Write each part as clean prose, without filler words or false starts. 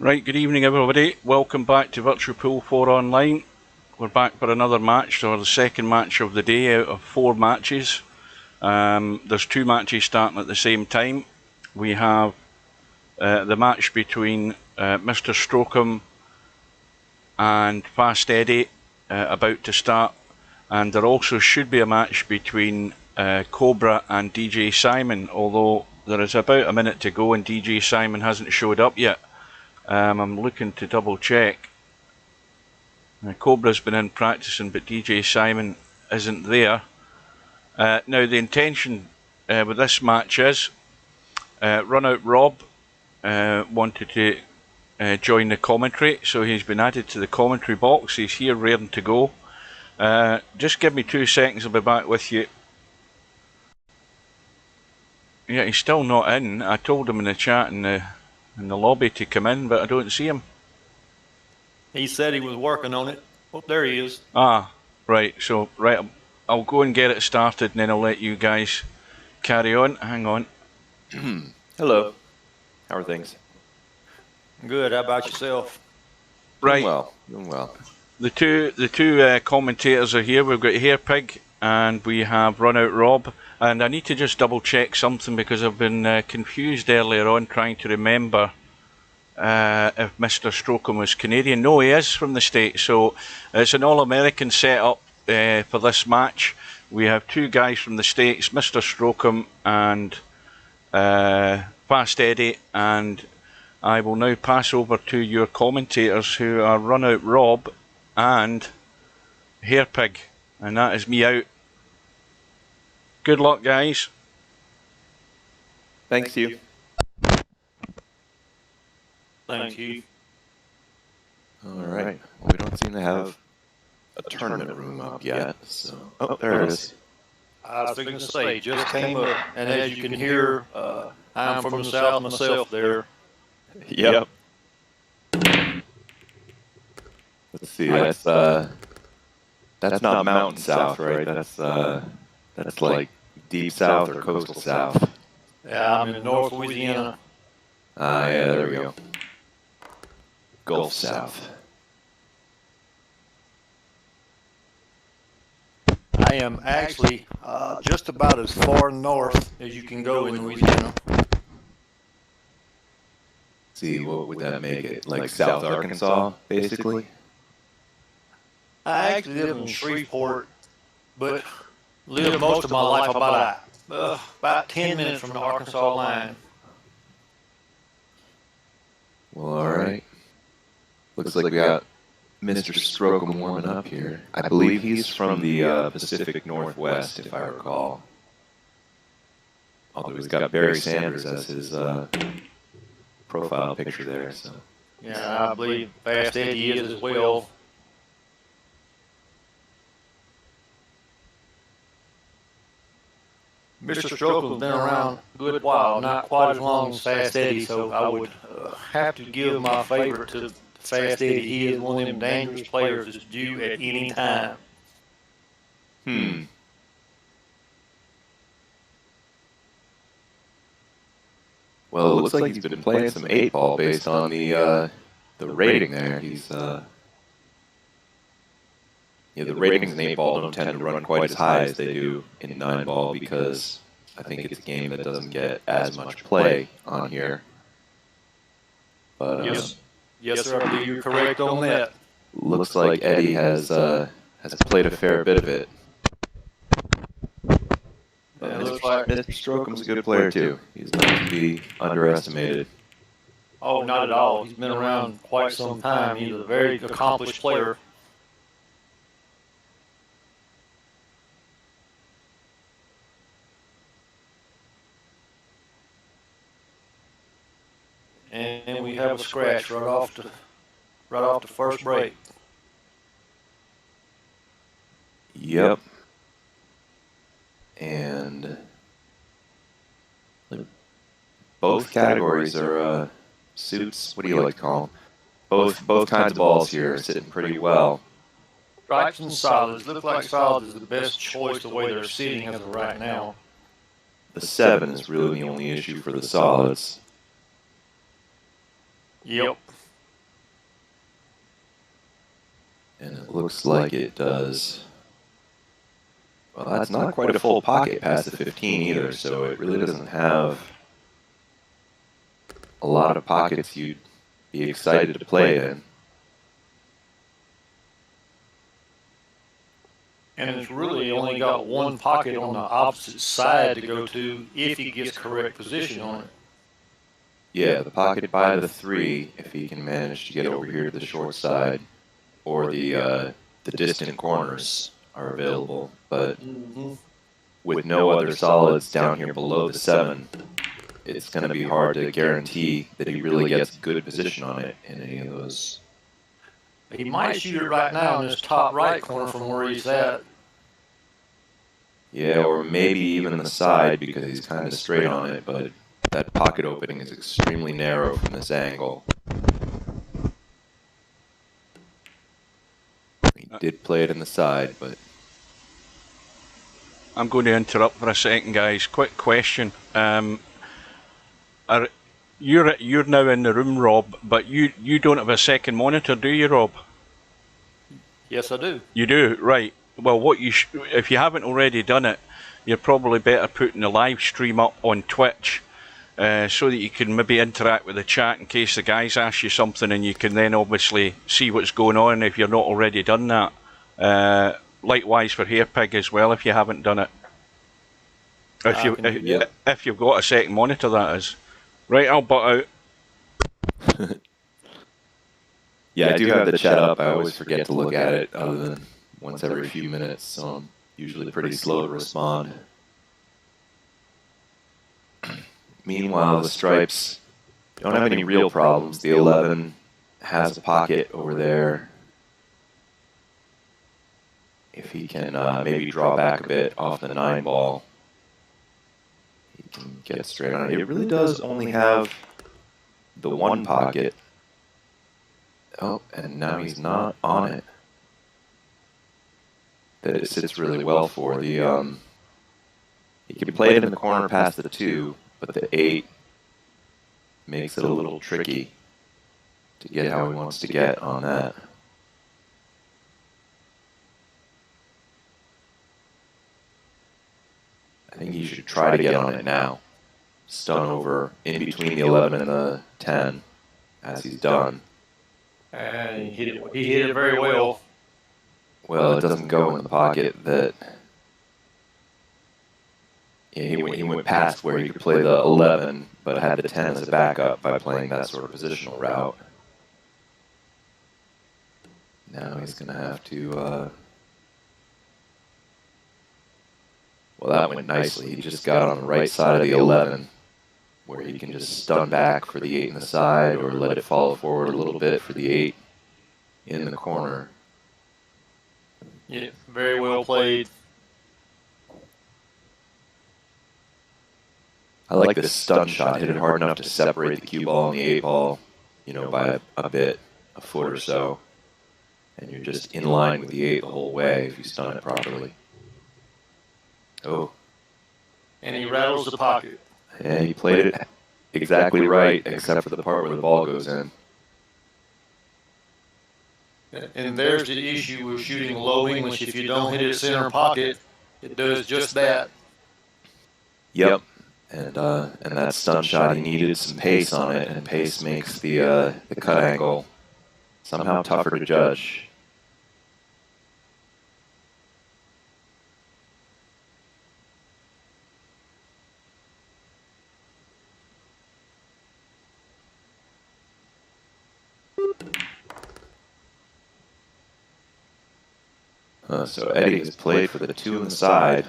Right, good evening everybody. Welcome back to Virtual Pool 4 Online. We're back for another match, or the second match of the day out of 4 matches. There's 2 matches starting at the same time. We have the match between Mr. Strokem and Fast Eddie about to start. And there also should be a match between Cobra and DJ Simon, although there is about a minute to go and DJ Simon hasn't showed up yet. I'm looking to double check. Cobra's been in practicing, but DJ Simon isn't there. Now the intention with this match is Run Out Rob wanted to join the commentary, so he's been added to the commentary box. He's here raring to go. Just give me 2 seconds, I'll be back with you. Yeah, he's still not in. I told him in the chat in the lobby to come in, but I don't see him. He said he was working on it. Oh, there he is. Ah, right. So, right, I'll go and get it started and then I'll let you guys carry on. Hang on. Hello. How are things? Good. How about yourself? Right. Doing well. The two commentators are here. We've got Hairpig and we have Run Out Rob. And I need to just double check something because I've been confused earlier on trying to remember if Mr. Strokem was Canadian. No, he is from the States, so it's an all-American setup for this match. We have 2 guys from the States, Mr. Strokem and Fast Eddie, and I will now pass over to your commentators who are Run Out Rob and Hairpig, and that is me out. Good luck, guys. Thanks, you. Thank you. All right. Well, we don't seem to have a tournament room up yet. So, there it is. I was going to say, just came up, and as you can hear, I'm from the South myself there. Yep. Let's see. That's not Mountain South, right? That's like Deep South or Coastal South. Yeah, I'm in North Louisiana. Yeah, there we go. Gulf South. I am actually just about as far north as you can go in Louisiana. See, what would that make it? Like South Arkansas, basically? I actually live in Shreveport, but lived most of my life about 10 minutes from the Arkansas line. Well, all right. Looks like we got Mr. Strokem warming up here. I believe he's from the Pacific Northwest, if I recall. Although he's got Barry Sanders as his profile picture there. So. Yeah, I believe Fast Eddie is as well. Mr. Strokem's been around a good while, not quite as long as Fast Eddie, so I would have to give my favorite to Fast Eddie. He is one of them dangerous players that's due at any time. Well, it looks like he's been playing some 8-ball based on the rating there. He's the ratings in 8-ball don't tend to run quite as high as they do in 9-ball because I think it's a game that doesn't get as much play on here. But Yes, sir. I believe you're correct on that. Looks like Eddie has played a fair bit of it. But It looks like Mr. Strokem's a good player too. He's not to be underestimated. Oh, not at all. He's been around quite some time. He's a very accomplished player. And we have a scratch right off the first break. Yep. And both categories are suits. What do you like to call them? Both kinds of balls here are sitting pretty well. Stripes and solids. Look like solids is the best choice the way they're sitting as of right now. The 7 is really the only issue for the solids. Yep. And it looks like it does. Well, that's not quite a full pocket past the 15 either, so it really doesn't have a lot of pockets you'd be excited to play in. And it's really only got one pocket on the opposite side to go to if he gets correct position on it. Yeah, the pocket by the 3, if he can manage to get over here to the short side, or the distant corners are available, but with no other solids down here below the 7, it's going to be hard to guarantee that he really gets good position on it in any of those. He might shoot it right now in this top right corner from where he's at. Yeah, or maybe even the side because he's kind of straight on it, but that pocket opening is extremely narrow from this angle. He did play it in the side, but... I'm going to interrupt for a second, guys. Quick question. You're now in the room, Rob, but you don't have a second monitor, do you, Rob? Yes, I do. You do, right. Well, if you haven't already done it, you're probably better putting the live stream up on Twitch so that you can maybe interact with the chat in case the guys ask you something, and you can then obviously see what's going on if you're not already done that. Likewise for Hairpig as well, if you haven't done it. If you've got a second monitor, that is. Right, I'll butt out. Yeah, I do have the chat up. I always forget to look at it other than once every few minutes, so I'm usually pretty slow to respond. Meanwhile, the stripes don't have any real problems. The 11 has a pocket over there. If he can maybe draw back a bit off the 9 ball, he can get straight on it. It really does only have the 1 pocket. Oh, and now he's not on it. That it sits really well for. He can play it in the corner past the 2, but the 8 makes it a little tricky to get how he wants to get on that. I think he should try to get on it now. Stun over in between the 11 and the 10, as he's done. And he hit it very well. Well, it doesn't go in the pocket that... Yeah, he went past where he could play the 11, but had the 10 as a backup by playing that sort of positional route. Now he's going to have to... Well, that went nicely. He just got on the right side of the 11, where he can just stun back for the 8 in the side, or let it follow forward a little bit for the 8 in the corner. Yeah, very well played. I like this stun shot. Hit it hard enough to separate the cue ball and the 8 ball, by a bit, a foot or so. And you're just in line with the 8 the whole way if you stun it properly. Oh. And he rattles the pocket. Yeah, he played it exactly right, except for the part where the ball goes in. And there's the issue with shooting low English. If you don't hit it center pocket, it does just that. Yep. And that stun shot, he needed some pace on it, and pace makes the cut angle somehow tougher to judge. So Eddie has played for the 2 on the side.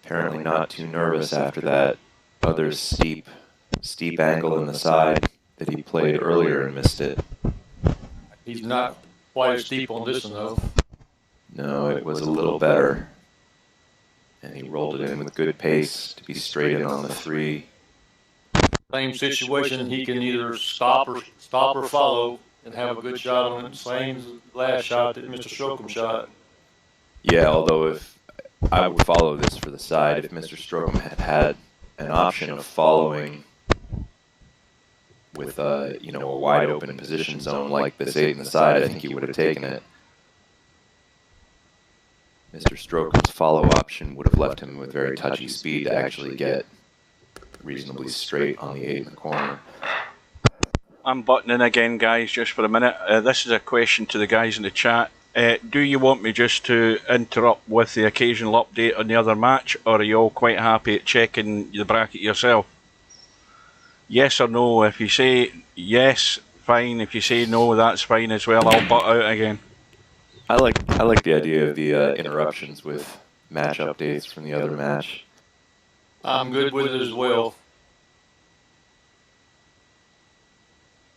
Apparently not too nervous after that other steep angle in the side that he played earlier and missed it. He's not quite as steep on this one, though. No, it was a little better. And he rolled it in with good pace to be straight in on the 3. Same situation, he can either stop or follow and have a good shot on it. Same as the last shot that Mr. Strokem shot. Yeah, although if I would follow this for the side, if Mr. Strokem had an option of following with a wide open position zone like this 8 in the side, I think he would have taken it. Mr. Strokem's follow option would have left him with very touchy speed to actually get reasonably straight on the 8 in the corner. I'm buttoning again, guys, just for a minute. This is a question to the guys in the chat. Do you want me just to interrupt with the occasional update on the other match, or are you all quite happy at checking the bracket yourself? Yes or no? If you say yes, fine. If you say no, that's fine as well. I'll butt out again. I like the idea of the interruptions with match updates from the other match. I'm good with it as well.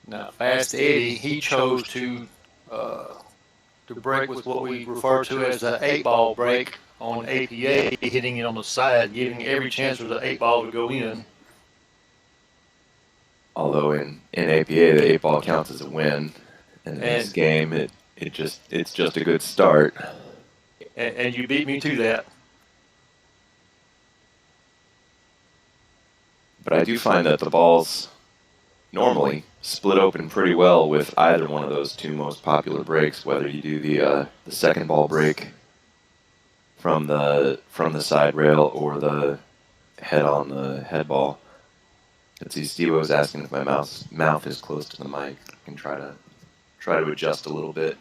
Now, Fast Eddie, he chose to break with what we refer to as the 8-ball break on APA, hitting it on the side, giving every chance for the 8-ball to go in. Although in APA the 8-ball counts as a win, and in this game it's just a good start. And you beat me to that. But I do find that the balls normally split open pretty well with either one of those two most popular breaks, whether you do the second ball break from the side rail or the head on the head ball. Let's see, Steve was asking if my mouth is close to the mic. I can try to adjust a little bit.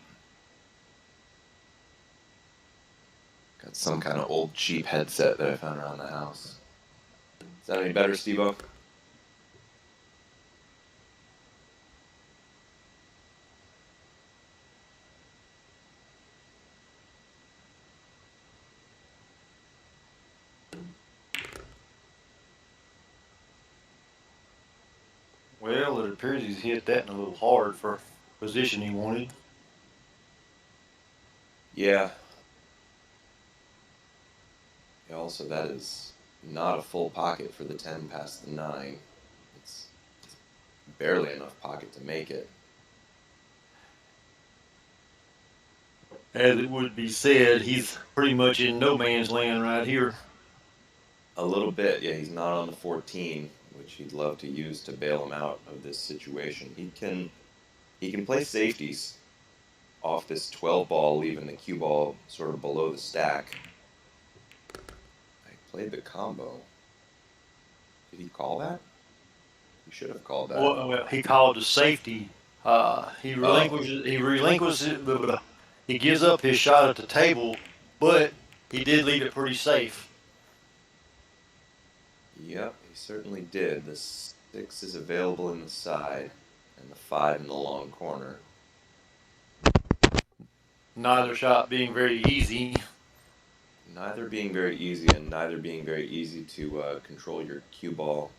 Got some kind of old cheap headset that I found around the house. Is that any better, Steve-O? Well, it appears he's hit that a little hard for position he wanted. Yeah. Also, that is not a full pocket for the 10 past the 9. It's barely enough pocket to make it. As it would be said, he's pretty much in no man's land right here. A little bit, yeah. He's not on the 14, which he'd love to use to bail him out of this situation. He can play safeties off this 12 ball, leaving the cue ball sort of below the stack. I played the combo. Did he call that? He should have called that. Well, he called the safety. He relinquishes it. He gives up his shot at the table, but he did leave it pretty safe. Yep, he certainly did. The 6 is available in the side, and the 5 in the long corner. Neither shot being very easy. Neither being very easy, and neither being very easy to control your cue ball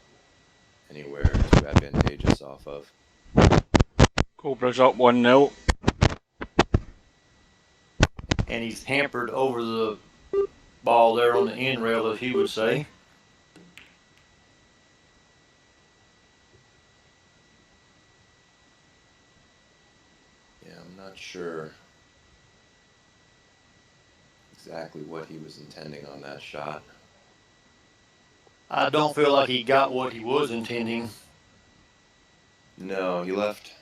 anywhere too advantageous off of. Cobra's up 1-0. And he's hampered over the ball there on the end rail, as he would say. Yeah, I'm not sure exactly what he was intending on that shot. I don't feel like he got what he was intending. No, he left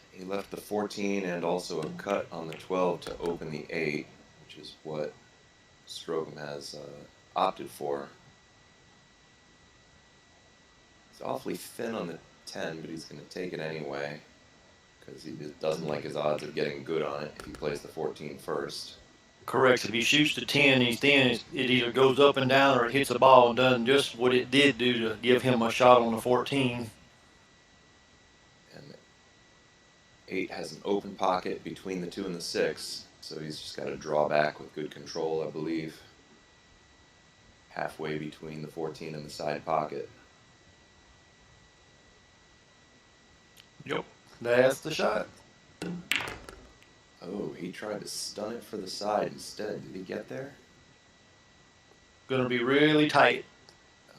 the 14 and also a cut on the 12 to open the 8, which is what Strokem has opted for. It's awfully thin on the 10, but he's going to take it anyway, because he doesn't like his odds of getting good on it if he plays the 14 first. Correct. If he shoots the 10, he's thin. It either goes up and down or it hits the ball and does just what it did do to give him a shot on the 14. And 8 has an open pocket between the 2 and the 6, so he's just got to draw back with good control, I believe. Halfway between the 14 and the side pocket. Yep. That's the shot. Oh, he tried to stun it for the side instead. Did he get there? Gonna be really tight.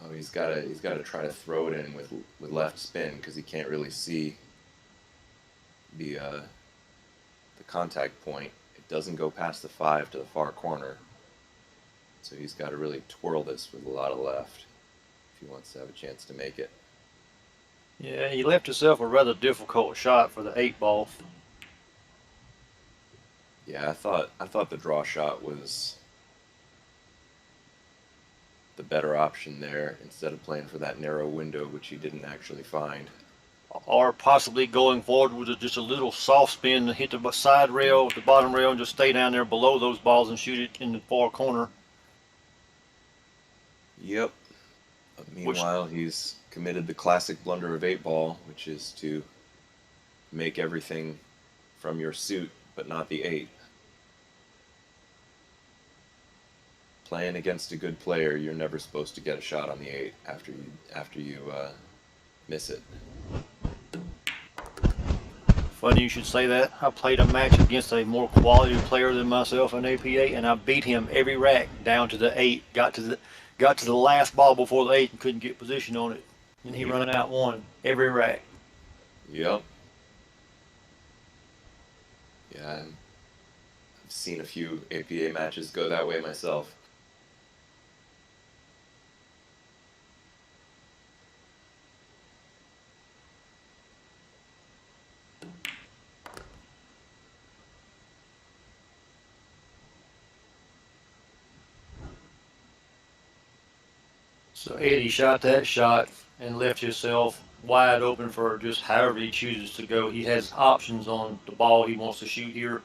Oh, he's got to try to throw it in with left spin because he can't really see the contact point. It doesn't go past the 5 to the far corner, so he's got to really twirl this with a lot of left if he wants to have a chance to make it. Yeah, he left himself a rather difficult shot for the 8 ball. Yeah, I thought the draw shot was the better option there instead of playing for that narrow window, which he didn't actually find. Or possibly going forward with just a little soft spin to hit the side rail, the bottom rail, and just stay down there below those balls and shoot it in the far corner. Yep. Which Meanwhile, he's committed the classic blunder of 8 ball, which is to make everything from your suit, but not the 8. Playing against a good player, you're never supposed to get a shot on the 8 after you miss it. funny you should say that. I played a match against a more quality player than myself in APA, and I beat him every rack down to the 8. Got to the last ball before the 8 and couldn't get position on it, and he run out one every rack. Yep. Yeah, I've seen a few APA matches go that way myself. So Eddie shot that shot and left himself wide open for just however he chooses to go. He has options on the ball he wants to shoot here.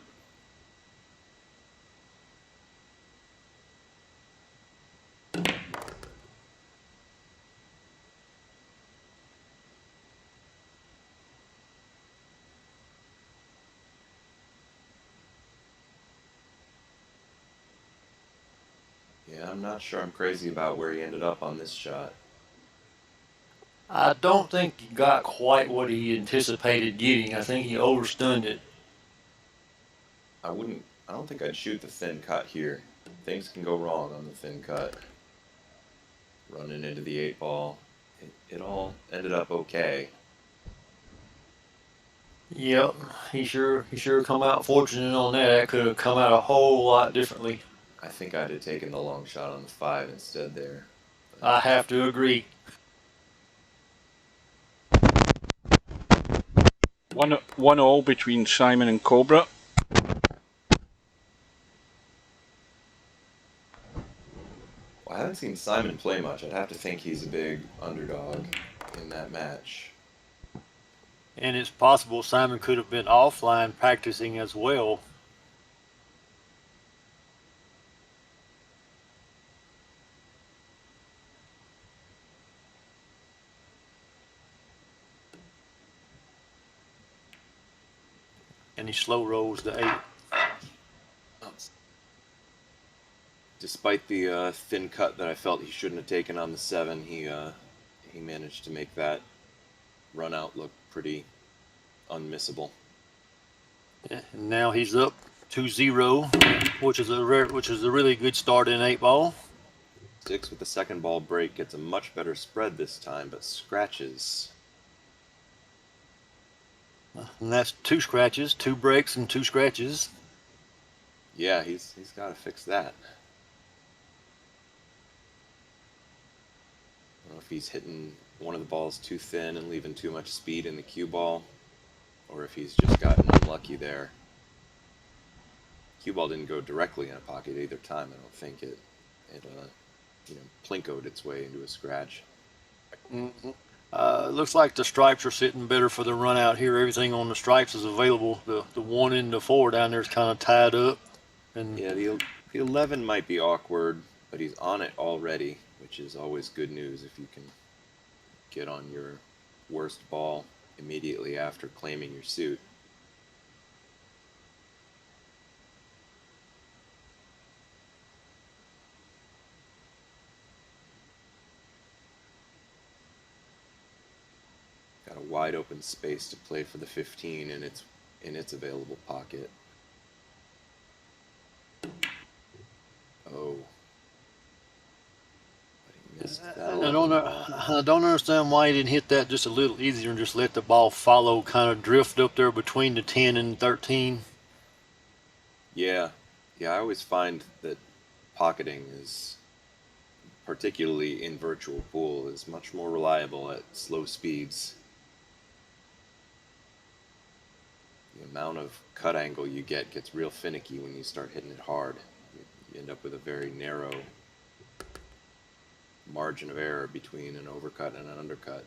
Yeah, I'm not sure I'm crazy about where he ended up on this shot. I don't think he got quite what he anticipated getting. I think he overstunned it. I don't think I'd shoot the thin cut here. Things can go wrong on the thin cut. Running into the 8 ball. It all ended up okay. Yep, he sure come out fortunate on that. That could have come out a whole lot differently. I think I'd have taken the long shot on the 5 instead there. I have to agree. 1-1 between Simon and Cobra. Well, I haven't seen Simon play much. I'd have to think he's a big underdog in that match. And it's possible Simon could have been offline practicing as well. And he slow rolls the 8. Despite the thin cut that I felt he shouldn't have taken on the 7, he managed to make that run out look pretty unmissable. Yeah, and now he's up 2-0, which is a really good start in 8 ball. 6 with the second ball break gets a much better spread this time, but scratches. And that's 2 scratches, 2 breaks, and 2 scratches. Yeah, he's got to fix that. I don't know if he's hitting one of the balls too thin and leaving too much speed in the cue ball, or if he's just gotten unlucky there. Cue ball didn't go directly in a pocket either time. I don't think it plinkoed its way into a scratch. Mm-hmm. Looks like the stripes are sitting better for the run out here. Everything on the stripes is available. The 1 and the 4 down there is kind of tied up. And yeah, the 11 might be awkward, but he's on it already, which is always good news if you can get on your worst ball immediately after claiming your suit. Got a wide open space to play for the 15 in its available pocket. Oh. But he missed that. I don't understand why he didn't hit that just a little easier and just let the ball follow, kind of drift up there between the 10 and 13. Yeah, I always find that pocketing is, particularly in virtual pool, is much more reliable at slow speeds. The amount of cut angle you get gets real finicky when you start hitting it hard. You end up with a very narrow margin of error between an overcut and an undercut.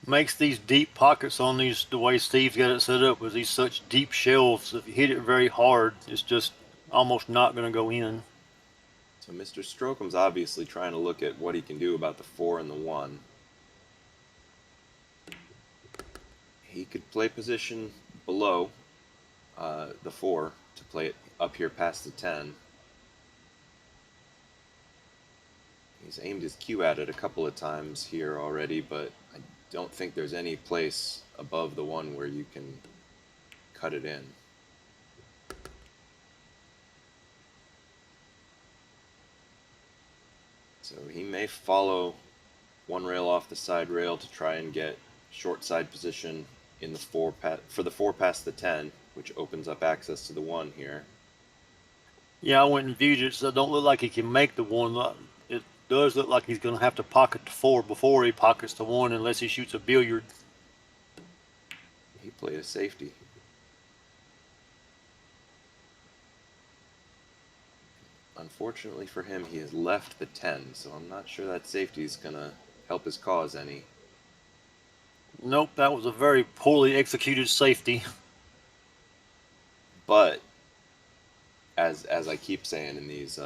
Makes these deep pockets on these, the way Steve's got it set up with these such deep shelves. If you hit it very hard, it's just almost not going to go in. So Mr. Strokem's obviously trying to look at what he can do about the 4 and the 1. He could play position below the 4 to play it up here past the 10. He's aimed his cue at it a couple of times here already, but I don't think there's any place above the 1 where you can cut it in. So he may follow one rail off the side rail to try and get short side position in the 4 for the 4 past the 10, which opens up access to the 1 here. Yeah, I went and viewed it, so it don't look like he can make the 1. It does look like he's going to have to pocket the 4 before he pockets the 1, unless he shoots a billiard. He played a safety. Unfortunately for him, he has left the 10, so I'm not sure that safety is going to help his cause any. Nope, that was a very poorly executed safety. But as I keep saying in these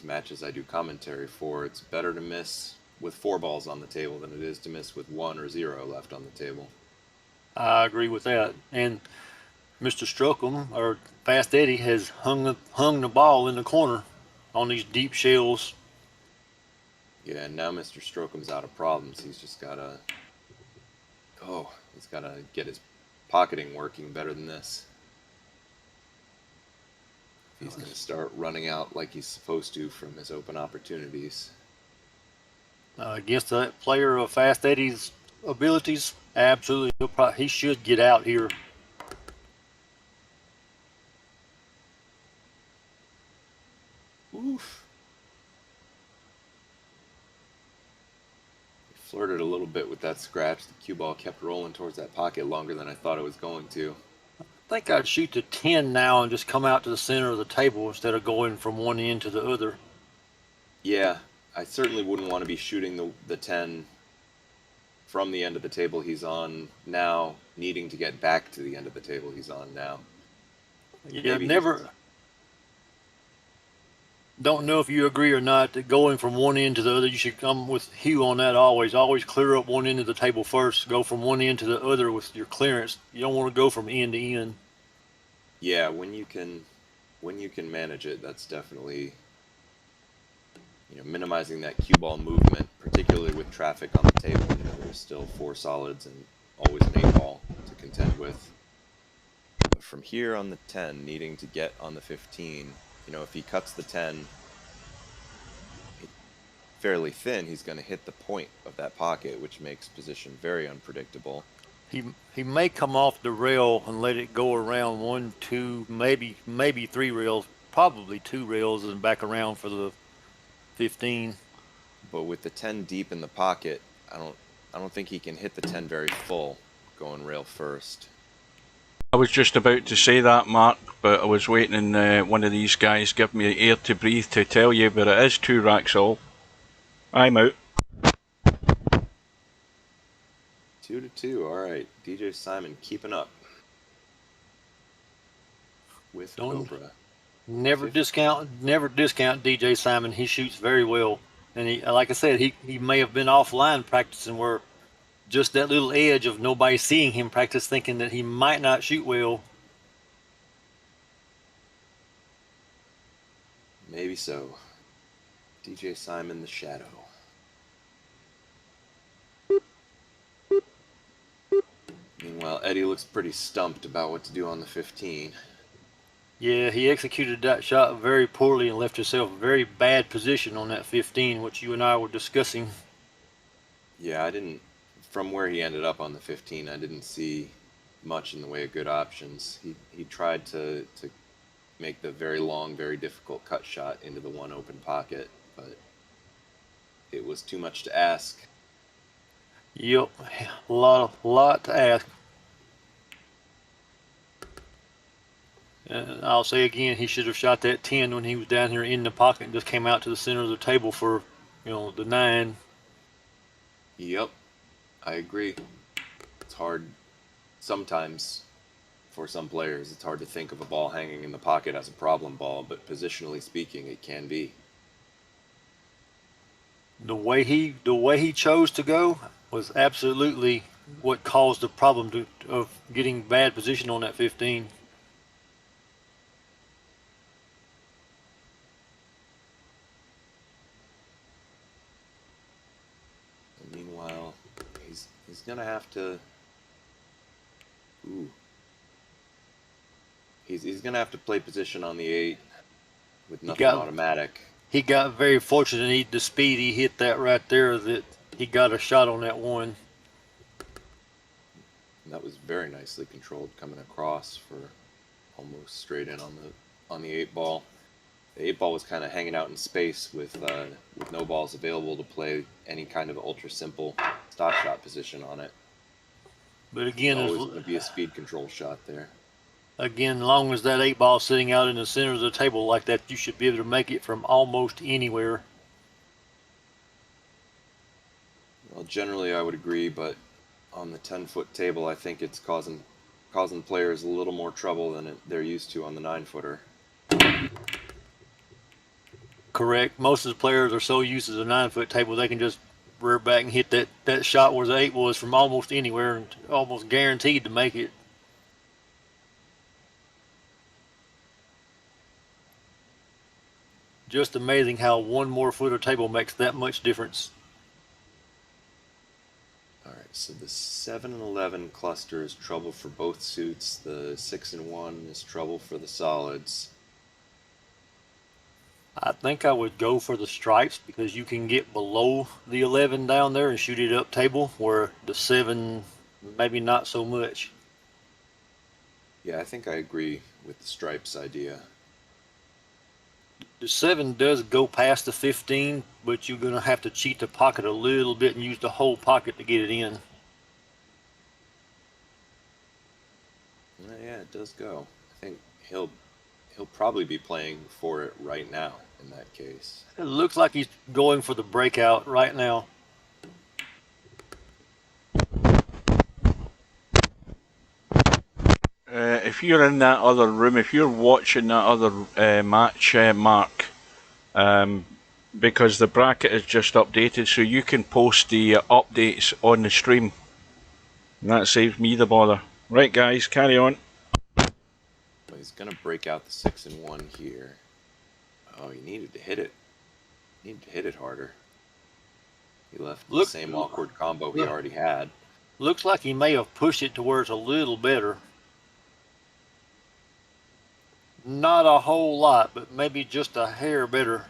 matches I do commentary for, it's better to miss with 4 balls on the table than it is to miss with 1 or 0 left on the table. I agree with that. And Mr. Strokem, or Fast Eddie, has hung the ball in the corner on these deep shells. Yeah, and now Mr. Strokem's out of problems. He's just got to... he's got to get his pocketing working better than this. He's going to start running out like he's supposed to from his open opportunities. Against a player of Fast Eddie's abilities, absolutely, he should get out here. Oof. He flirted a little bit with that scratch. The cue ball kept rolling towards that pocket longer than I thought it was going to. I think I'd shoot the 10 now and just come out to the center of the table instead of going from one end to the other. Yeah, I certainly wouldn't want to be shooting the 10 from the end of the table he's on now, needing to get back to the end of the table he's on now. Yeah, don't know if you agree or not that going from one end to the other, you should come with Hugh on that always. Always clear up one end of the table first. Go from one end to the other with your clearance. You don't want to go from end to end. Yeah, when you can manage it, that's definitely, minimizing that cue ball movement, particularly with traffic on the table. There's still 4 solids and always an 8 ball to contend with. But from here on the 10, needing to get on the 15, if he cuts the 10 fairly thin, he's going to hit the point of that pocket, which makes position very unpredictable. He may come off the rail and let it go around 1, 2, maybe 3 rails, probably 2 rails, and back around for the 15. But with the 10 deep in the pocket, I don't think he can hit the 10 very full going rail first. I was just about to say that, Mark, but I was waiting one of these guys give me air to breathe to tell you, but it is 2 racks all. I'm out. 2-2, alright. DJ Simon keeping up with Cobra. Never discount DJ Simon. He shoots very well. And he, like I said, he may have been offline practicing where just that little edge of nobody seeing him practice, thinking that he might not shoot well. Maybe so. DJ Simon, the shadow. Meanwhile, Eddie looks pretty stumped about what to do on the 15. Yeah, he executed that shot very poorly and left himself a very bad position on that 15, which you and I were discussing. Yeah, from where he ended up on the 15, I didn't see much in the way of good options. He tried to make the very long, very difficult cut shot into the 1 open pocket, but it was too much to ask. Yep, a lot to ask. And I'll say again, he should have shot that 10 when he was down here in the pocket and just came out to the center of the table for, the 9. Yep, I agree. It's hard sometimes for some players. It's hard to think of a ball hanging in the pocket as a problem ball, but positionally speaking, it can be. The way he chose to go was absolutely what caused the problem of getting bad position on that 15. And meanwhile, he's gonna have to. Ooh. He's gonna have to play position on the 8 with He nothing got automatic. he got very fortunate. The speed he hit that right there, that he got a shot on that 1. And that was very nicely controlled coming across for almost straight in on the 8 ball. The 8 ball was kind of hanging out in space with no balls available to play any kind of ultra simple stop shot position on it. But It's again, always going to be a speed control shot there. long as that 8 ball sitting out in the center of the table like that, you should be able to make it from almost anywhere. Well, generally I would agree, but on the 10-foot table, I think it's causing players a little more trouble than they're used to on the 9-footer. Correct. Most of the players are so used to the 9-foot table they can just rear back and hit that shot where the 8 was from almost anywhere and almost guaranteed to make it. Just amazing how one more foot of table makes that much difference. All right, so the 7 and 11 cluster is trouble for both suits. The 6 and 1 is trouble for the solids. I think I would go for the stripes because you can get below the 11 down there and shoot it up table, where the 7 maybe not so much. Yeah, I think I agree with the stripes idea. The 7 does go past the 15, but you're going to have to cheat the pocket a little bit and use the whole pocket to get it in. Yeah, it does go. I think he'll probably be playing for it right now in that case. It looks like he's going for the breakout right now. If you're in that other room, if you're watching that other match, Mark, because the bracket is just updated, so you can post the updates on the stream. And that saves me the bother. Right, guys, carry on. But he's going to break out the 6 and 1 here. Oh, he needed to hit it. He needed to hit it harder. He left the same awkward combo he already had. Looks like he may have pushed it to where it's a little better. Not a whole lot, but maybe just a hair better.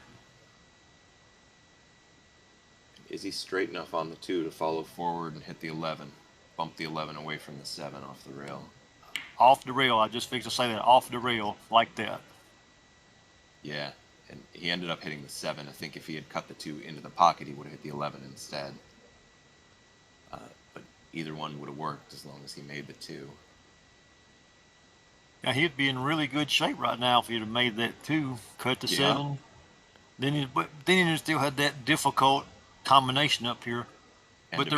Is he straight enough on the 2 to follow forward and hit the 11? Bump the 11 away from the 7 off the rail. Off the rail. I just fixed to say that. Off the rail, like that. Yeah, and he ended up hitting the 7. I think if he had cut the 2 into the pocket, he would have hit the 11 instead. But either one would have worked as long as he made the 2. Yeah, he'd be in really good shape right now if he'd have made that 2, cut the 7. Then he still had that difficult combination up here. And But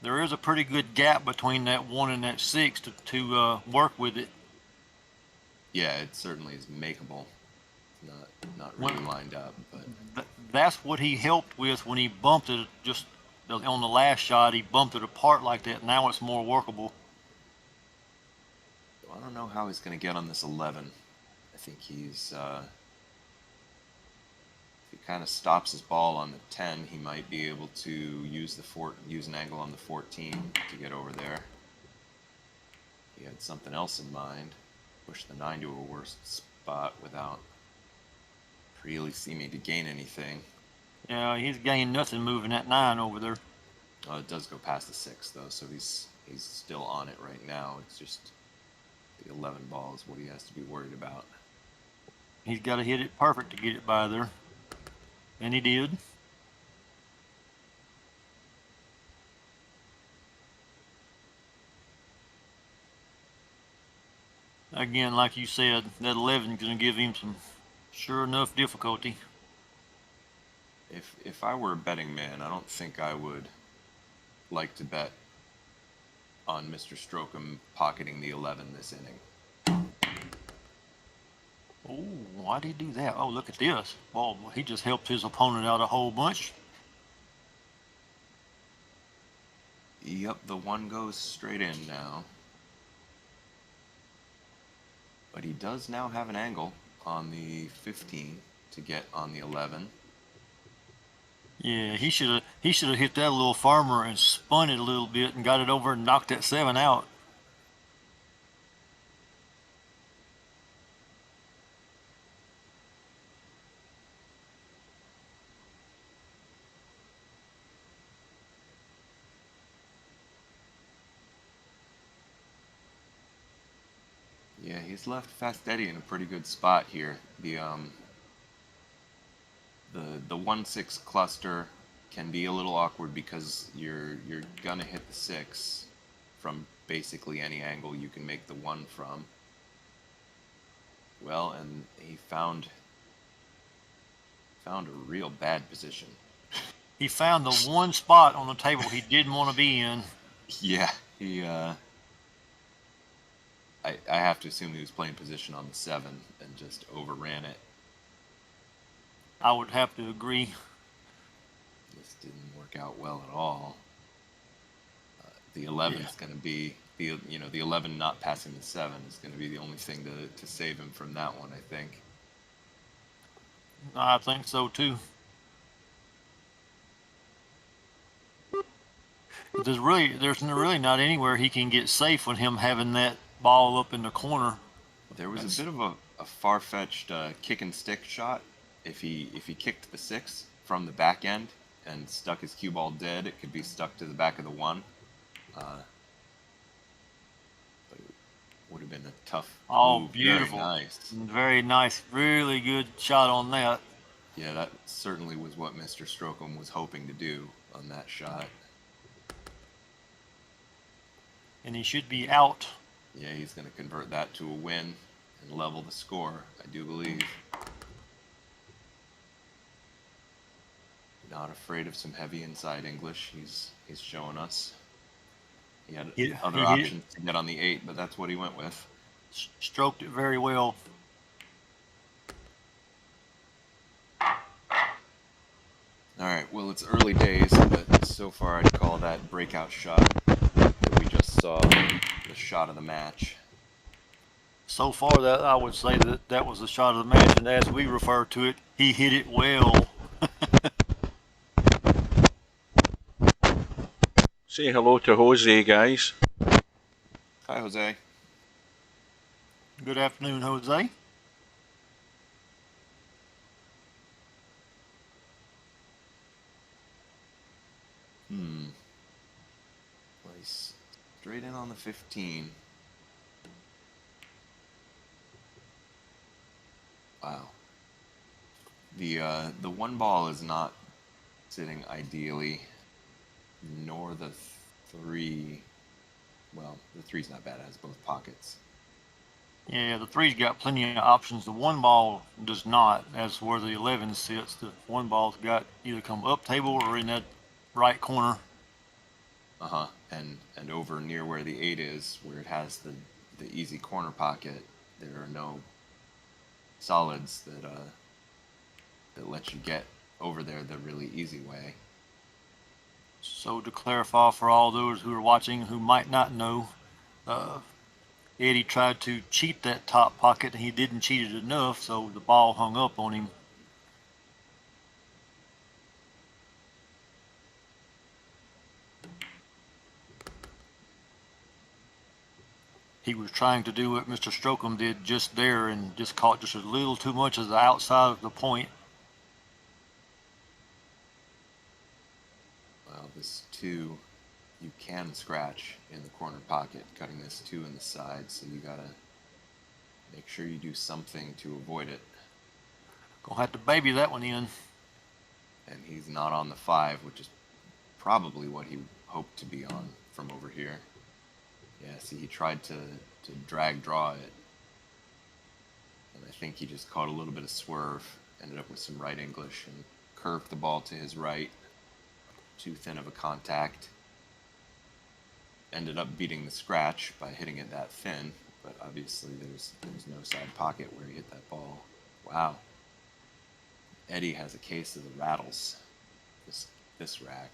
there is a pretty good gap between that 1 and that 6 to work with it. Yeah, it certainly is makeable. Not really lined up, but That's what he helped with when he bumped it just on the last shot. He bumped it apart like that. Now it's more workable. I don't know how he's going to get on this 11. I think he's if he kind of stops his ball on the 10, he might be able to use an angle on the 14 to get over there. He had something else in mind. Push the 9 to a worse spot without really seeming to gain anything. Yeah, he's gained nothing moving that 9 over there. Oh, it does go past the 6 though, so he's still on it right now. It's just the 11 ball is what he has to be worried about. He's got to hit it perfect to get it by there. And he did. again, like you said, that 11 is going to give him some sure enough difficulty. If I were a betting man, I don't think I would like to bet on Mr. Strokem pocketing the 11 this inning. Oh, why did he do that? Oh, look at this. Well, he just helped his opponent out a whole bunch. Yep, the 1 goes straight in now. But he does now have an angle on the 15 to get on the 11. Yeah, he should have hit that a little farmer and spun it a little bit and got it over and knocked that 7 out. Yeah, he's left Fast Eddie in a pretty good spot here. The 1-6 cluster can be a little awkward because you're gonna hit the 6 from basically any angle you can make the 1 from. Well, and he found a real bad position. He found the one spot on the table he didn't want to be in. Yeah, he I have to assume he was playing position on the 7 and just overran it. I would have to agree. This didn't work out well at all. The 11 is going to be the 11 not passing the 7 is going to be the only thing to save him from that one, I think. I think so too. There's really not anywhere he can get safe with him having that ball up in the corner. There was a bit of a far-fetched kick and stick shot. If he kicked the 6 from the back end and stuck his cue ball dead, it could be stuck to the back of the 1. But it would have been a tough move. Beautiful. Very nice. Very nice. Really good shot on that. Yeah, that certainly was what Mr. Strokem was hoping to do on that shot. And he should be out. Yeah, he's going to convert that to a win and level the score, I do believe. Not afraid of some heavy inside English. He's showing us. He had other options to get on the 8, but that's what he went with. Stroked it very well. All right, well, it's early days, but so far I'd call that breakout shot that we just saw the shot of the match. So far, that I would say that was the shot of the match, and as we refer to it, he hit it well. Say hello to Jose, guys. Hi, Jose. Good afternoon, Jose. Place straight in on the 15. Wow. The 1 ball is not sitting ideally, nor the 3. Well, the 3's not bad. It has both pockets. Yeah, the 3's got plenty of options. The 1 ball does not. That's where the 11 sits. The 1 ball's got either come up table or in that right corner. And over near where the 8 is, where it has the easy corner pocket, there are no solids that let you get over there the really easy way. So to clarify for all those who are watching who might not know, Eddie tried to cheat that top pocket and he didn't cheat it enough, so the ball hung up on him. He was trying to do what Mr. Strokem did just there and just caught just a little too much of the outside of the point. Well, this 2, you can scratch in the corner pocket, cutting this 2 in the side, so you gotta make sure you do something to avoid it. Gonna have to baby that one in. And he's not on the 5, which is probably what he hoped to be on from over here. Yeah, see, he tried to drag draw it, I think he just caught a little bit of swerve, ended up with some right English, and curved the ball to his right. Too thin of a contact. Ended up beating the scratch by hitting it that thin, but obviously there's no side pocket where he hit that ball. Wow. Eddie has a case of the rattles. This rack.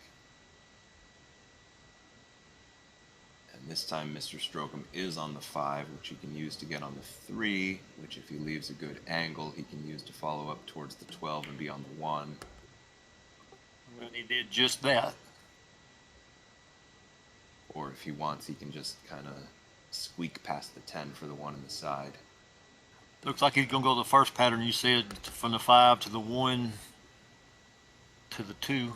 And this time Mr. Strokem is on the 5, which he can use to get on the 3, which if he leaves a good angle, he can use to follow up towards the 12 and be on the 1. And he did just that. Or if he wants, he can just kind of squeak past the 10 for the 1 on the side. Looks like he's going to go the first pattern you said, from the 5 to the 1 to the 2.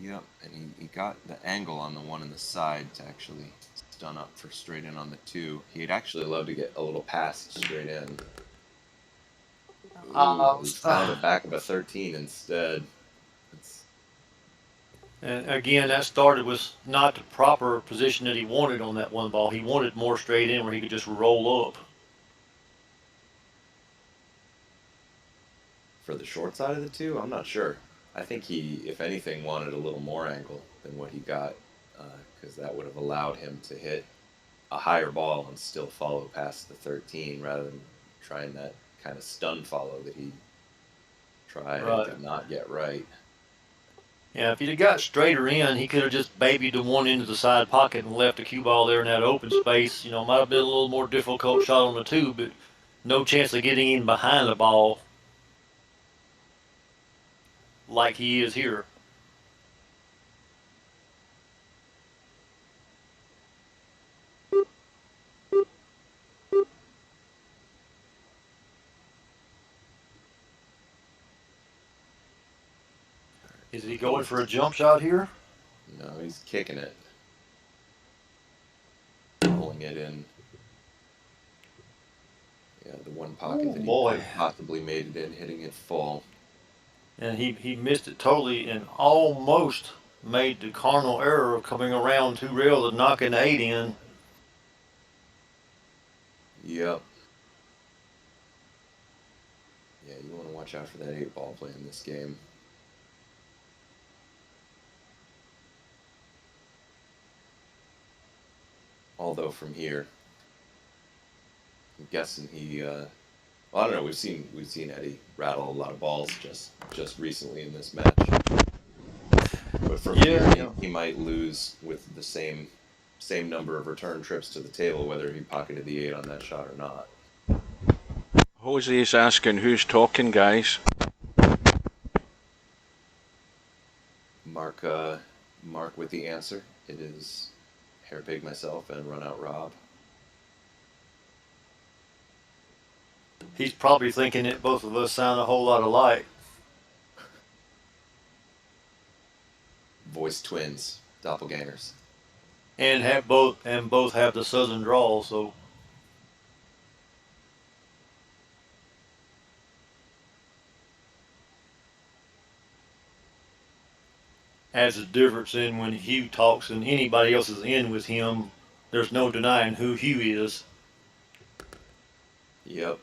Yep, and he got the angle on the 1 on the side to actually stun up for straight in on the 2. He'd actually love to get a little pass straight in. He found the back of a 13 instead. And again, that started with not the proper position that he wanted on that one ball. He wanted more straight in where he could just roll up. For the short side of the 2, I'm not sure. I think he, if anything, wanted a little more angle than what he got, because that would have allowed him to hit a higher ball and still follow past the 13 rather than trying that kind of stun follow that he tried and did not get right. Yeah, if he'd have got straighter in, he could have just babied the 1 into the side pocket and left the cue ball there in that open space. You know, might have been a little more difficult shot on the 2, but no chance of getting in behind the ball like he is here. Is he going for a jump shot here? No, he's kicking it. Pulling it in. Yeah, the one pocket that he possibly made it in, hitting it full. And he missed it totally and almost made the cardinal error of coming around 2 rails and knocking the 8 in. Yep. Yeah, you want to watch out for that 8 ball play in this game. Although from here, I'm guessing he, well, I don't know. We've seen Eddie rattle a lot of balls just recently in this match. But from here, he might lose with the same number of return trips to the table, whether he pocketed the 8 on that shot or not. Jose's asking who's talking, guys. Mark with the answer. It is Hairpig, myself, and Run Out Rob. He's probably thinking that both of us sound a whole lot alike. Voice twins, doppelgangers. And both have the southern drawl, so adds a difference in when Hugh talks and anybody else is in with him. There's no denying who Hugh is. Yep.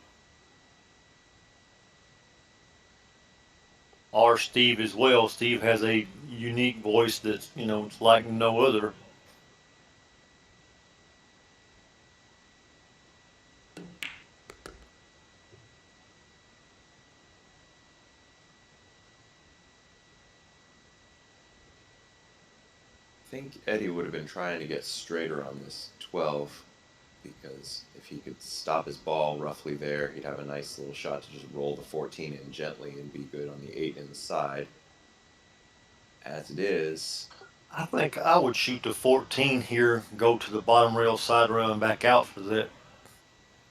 Or Steve as well. Steve has a unique voice that's, you know, it's like no other. I think Eddie would have been trying to get straighter on this 12, because if he could stop his ball roughly there, he'd have a nice little shot to just roll the 14 in gently and be good on the 8 in the side. As it is, I think I would shoot the 14 here, go to the bottom rail, side rail, and back out for that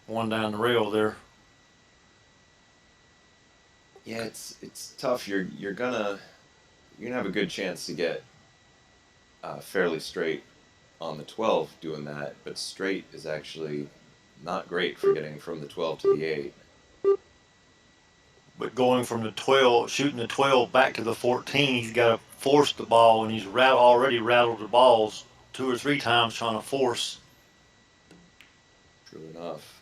one down the rail there. Yeah, it's tough. You're gonna have a good chance to get fairly straight on the 12 doing that, but straight is actually not great for getting from the 12 to the 8. But going from the 12, shooting the 12 back to the 14, he's got to force the ball, and he's already rattled the balls 2 or 3 times trying to force. True enough.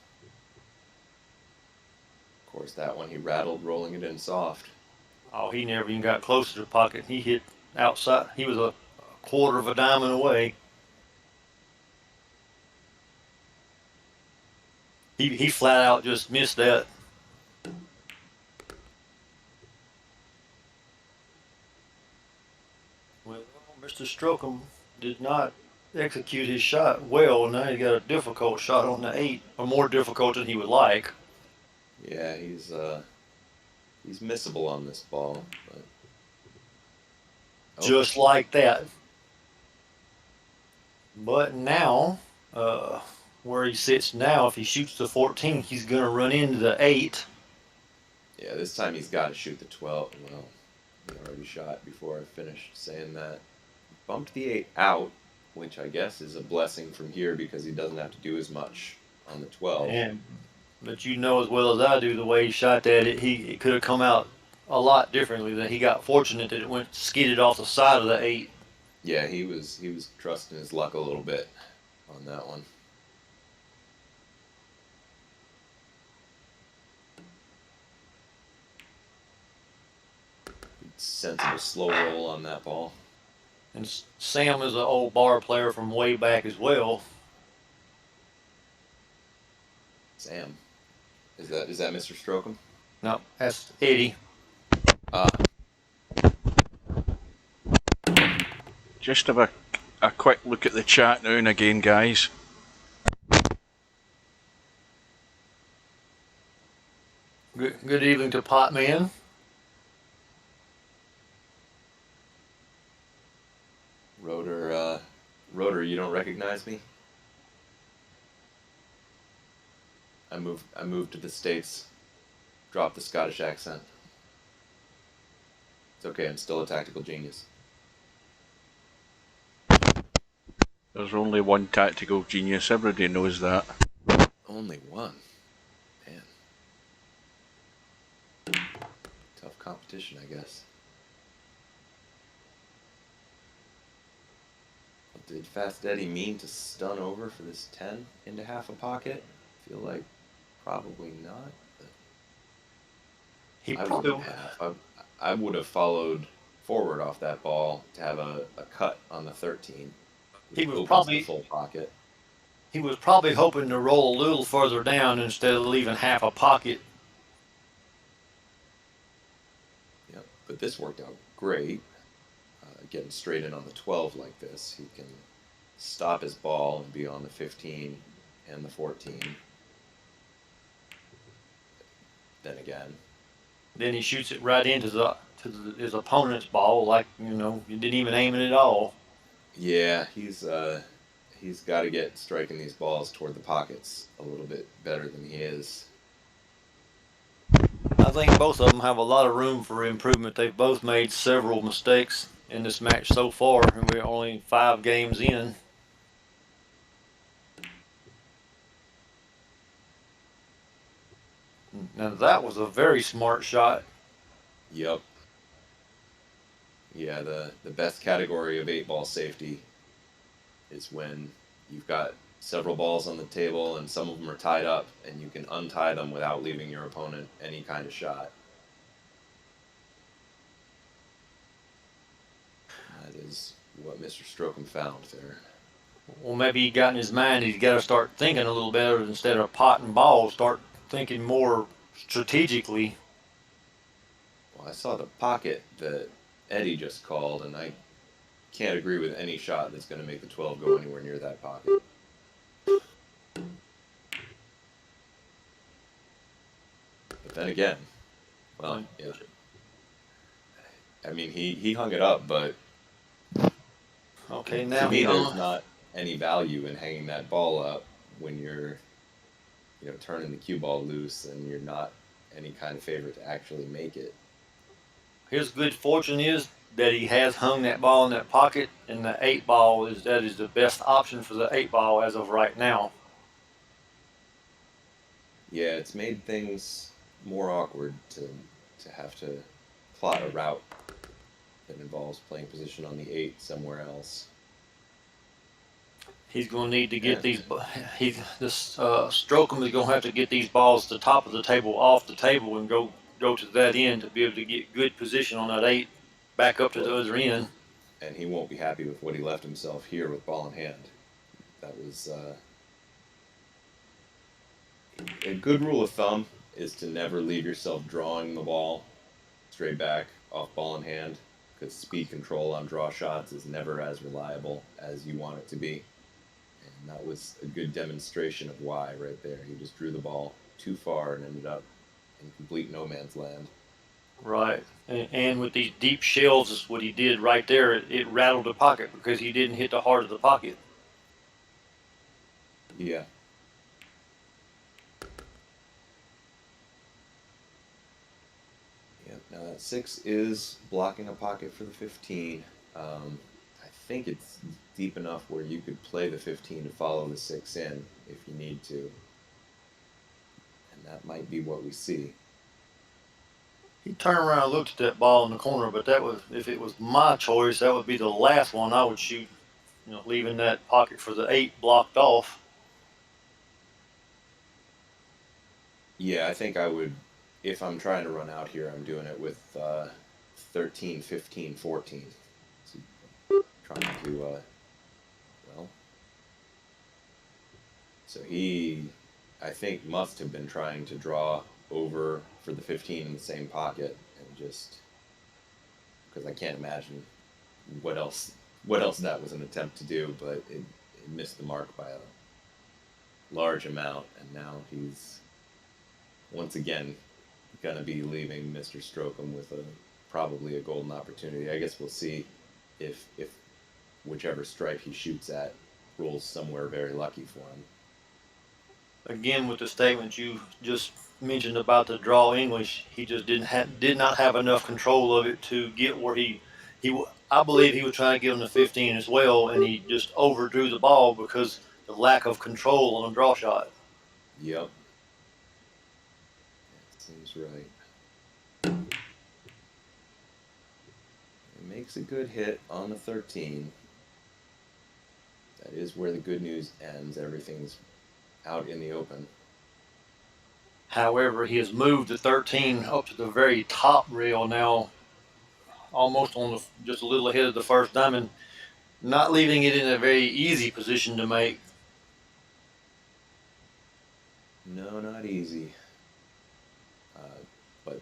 course, that one he rattled, rolling it in soft. Oh, he never even got close to the pocket. He hit outside. He was a quarter of a diamond away. He flat out just missed that. Well, Mr. Strokem did not execute his shot well. Now he's got a difficult shot on the 8, or more difficult than he would like. Yeah, he's missable on this ball. But... Just like that. But now, where he sits now, if he shoots the 14, he's going to run into the 8. Yeah, this time he's got to shoot the 12. Well, he already shot before I finished saying that. Bumped the 8 out, which I guess is a blessing from here because he doesn't have to do as much on the 12. But you know as well as I do the way he shot that, it could have come out a lot differently. That he got fortunate that it went skidded off the side of the 8. Yeah, he was trusting his luck a little bit on that one. Sensible slow roll on that ball. And Sam is an old bar player from way back as well. Sam, is that Mr. Strokem? No, that's Eddie. Just have a quick look at the chat now and again, guys. Good evening to Potman. Rotor, you don't recognize me? I moved to the States. Dropped the Scottish accent. It's okay, I'm still a tactical genius. There's only one tactical genius, everybody knows that. Only one? Man. Tough competition, I guess. Did Fast Eddie mean to stun over for this 10 into half a pocket? Feel like probably not. But He I probably wouldn't have. I would have followed forward off that ball to have a cut on the 13. He was opens probably the full pocket. He was probably hoping to roll a little further down instead of leaving half a pocket. Yep, but this worked out great. Getting straight in on the 12 like this, he can stop his ball and be on the 15 and the 14. Then again. Then he shoots it right into his opponent's ball, like, you didn't even aim it at all. Yeah, he's got to get striking these balls toward the pockets a little bit better than he is. I think both of them have a lot of room for improvement. They've both made several mistakes in this match so far, and we're only 5 games in. Now that was a very smart shot. Yep. Yeah, the best category of 8-ball safety is when you've got several balls on the table and some of them are tied up and you can untie them without leaving your opponent any kind of shot. That is what Mr. Strokem found there. Well, maybe he got in his mind he's got to start thinking a little better instead of potting balls, start thinking more strategically. Well, I saw the pocket that Eddie just called, and I can't agree with any shot that's going to make the 12 go anywhere near that pocket. But then again, well, yeah. I mean, he hung it up, but Okay, now to me, there's not any value in hanging that ball up when you're, turning the cue ball loose and you're not any kind of favorite to actually make it. His good fortune is that he has hung that ball in that pocket, and the 8-ball is the best option for the 8-ball as of right now. Yeah, it's made things more awkward to have to plot a route that involves playing position on the 8 somewhere else. He's going to need to get Yeah. this Strokem is going to have to get these balls to the top of the table, off the table, and go to that end to be able to get good position on that 8, back up to the other end. And he won't be happy with what he left himself here with ball in hand. That was a good rule of thumb is to never leave yourself drawing the ball straight back off ball in hand, because speed control on draw shots is never as reliable as you want it to be. And that was a good demonstration of why right there. He just drew the ball too far and ended up in complete no man's land. Right. And with these deep shells, is what he did right there. It rattled the pocket because he didn't hit the heart of the pocket. Yeah. Yep. Now that 6 is blocking a pocket for the 15. I think it's deep enough where you could play the 15 to follow the 6 in if you need to. And that might be what we see. He turned around and looked at that ball in the corner, but that was, if it was my choice, that would be the last one I would shoot, leaving that pocket for the 8 blocked off. Yeah, I think I would, if I'm trying to run out here, I'm doing it with 13, 15, 14. So trying to, well, so he, I think, must have been trying to draw over for the 15 in the same pocket, and just, because I can't imagine what else that was an attempt to do, but it missed the mark by a large amount, and now he's once again going to be leaving Mr. Strokem with probably a golden opportunity. I guess we'll see if whichever stripe he shoots at rolls somewhere very lucky for him. Again, with the statement you just mentioned about the draw English, he just did not have enough control of it to get where I believe he was trying to get him to 15 as well, and he just overdrew the ball because the lack of control on a draw shot. Yep. That seems right. It makes a good hit on the 13. That is where the good news ends. Everything's out in the open. However, he has moved the 13 up to the very top rail now, almost on just a little ahead of the first diamond, not leaving it in a very easy position to make. No, not easy. But,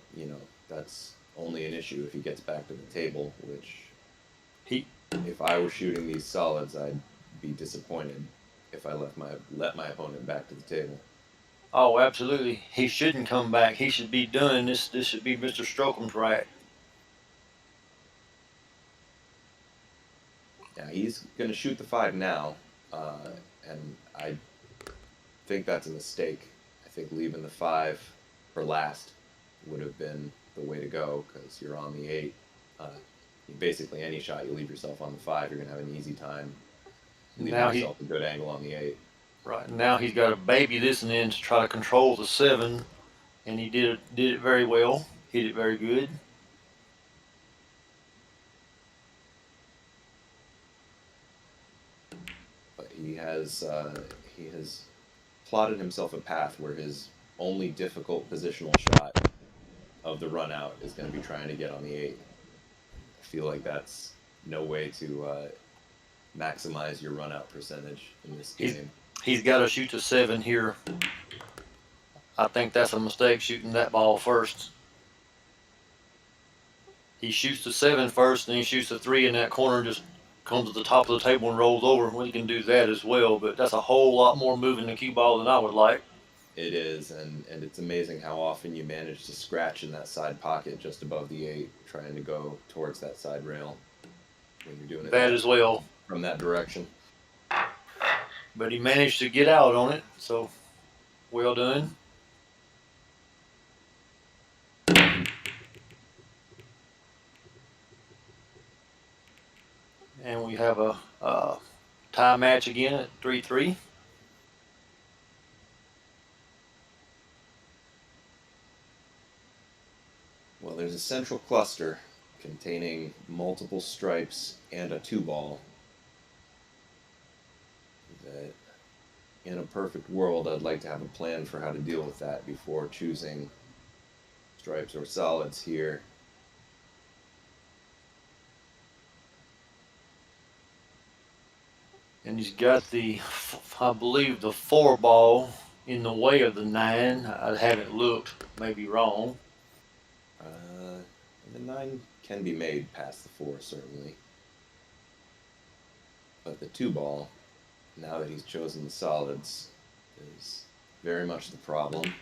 that's only an issue if he gets back to the table, which if I were shooting these solids, I'd be disappointed if I let my opponent back to the table. Oh, absolutely. He shouldn't come back. He should be done. This should be Mr. Strokem's rack. Yeah, he's going to shoot the 5 now, and I think that's a mistake. I think leaving the 5 for last would have been the way to go, because you're on the 8. Basically, any shot you leave yourself on the 5, you're going to have an easy time leaving yourself a good angle on the 8. Right, now he's got to baby this and then to try to control the 7, and he did it very well. Hit it very good. But he has plotted himself a path where his only difficult positional shot of the run out is going to be trying to get on the 8. I feel like that's no way to maximize your run out percentage in this game. He's got to shoot the 7 here. I think that's a mistake shooting that ball first. He shoots the 7 first, and he shoots the 3 in that corner, just comes to the top of the table and rolls over. Well, he can do that as well, but that's a whole lot more moving the cue ball than I would like. It is, and it's amazing how often you manage to scratch in that side pocket just above the 8, trying to go towards that side rail when you're doing it that as well from that direction. But he managed to get out on it, so well done. And we have a tie match again at 3-3. Well, there's a central cluster containing multiple stripes and a 2 ball. But in a perfect world, I'd like to have a plan for how to deal with that before choosing stripes or solids here. And he's got the, I believe, the 4 ball in the way of the 9. I haven't looked, maybe wrong. The 9 can be made past the 4, certainly. But the 2 ball, now that he's chosen the solids, is very much the problem.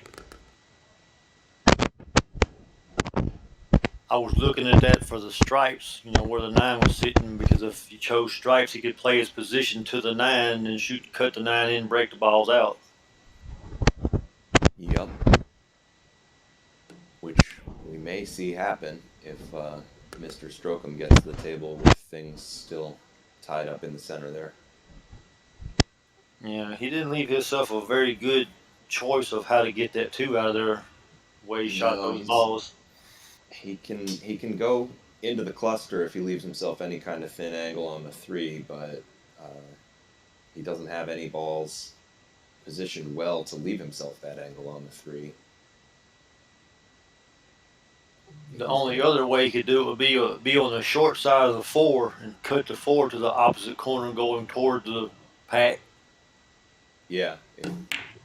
I was looking at that for the stripes, where the 9 was sitting, because if he chose stripes, he could play his position to the 9 and cut the 9 in, break the balls out. Yup. Which we may see happen if Mr. Strokem gets to the table with things still tied up in the center there. Yeah, he didn't leave himself a very good choice of how to get that 2 out of there, the way he shot No, those balls. he can go into the cluster if he leaves himself any kind of thin angle on the 3, but he doesn't have any balls positioned well to leave himself that angle on the 3. The only other way he could do it would be on the short side of the 4 and cut the 4 to the opposite corner going toward the pack. Yeah,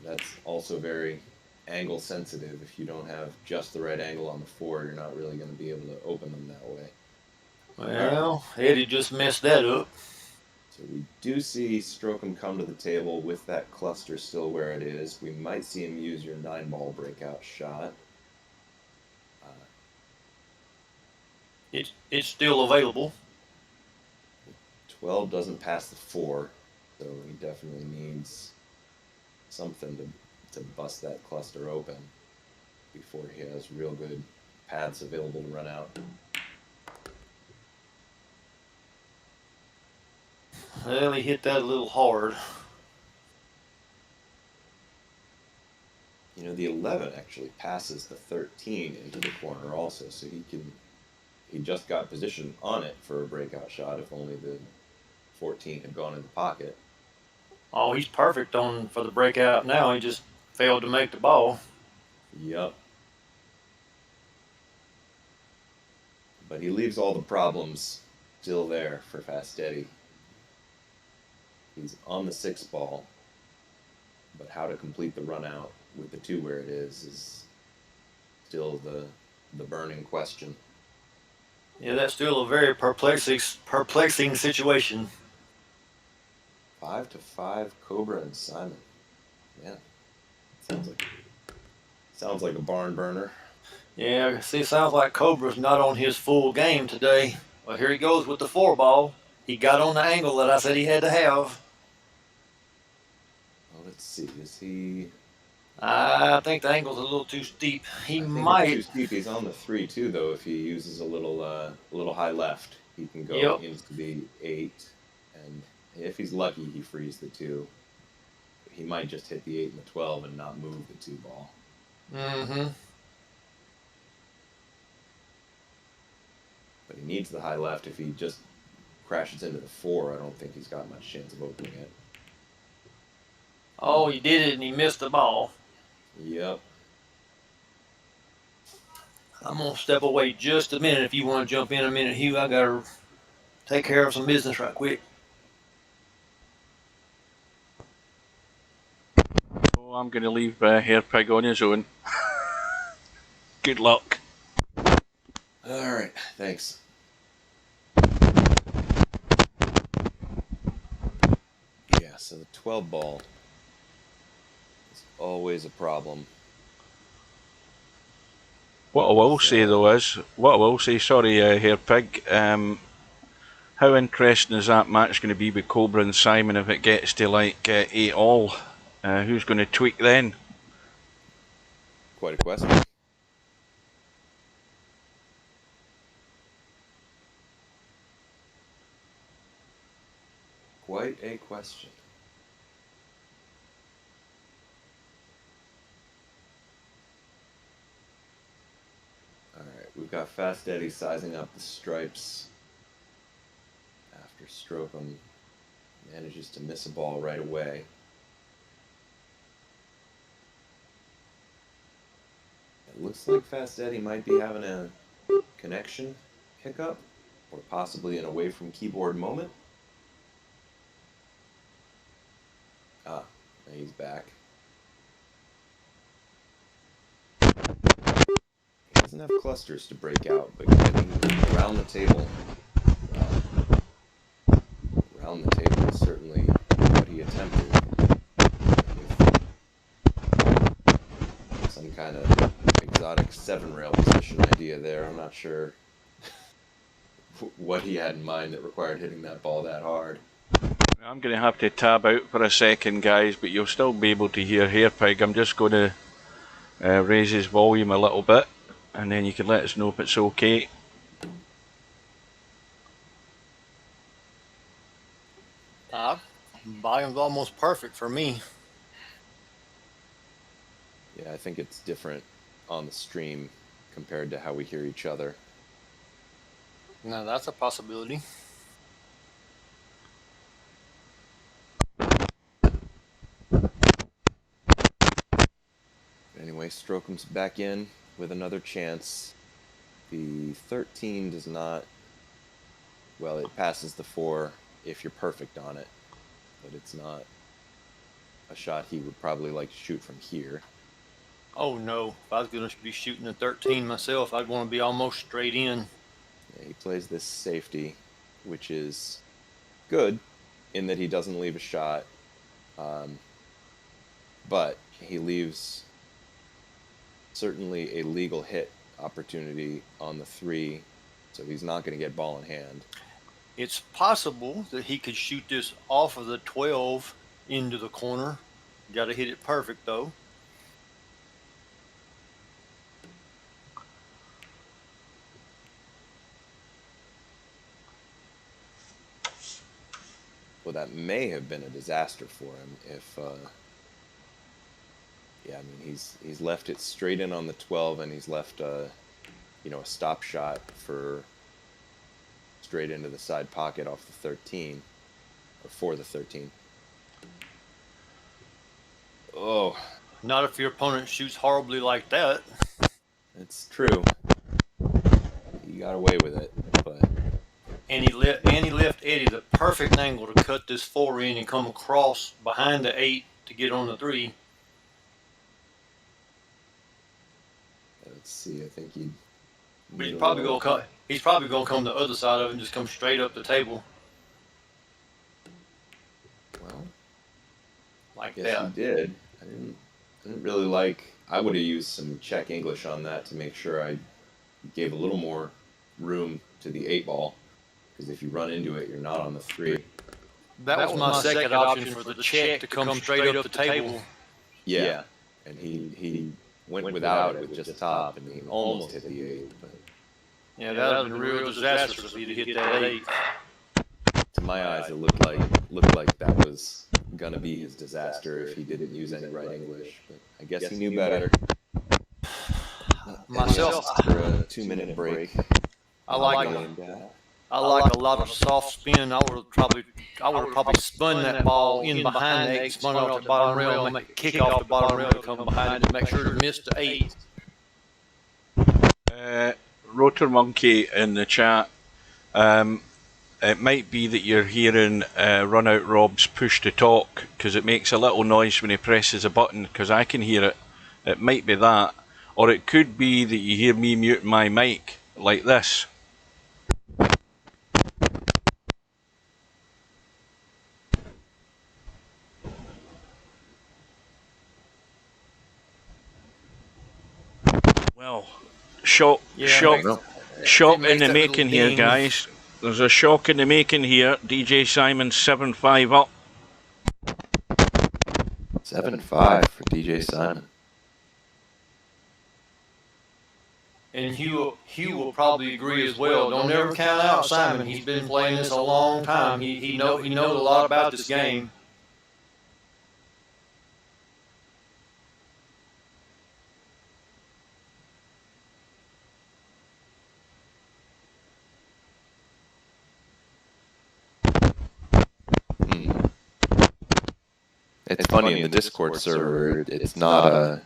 that's also very angle sensitive. If you don't have just the right angle on the 4, you're not really going to be able to open them that way. Well, Eddie just messed that up. So we do see Strokem come to the table with that cluster still where it is. We might see him use your 9-ball breakout shot. It's still available. 12 doesn't pass the 4, so he definitely needs something to bust that cluster open before he has real good paths available to run out. Well, he hit that a little hard. The 11 actually passes the 13 into the corner also, so he just got position on it for a breakout shot if only the 14 had gone in the pocket. Oh, he's perfect for the breakout now. He just failed to make the ball. Yup. But he leaves all the problems still there for Fast Eddie. He's on the 6-ball, but how to complete the run out with the 2 where it is still the burning question. Yeah, that's still a very perplexing situation. 5-5, Cobra and Simon. Man, sounds like a barn burner. Yeah, see, sounds like Cobra's not on his full game today. Well, here he goes with the 4-ball. He got on the angle that I said he had to have. Well, let's see. Is he? I think the angle's a little too steep. He I think might. it's too steep. He's on the 3 too, though. If he uses a little high left, he can go Yep. into the 8, and if he's lucky, he frees the 2. He might just hit the 8 and the 12 and not move the 2-ball. Mm-hmm. But he needs the high left. If he just crashes into the 4, I don't think he's got much chance of opening it. Oh, he did it and he missed the ball. Yep. I'm going to step away just a minute if you want to jump in a minute, Hugh. I got to take care of some business right quick. So I'm going to leave Hairpig on his own. Good luck. All right. Thanks. Yeah, so the 12-ball is always a problem. What I will say though is, sorry, Hairpig, how interesting is that match going to be with Cobra and Simon if it gets to like 8 all? Who's going to tweak then? Quite a question. Quite a question. Alright, we've got Fast Eddie sizing up the stripes after Strokem Manages to miss a ball right away. It looks like Fast Eddie might be having a connection hiccup, or possibly an away from keyboard moment. Ah, now he's back. He doesn't have clusters to break out, but getting around the table, around the table is certainly what he attempted. With some kind of exotic 7-rail position idea there. I'm not sure what he had in mind that required hitting that ball that hard. I'm going to have to tab out for a second, guys, but you'll still be able to hear Hairpig. I'm just going to raise his volume a little bit, and then you can let us know if it's okay. Volume's almost perfect for me. Yeah, I think it's different on the stream compared to how we hear each other. Now that's a possibility. Anyway, Strokem's back in with another chance. The 13 does not, well, it passes the 4 if you're perfect on it, but it's not a shot he would probably like to shoot from here. Oh no, if I was going to be shooting a 13 myself, I'd want to be almost straight in. Yeah, he plays this safety, which is good in that he doesn't leave a shot, but he leaves certainly a legal hit opportunity on the 3, so he's not going to get ball in hand. It's possible that he could shoot this off of the 12 into the corner. Got to hit it perfect though. Well, that may have been a disaster for him if, yeah, I mean, he's left it straight in on the 12, and he's left, a stop shot for straight into the side pocket off the 13, or for the 13. Oh. Not if your opponent shoots horribly like that. It's true. He got away with it, but... And he left Eddie the perfect angle to cut this 4 in and come across behind the 8 to get on the 3. Let's see, I think But he's probably gonna come the other side of it and just come straight up the table. Well, like I guess that. he did. I didn't really like... I would have used some Czech English on that to make sure I gave a little more room to the 8 ball. Because if you run into it, you're not on the 3. That was my second option for the Czech to come straight up the table. Yeah, and he went without it with just top, and he almost hit the 8. But yeah, that would have been a real disaster for you to hit that 8. To my eyes, it looked like that was gonna be his disaster if he didn't use any right English. But I guess he knew better. Myself, for a 2-minute break. I like a lot of soft spin. I would have probably spun that ball in behind the 8, spun off the bottom rail, and make a kick off the bottom rail to come behind it, make sure to miss the 8. Rotor Monkey in the chat. It might be that you're hearing Run Out Rob's push to talk, because it makes a little noise when he presses a button, because I can hear it. It might be that. Or it could be that you hear me mute my mic, like this. Well, shock in the making here, guys. There's a shock in the making here. DJ Simon 7-5 up. 7-5 for DJ Simon. And Hugh will probably agree as well. Don't ever count out Simon. He's been playing this a long time. He knows a lot about this game. It's funny in the Discord server. It's not a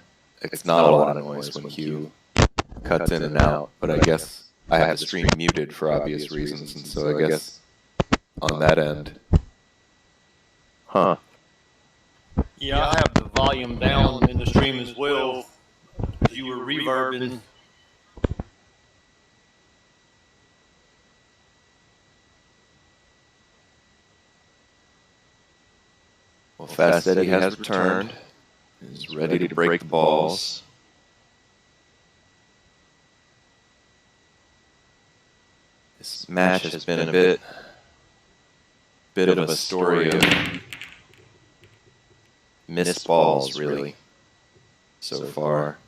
lot of noise when Q cuts in and out. But I guess I have the stream muted for obvious reasons, and so I guess on that end, huh? Yeah, I have the volume down in the stream as well. You were reverbing. Well, Fast Eddie has returned. He's ready to break the balls. This match has been a bit of a story of missed balls, really, so far.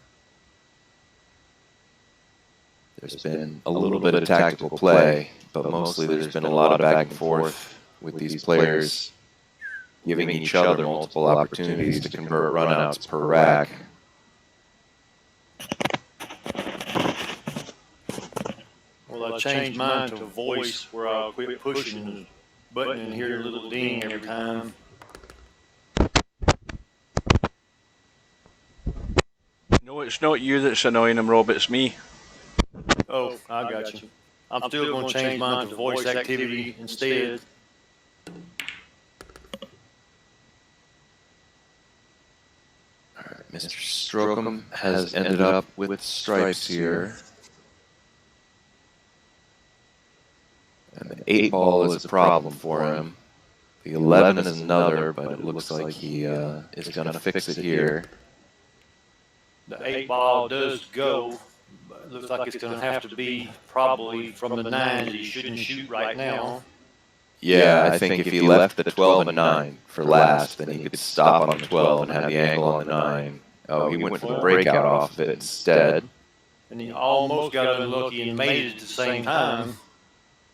There's been a little bit of tactical play, but mostly there's been a lot of back and forth with these players giving each other multiple opportunities to convert runouts per rack. Well, I changed mine to voice where I'll quit pushing the button and hear a little ding every time. No, it's not you that's annoying him, Rob. It's me. Oh, I got you. I'm still going to change mine to voice activity instead. Mr. Strokem has ended up with stripes here. And the 8-ball is a problem for him. The 11 is another, but it looks like he is going to fix it here. The 8-ball does go, but it looks like it's going to have to be probably from the 9 that he shouldn't shoot right now. Yeah, I think if he left the 12 and 9 for last, then he could stop on the 12 and have the angle on the 9. Oh, he went for the breakout off of it instead. And he almost got unlucky and made it at the same time.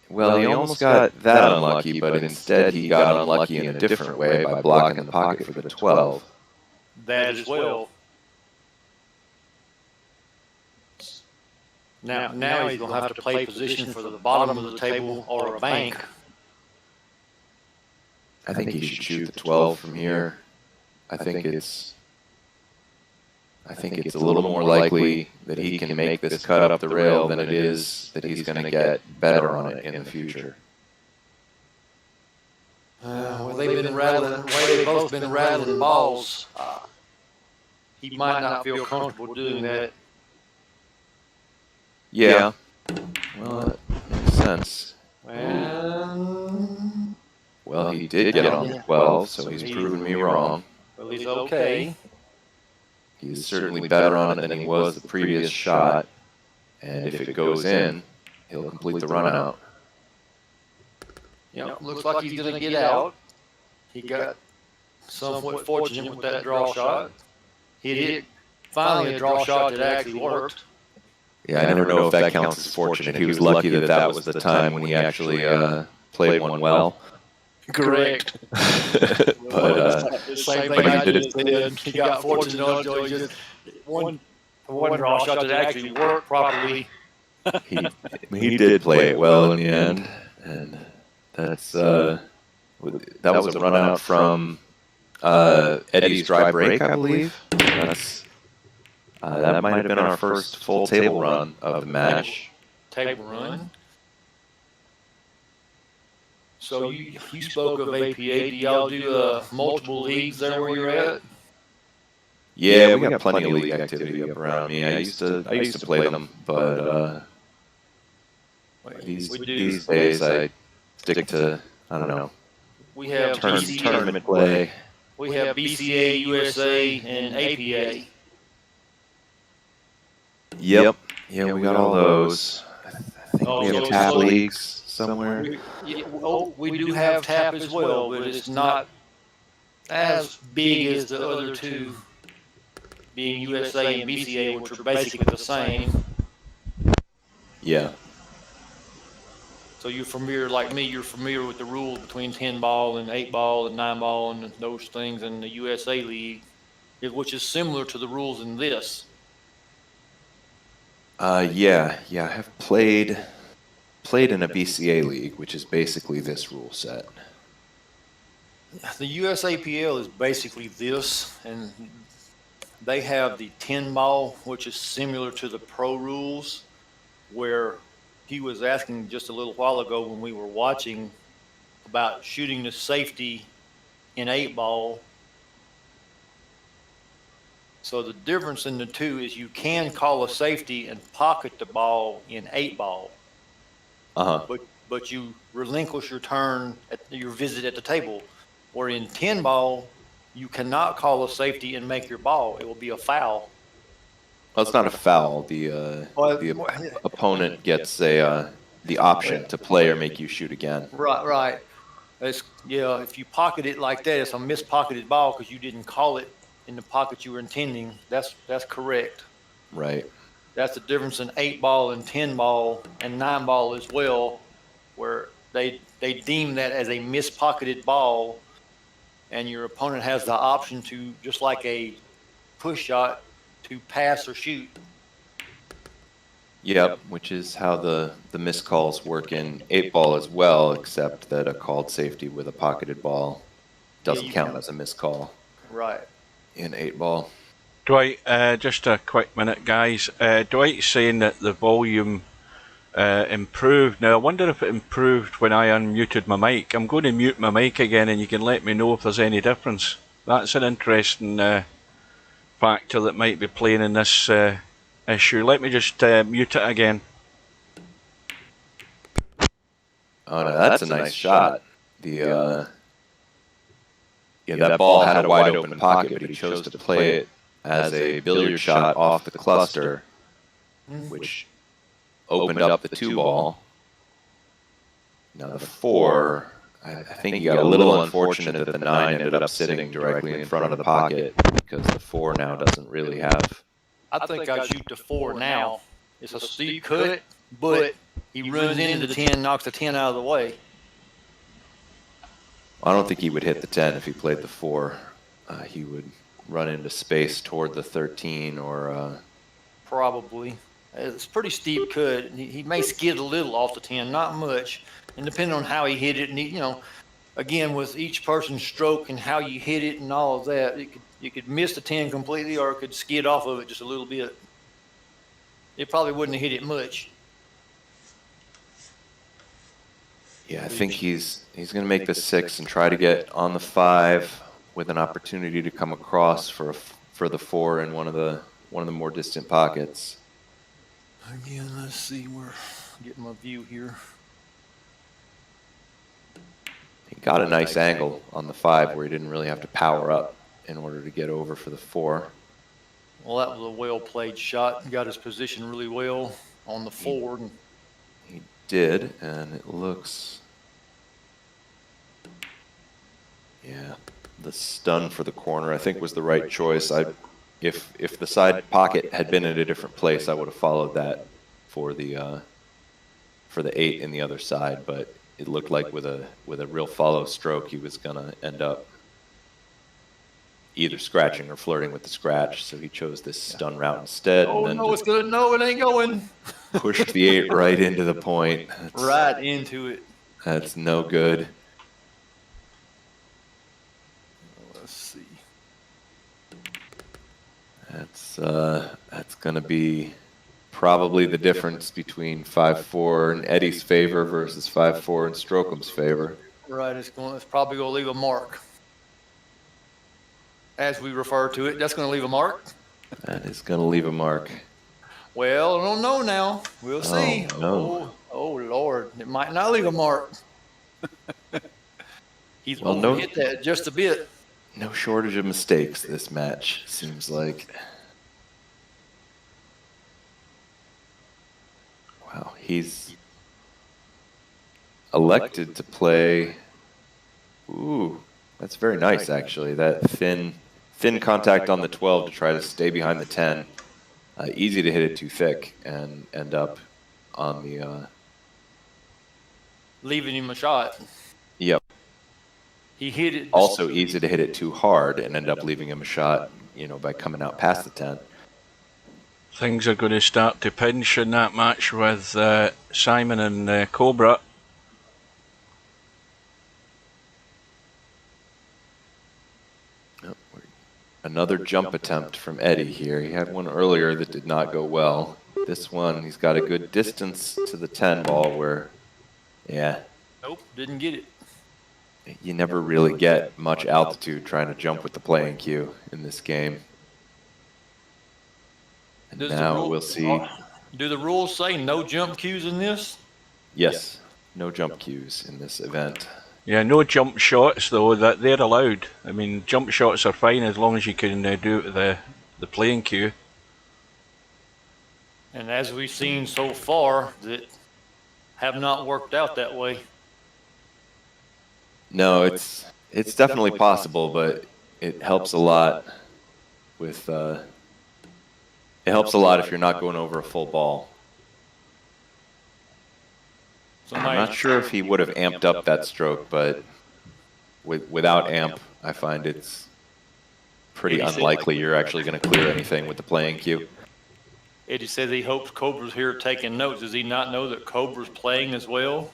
Well, he almost got that unlucky, but instead he got unlucky in a different way by blocking the pocket for the 12. That as well. Now he's going to have to play position for the bottom of the table or a bank. I think he should shoot the 12 from here. I think it's a little more likely that he can make this cut up the rail than it is that he's going to get better on it in the future. Well, they've both been rattling balls. He might not feel comfortable doing that. Yeah. Well, that makes sense. Well, he did get on the 12, so he's proven me wrong. Well, he's okay. He's certainly better on it than he was the previous shot. And if it goes in, he'll complete the run out. Yep, looks like he's going to get out. He got somewhat fortunate with that draw shot. He did finally a draw shot that actually worked. Yeah, I never know if that counts as fortunate. He was lucky that that was the time when he actually played one well. Correct. But same thing I just did. He got fortunate on just one draw shot that actually worked properly. he did play it well in the end, and that's that was a run out from Eddie's dry break, I believe. That might have been our first full table run of the match. Table run. So you spoke of APA. Do y'all do multiple leagues there where you're at? Yeah, we got plenty of league activity up around me. I used to play them, but these days I stick to, I don't know, we have tournament play. We have BCA, USA, and APA. Yep. Yeah, we got all those. I think we have tap leagues somewhere. We do have tap as well, but it's not as big as the other two, being USA and BCA, which are basically the same. Yeah. So you're familiar, like me, you're familiar with the rules between 10-ball and 8-ball and 9-ball and those things in the USA League, which is similar to the rules in this. Yeah, I have played in a BCA league, which is basically this rule set. The USAPL is basically this, and they have the 10 ball, which is similar to the pro rules, where he was asking just a little while ago when we were watching about shooting the safety in 8 ball. So the difference in the two is you can call a safety and pocket the ball in 8 ball. But you relinquish your turn at your visit at the table. Where in 10 ball, you cannot call a safety and make your ball. It will be a foul. Well, it's not a foul. The opponent gets the option to play or make you shoot again. Right. If you pocket it like that, it's a mispocketed ball because you didn't call it in the pocket you were intending. That's correct. Right. That's the difference in 8 ball and 10 ball and 9 ball as well, where they deem that as a mispocketed ball, and your opponent has the option to, just like a push shot, to pass or shoot. Yep, which is how the missed calls work in 8 ball as well, except that a called safety with a pocketed ball doesn't count as a missed call. Right. In 8 ball. Dwight, just a quick minute, guys. Dwight's saying that the volume improved. Now, I wonder if it improved when I unmuted my mic. I'm going to mute my mic again, and you can let me know if there's any difference. That's an interesting factor that might be playing in this issue. Let me just mute it again. Oh, no, that's a nice shot. That ball had a wide open pocket, but he chose to play it as a billiard shot off the cluster, which opened up the 2 ball. Now the 4, I think he got a little unfortunate that the 9 ended up sitting directly in front of the pocket, because the 4 now doesn't really have... I think I'd shoot the 4 now. It's a steep cut, but he runs into the 10, knocks the 10 out of the way. I don't think he would hit the 10 if he played the 4. He would run into space toward the 13 or... Probably. It's a pretty steep cut. He may skid a little off the 10, not much. And depending on how he hit it, and again, with each person's stroke and how you hit it and all of that, you could miss the 10 completely, or it could skid off of it just a little bit. It probably wouldn't have hit it much. Yeah, I think he's going to make the 6 and try to get on the 5 with an opportunity to come across for the 4 in one of the more distant pockets. Again, let's see, we're getting my view here. He got a nice angle on the 5 where he didn't really have to power up in order to get over for the 4. Well, that was a well-played shot. He got his position really well on the 4. He did, and it looks... Yeah, the stun for the corner I think was the right choice. If the side pocket had been in a different place, I would have followed that for the 8 in the other side, but it looked like with a real follow stroke, he was gonna end up either scratching or flirting with the scratch, so he chose this stun route instead. Oh, and then no, it's good. No, it ain't going. Pushed the 8 right into the point. Right into it. That's no good. Let's see. That's going to be probably the difference between 5-4 in Eddie's favor versus 5-4 in Strokem's favor. Right, it's probably going to leave a mark. As we refer to it, that's going to leave a mark. That is going to leave a mark. Well, I don't know now. We'll see. Oh, no. Oh, Lord. It might not leave a mark. He's going to hit that just a bit. No shortage of mistakes this match, seems like. Wow, he's elected to play. Ooh, that's very nice, actually. That thin contact on the 12 to try to stay behind the 10. Easy to hit it too thick and end up on the... Leaving him a shot. Yep. He hit it. Also easy to hit it too hard and end up leaving him a shot, by coming out past the 10. Things are going to start to pinch in that match with Simon and Cobra. Another jump attempt from Eddie here. He had one earlier that did not go well. This one, he's got a good distance to the 10 ball where, yeah. Nope, didn't get it. You never really get much altitude trying to jump with the playing cue in this game. And now we'll see. Do the rules say no jump cues in this? Yes, no jump cues in this event. Yeah, no jump shots though. That they're allowed. I mean, jump shots are fine as long as you can do it with the playing cue. And as we've seen so far, that have not worked out that way. No, it's definitely possible, but it helps a lot with it helps a lot if you're not going over a full ball. I'm not sure if he would have amped up that stroke, but without amp, I find it's pretty unlikely you're actually going to clear anything with the playing cue. Eddie says he hopes Cobra's here taking notes. Does he not know that Cobra's playing as well?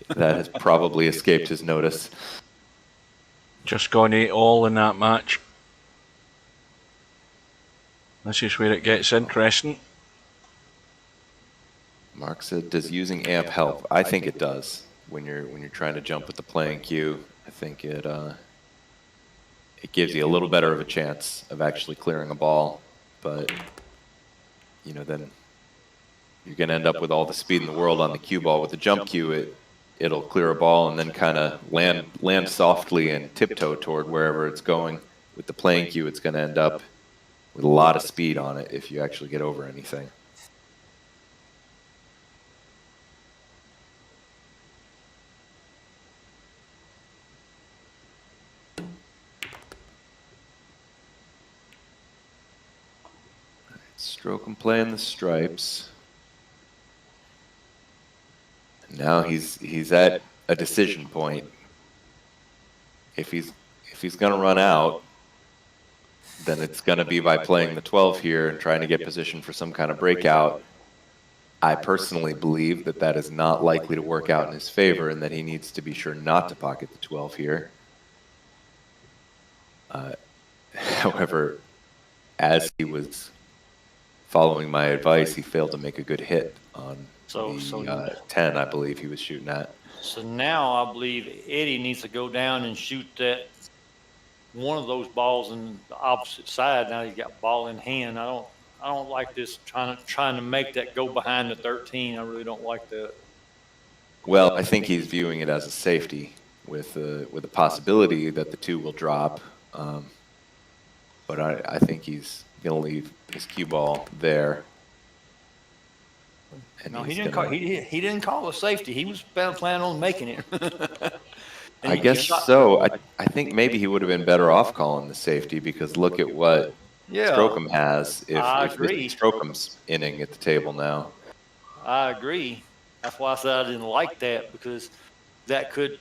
That has probably escaped his notice. Just gone 8-all in that match. This is where it gets interesting. Mark said, "Does using amp help?" I think it does. When you're trying to jump with the playing cue, I think it gives you a little better of a chance of actually clearing a ball. But you know, then you're going to end up with all the speed in the world on the cue ball. With the jump cue, it'll clear a ball and then kind of land softly and tiptoe toward wherever it's going. With the playing cue, it's going to end up with a lot of speed on it if you actually get over anything. Strokem playing the stripes. Now he's at a decision point. If he's going to run out, then it's going to be by playing the 12 here and trying to get position for some kind of breakout. I personally believe that that is not likely to work out in his favor and that he needs to be sure not to pocket the 12 here. However, as he was following my advice, he failed to make a good hit on the 10, I believe he was shooting at. So now I believe Eddie needs to go down and shoot that one of those balls in the opposite side. Now he's got ball in hand. I don't like this trying to make that go behind the 13. I really don't like that. Well, I think he's viewing it as a safety with the possibility that the 2 will drop. But I think he's going to leave his cue ball there. And no, he didn't call a safety. He was planning on making it. I guess so. I think maybe he would have been better off calling the safety because look at what Strokem has if this is Strokem's inning at the table now. I agree. That's why I said I didn't like that, because that could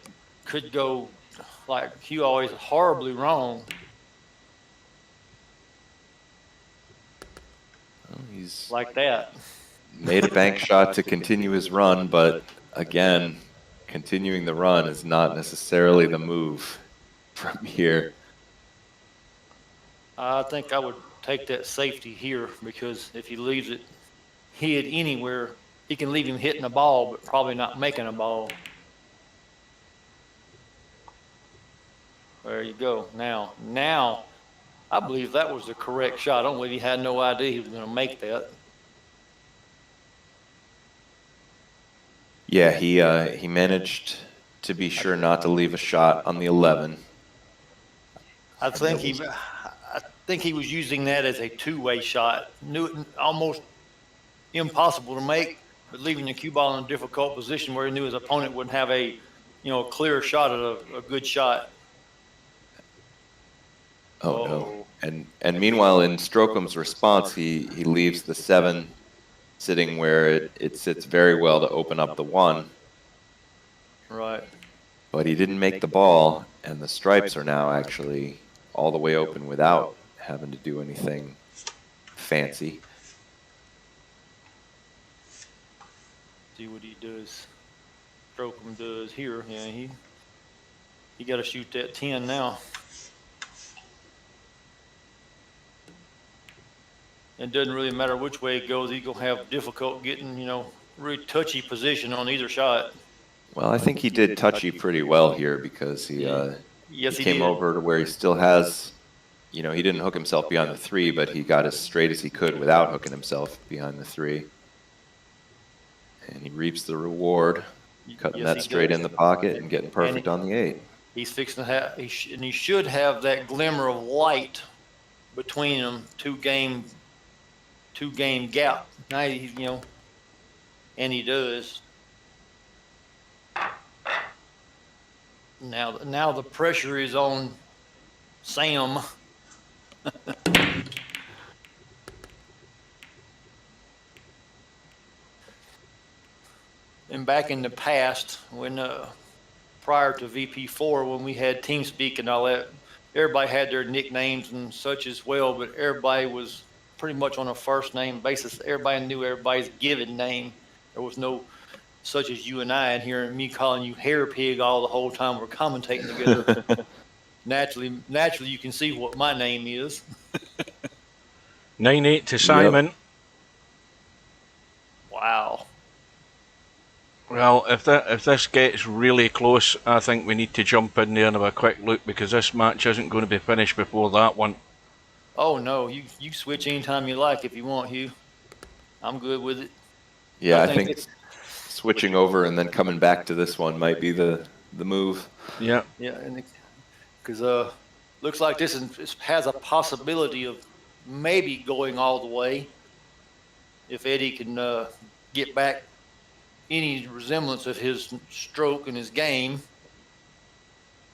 go, like Hugh always, horribly wrong. Well, he's like that. Made a bank shot to continue his run, but again, continuing the run is not necessarily the move from here. I think I would take that safety here, because if he leaves it hit anywhere, he can leave him hitting a ball, but probably not making a ball. There you go. Now, I believe that was the correct shot. I don't believe he had no idea he was going to make that. Yeah, he managed to be sure not to leave a shot on the 11. I think he was using that as a two-way shot. Knew it almost impossible to make, but leaving the cue ball in a difficult position where he knew his opponent wouldn't have a clear shot at a good shot. Oh no! And meanwhile, in Strokem's response, he leaves the 7 sitting where it sits very well to open up the 1. Right. But he didn't make the ball, and the stripes are now actually all the way open without having to do anything fancy. See what he does. Strokem does here. Yeah, he got to shoot that 10 now. It doesn't really matter which way it goes. He's gonna have difficult getting, really touchy position on either shot. Well, I think he did touchy pretty well here because Yes, he he came did. over to where he still has, he didn't hook himself beyond the 3, but he got as straight as he could without hooking himself behind the 3. And he reaps the reward, cutting Yes, that he straight does. in the pocket and getting perfect on the 8. He's fixing to have, and he should have that glimmer of light between them, two game gap. Now and he does. Now the pressure is on Sam. And back in the past, when prior to VP4, when we had TeamSpeak and all that, everybody had their nicknames and such as well, but everybody was pretty much on a first name basis. Everybody knew everybody's given name. There was no such as you and I and hearing me calling you Hair Pig all the whole time we're commentating together. naturally, you can see what my name is. 9-8 to Simon. Yep. Wow. Well, if this gets really close, I think we need to jump in there and have a quick look, because this match isn't going to be finished before that one. Oh no, you switch anytime you like if you want, Hugh. I'm good with it. Yeah, I think switching over and then coming back to this one might be the move. Yeah. Yeah, and because looks like this has a possibility of maybe going all the way if Eddie can get back any resemblance of his stroke and his game.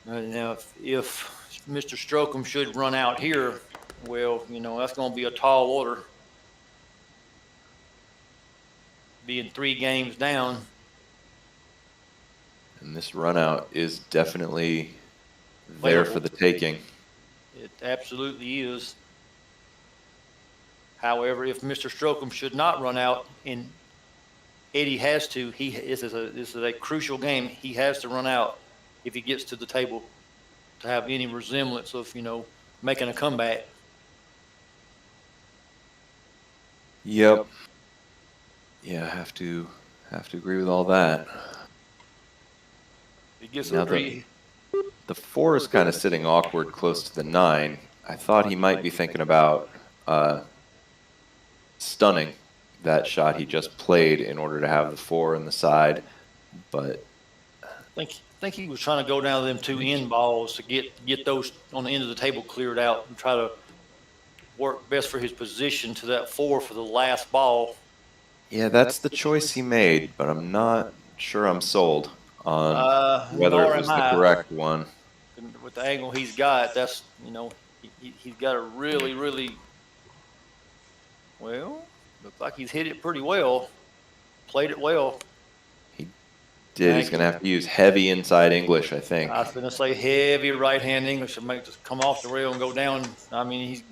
Now, if Mr. Strokem should run out here, well, that's going to be a tall order. Being 3 games down. And this run out is definitely there for the taking. It absolutely is. However, if Mr. Strokem should not run out, and Eddie has to, this is a crucial game. He has to run out if he gets to the table to have any resemblance of making a comeback. Yep. Yeah, I have to agree with all that. He gets now the 4 is kind of sitting awkward close to the 9. I thought he might be thinking about stunning that shot he just played in order to have the 4 in the side, but I think he was trying to go down to them 2 end balls to get those on the end of the table cleared out and try to work best for his position to that 4 for the last ball. Yeah, that's the choice he made, but I'm not sure I'm sold on whether it was the correct one. With the angle he's got, that's he's got a really well. Looks like he's hit it pretty well, played it well. He did. He's going to have to use heavy inside English, I think. I was going to say heavy right-hand English to make just come off the rail and go down. I mean,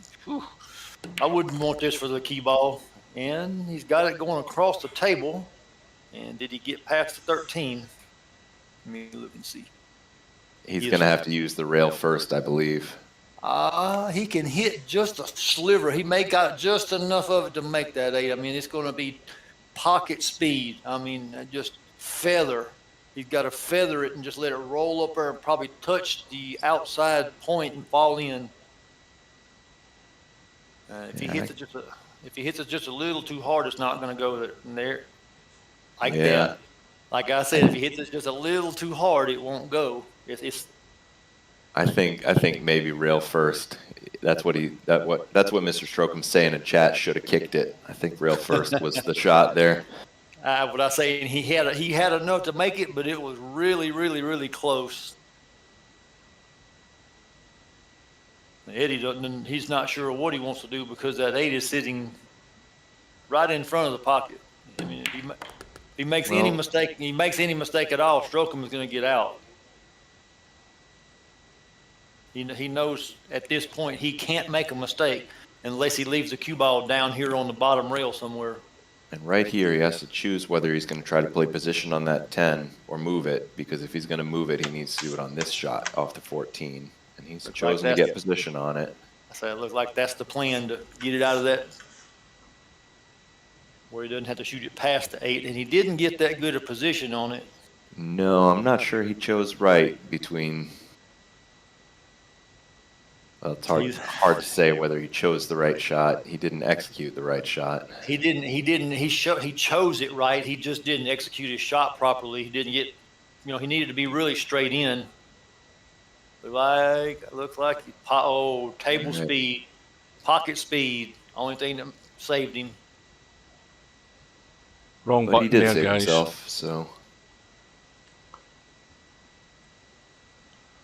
I wouldn't want this for the key ball. And he's got it going across the table. And did he get past the 13? Let me look and see. He's going to have to use the rail first, I believe. He can hit just a sliver. He may got just enough of it to make that 8. I mean, it's going to be pocket speed. I mean, just feather. He's got to feather it and just let it roll up there and probably touch the outside point and fall in. If he hits it just a little too hard, it's not going to go there. Like that. Like I said, if he hits it just a little too hard, it won't go. I think maybe rail first. That's what Mr. Strokem's saying in chat. Should have kicked it. I think rail first was the shot there. What I say, he had enough to make it, but it was really close. Eddie he's not sure what he wants to do because that 8 is sitting right in front of the pocket. I mean, if he makes any mistake at all, Strokem is going to get out. He knows at this point he can't make a mistake unless he leaves the cue ball down here on the bottom rail somewhere. And right here, he has to choose whether he's going to try to play position on that 10 or move it, because if he's going to move it, he needs to do it on this shot off the 14. And he's chosen to get position on it. I say it looks like that's the plan, to get it out of that where he doesn't have to shoot it past the 8, and he didn't get that good a position on it. No, I'm not sure he chose right between. Well, it's hard to say whether he chose the right shot. He didn't execute the right shot. He didn't. He chose it right. He just didn't execute his shot properly. He didn't get. He needed to be really straight in. Looks like table speed, pocket speed. Only thing that saved him. Wrong But button he did there, save guys. himself, so.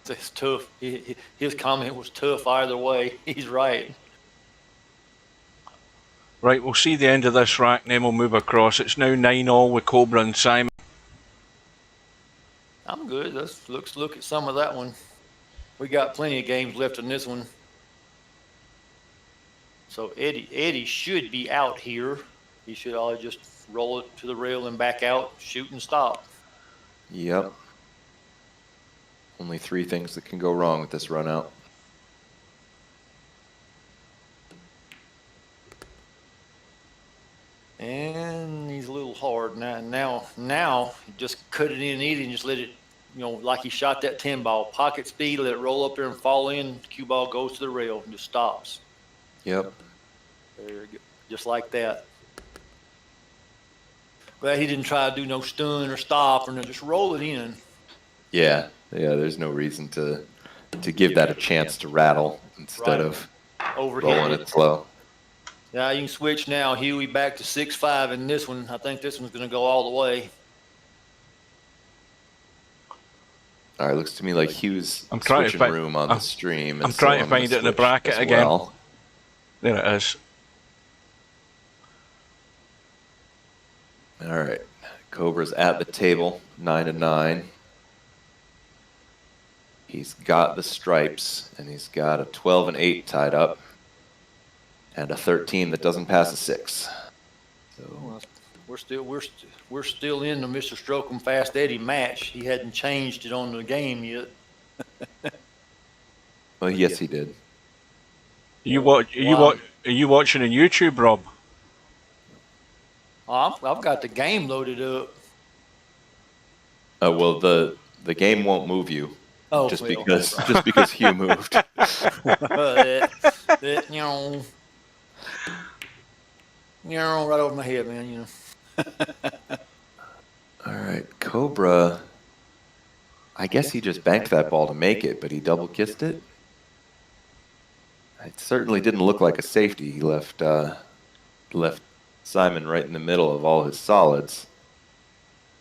It's tough. His comment was tough either way. He's right. Right, we'll see the end of this rack, and then we'll move across. It's now 9-all with Cobra and Simon. I'm good. Let's look at some of that one. We got plenty of games left in this one. So Eddie should be out here. He should all just roll it to the rail and back out, shoot and stop. Yep. Only 3 things that can go wrong with this run out. And he's a little hard now. Just cut it in easy and just let it, like he shot that 10 ball. Pocket speed, let it roll up there and fall in. Cue ball goes to the rail and just stops. Yep. There you go. Just like that. But he didn't try to do no stun or stop or just roll it in. Yeah. There's no reason to give that a chance to rattle instead of rolling it slow. Yeah, you can switch now. Huey back to 6-5 in this one. I think this one's going to go all the way. All right, looks to me like Hugh's I'm trying to switching find room on the stream. I'm trying to find it in the bracket again. Well. There it is. All right, Cobra's at the table, 9-9. He's got the stripes, and he's got a 12 and 8 tied up, and a 13 that doesn't pass a 6. So we're still in the Mr. Strokem Fast Eddie match. He hadn't changed it on the game yet. Well, yes, he did. Are you watching on YouTube, Rob? I've got the game loaded up. Well, the game won't move you. Oh, just because Hugh moved. Right over my head, man. All right, Cobra. I guess he just banked that ball to make it, but he double kissed it. It certainly didn't look like a safety. He left Simon right in the middle of all his solids.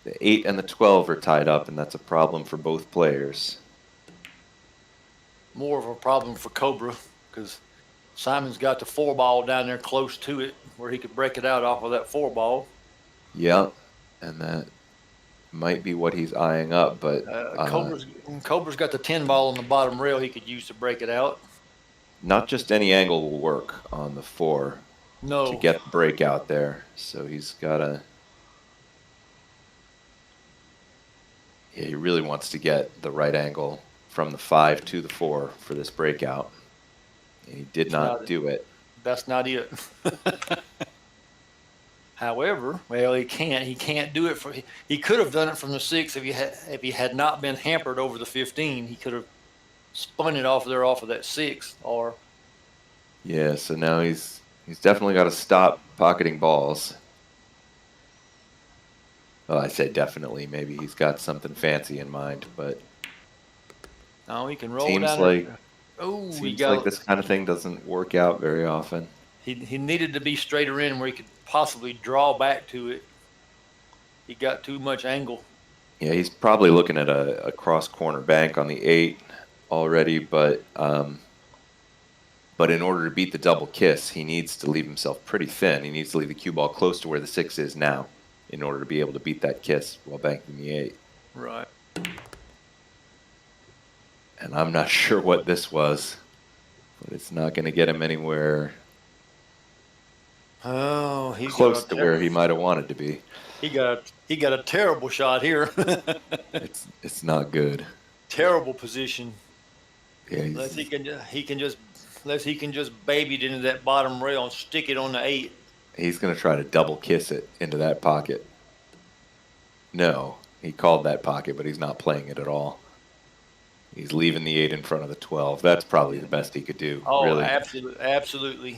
The 8 and the 12 are tied up, and that's a problem for both players. More of a problem for Cobra because Simon's got the 4 ball down there close to it where he could break it out off of that 4 ball. Yep, and that might be what he's eyeing up, but Cobra's got the 10 ball on the bottom rail he could use to break it out. Not just any angle will work on the 4 to get the break out there, so he's got to... Yeah, he really wants to get the right angle from the 5 to the 4 for this breakout. And he did not do it. That's not it. However, he can't. He can't do it he could have done it from the 6 if he had not been hampered over the 15. He could have spun it off of that 6 or. Yeah, so now he's definitely got to stop pocketing balls. Well, I say definitely. Maybe he's got something fancy in mind, but no, he can roll seems down like seems like this kind of thing doesn't work out very often. He needed to be straighter in where he could possibly draw back to it. He got too much angle. Yeah, he's probably looking at a cross corner bank on the 8 already, but in order to beat the double kiss, he needs to leave himself pretty thin. He needs to leave the cue ball close to where the 6 is now in order to be able to beat that kiss while banking the 8. Right. And I'm not sure what this was, but it's not going to get him anywhere he's close to where he might have wanted to be. He got a terrible shot here. It's not good. Terrible position. Yeah, unless he can just baby it into that bottom rail and stick it on the 8. He's going to try to double kiss it into that pocket. No, he called that pocket, but he's not playing it at all. He's leaving the 8 in front of the 12. That's probably the best he could do, Oh, really. absolutely.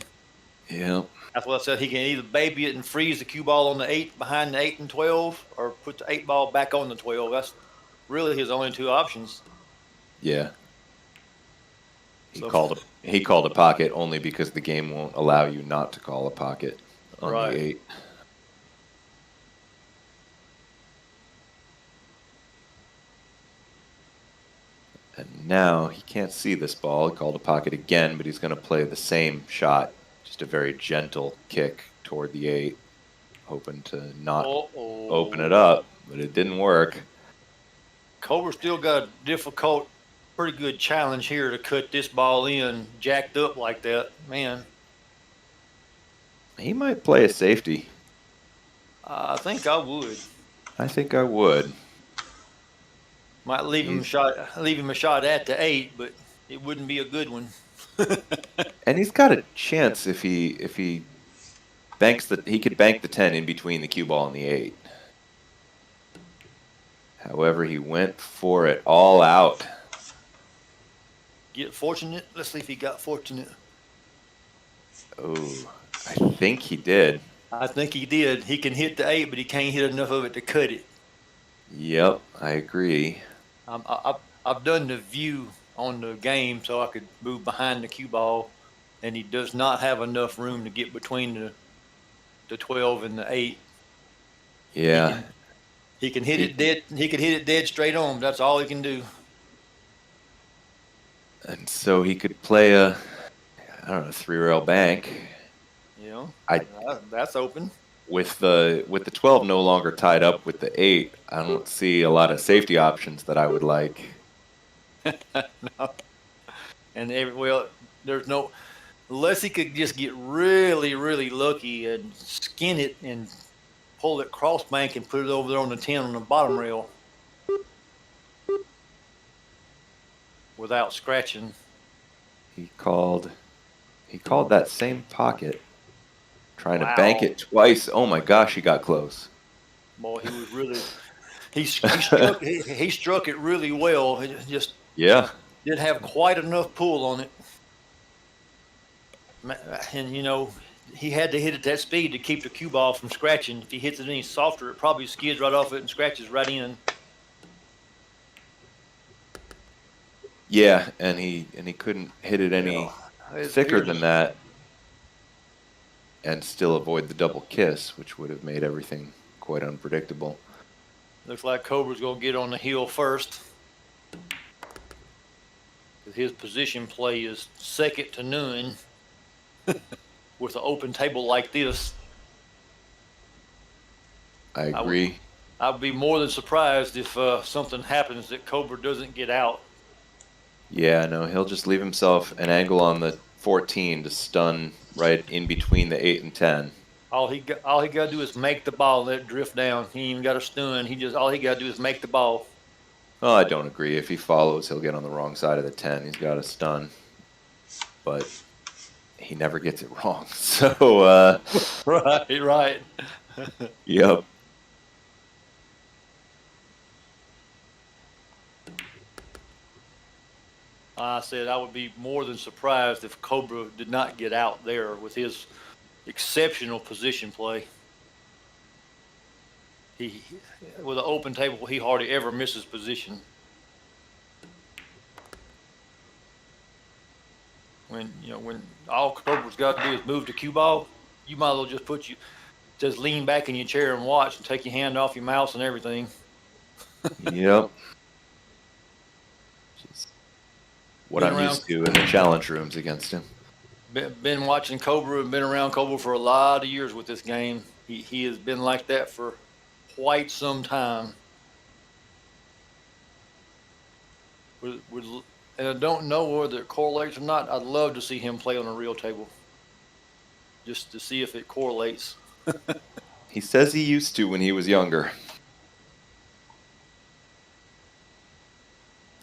Yeah. That's what I said. He can either baby it and freeze the cue ball on the 8 behind the 8 and 12, or put the 8 ball back on the 12. That's really his only two options. Yeah. He called a pocket only because the game won't allow you not to call a pocket on the 8. And now he can't see this ball. He called a pocket again, but he's going to play the same shot. Just a very gentle kick toward the 8, hoping to not open it up, but it didn't work. Cobra still got a difficult, pretty good challenge here to cut this ball in, jacked up like that. Man. He might play a safety. I think I would. I think I would. Might leave him a shot at the 8, but it wouldn't be a good one. And he's got a chance if he banks he could bank the 10 in between the cue ball and the 8. However, he went for it all out. Get fortunate. Let's see if he got fortunate. Oh, I think he did. I think he did. He can hit the 8, but he can't hit enough of it to cut it. Yep, I agree. I've done the view on the game so I could move behind the cue ball, and he does not have enough room to get between the 12 and the 8. Yeah. He can hit it dead. He can hit it dead straight on. That's all he can do. And so he could play a 3-rail bank. Yeah, that's open. With the 12 no longer tied up with the 8, I don't see a lot of safety options that I would like. No. And there's no, unless he could just get really, really lucky and skin it and pull it cross bank and put it over there on the 10 on the bottom rail without scratching. He called that same pocket, trying to bank it twice. Oh my gosh, he got close. Boy, he was really he struck it really well. It just didn't have quite enough pull on it. And he had to hit it that speed to keep the cue ball from scratching. If he hits it any softer, it probably skids right off it and scratches right in. Yeah, and he couldn't hit it any thicker than that and still avoid the double kiss, which would have made everything quite unpredictable. Looks like Cobra's going to get on the heel first. His position play is second to none with an open table like this. I agree. I'd be more than surprised if something happens that Cobra doesn't get out. Yeah, no, he'll just leave himself an angle on the 14 to stun right in between the 8 and 10. All he got to do is make the ball, let it drift down. He ain't even got to stun. All he got to do is make the ball. Oh, I don't agree. If he follows, he'll get on the wrong side of the 10. He's got a stun, but he never gets it wrong. So, right. Yep. I said I would be more than surprised if Cobra did not get out there with his exceptional position play. With an open table, he hardly ever misses position. When all Cobra's got to do is move the cue ball, you might as well just lean back in your chair and watch and take your hand off your mouse and everything. Yep. What I'm used to in the challenge rooms against him. Been watching Cobra and been around Cobra for a lot of years with this game. He has been like that for quite some time. And I don't know whether it correlates or not. I'd love to see him play on a real table, just to see if it correlates. He says he used to when he was younger.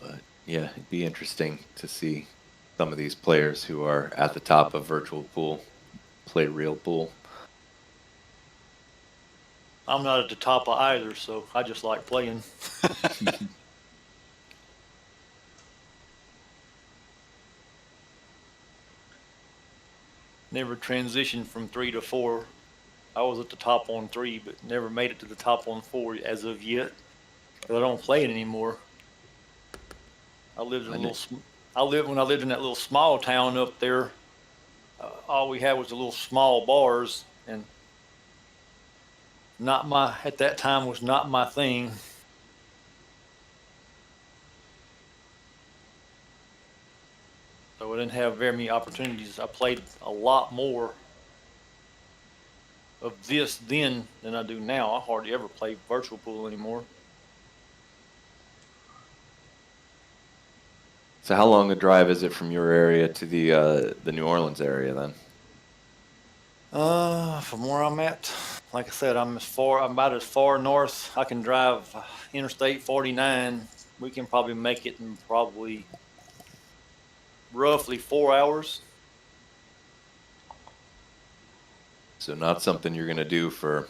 But yeah, it'd be interesting to see some of these players who are at the top of virtual pool play real pool. I'm not at the top of either, so I just like playing. Never transitioned from 3 to 4. I was at the top on 3, but never made it to the top on 4 as of yet. But I don't play it anymore. I lived in a little. When I lived in that little small town up there. All we had was the little small bars, and at that time was not my thing. So I didn't have very many opportunities. I played a lot more of this then than I do now. I hardly ever play virtual pool anymore. So how long a drive is it from your area to the New Orleans area then? From where I'm at, like I said, I'm about as far north. I can drive Interstate 49. We can probably make it in probably roughly 4 hours. So not something you're going to do for,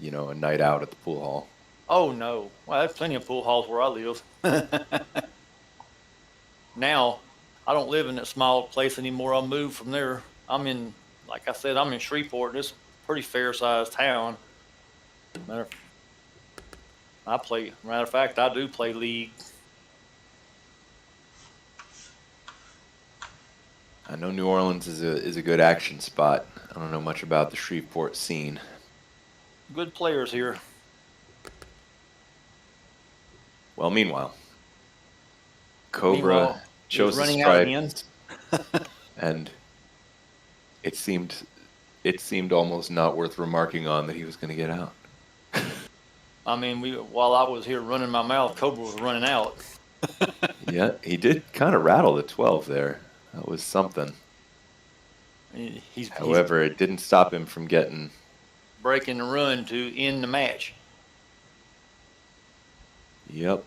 a night out at the pool hall. Oh no. Well, there's plenty of pool halls where I live. Now, I don't live in that small place anymore. I moved from there. Like I said, I'm in Shreveport. It's a pretty fair-sized town. Matter of fact, I do play league. I know New Orleans is a good action spot. I don't know much about the Shreveport scene. Good players here. Well, meanwhile, Cobra chose a strike, and it seemed almost not worth remarking on that he was going to get out. I mean, while I was here running my mouth, Cobra was running out. Yeah, he did kind of rattle the 12 there. That was something. However, it didn't stop him from breaking the run to end the match. Yep.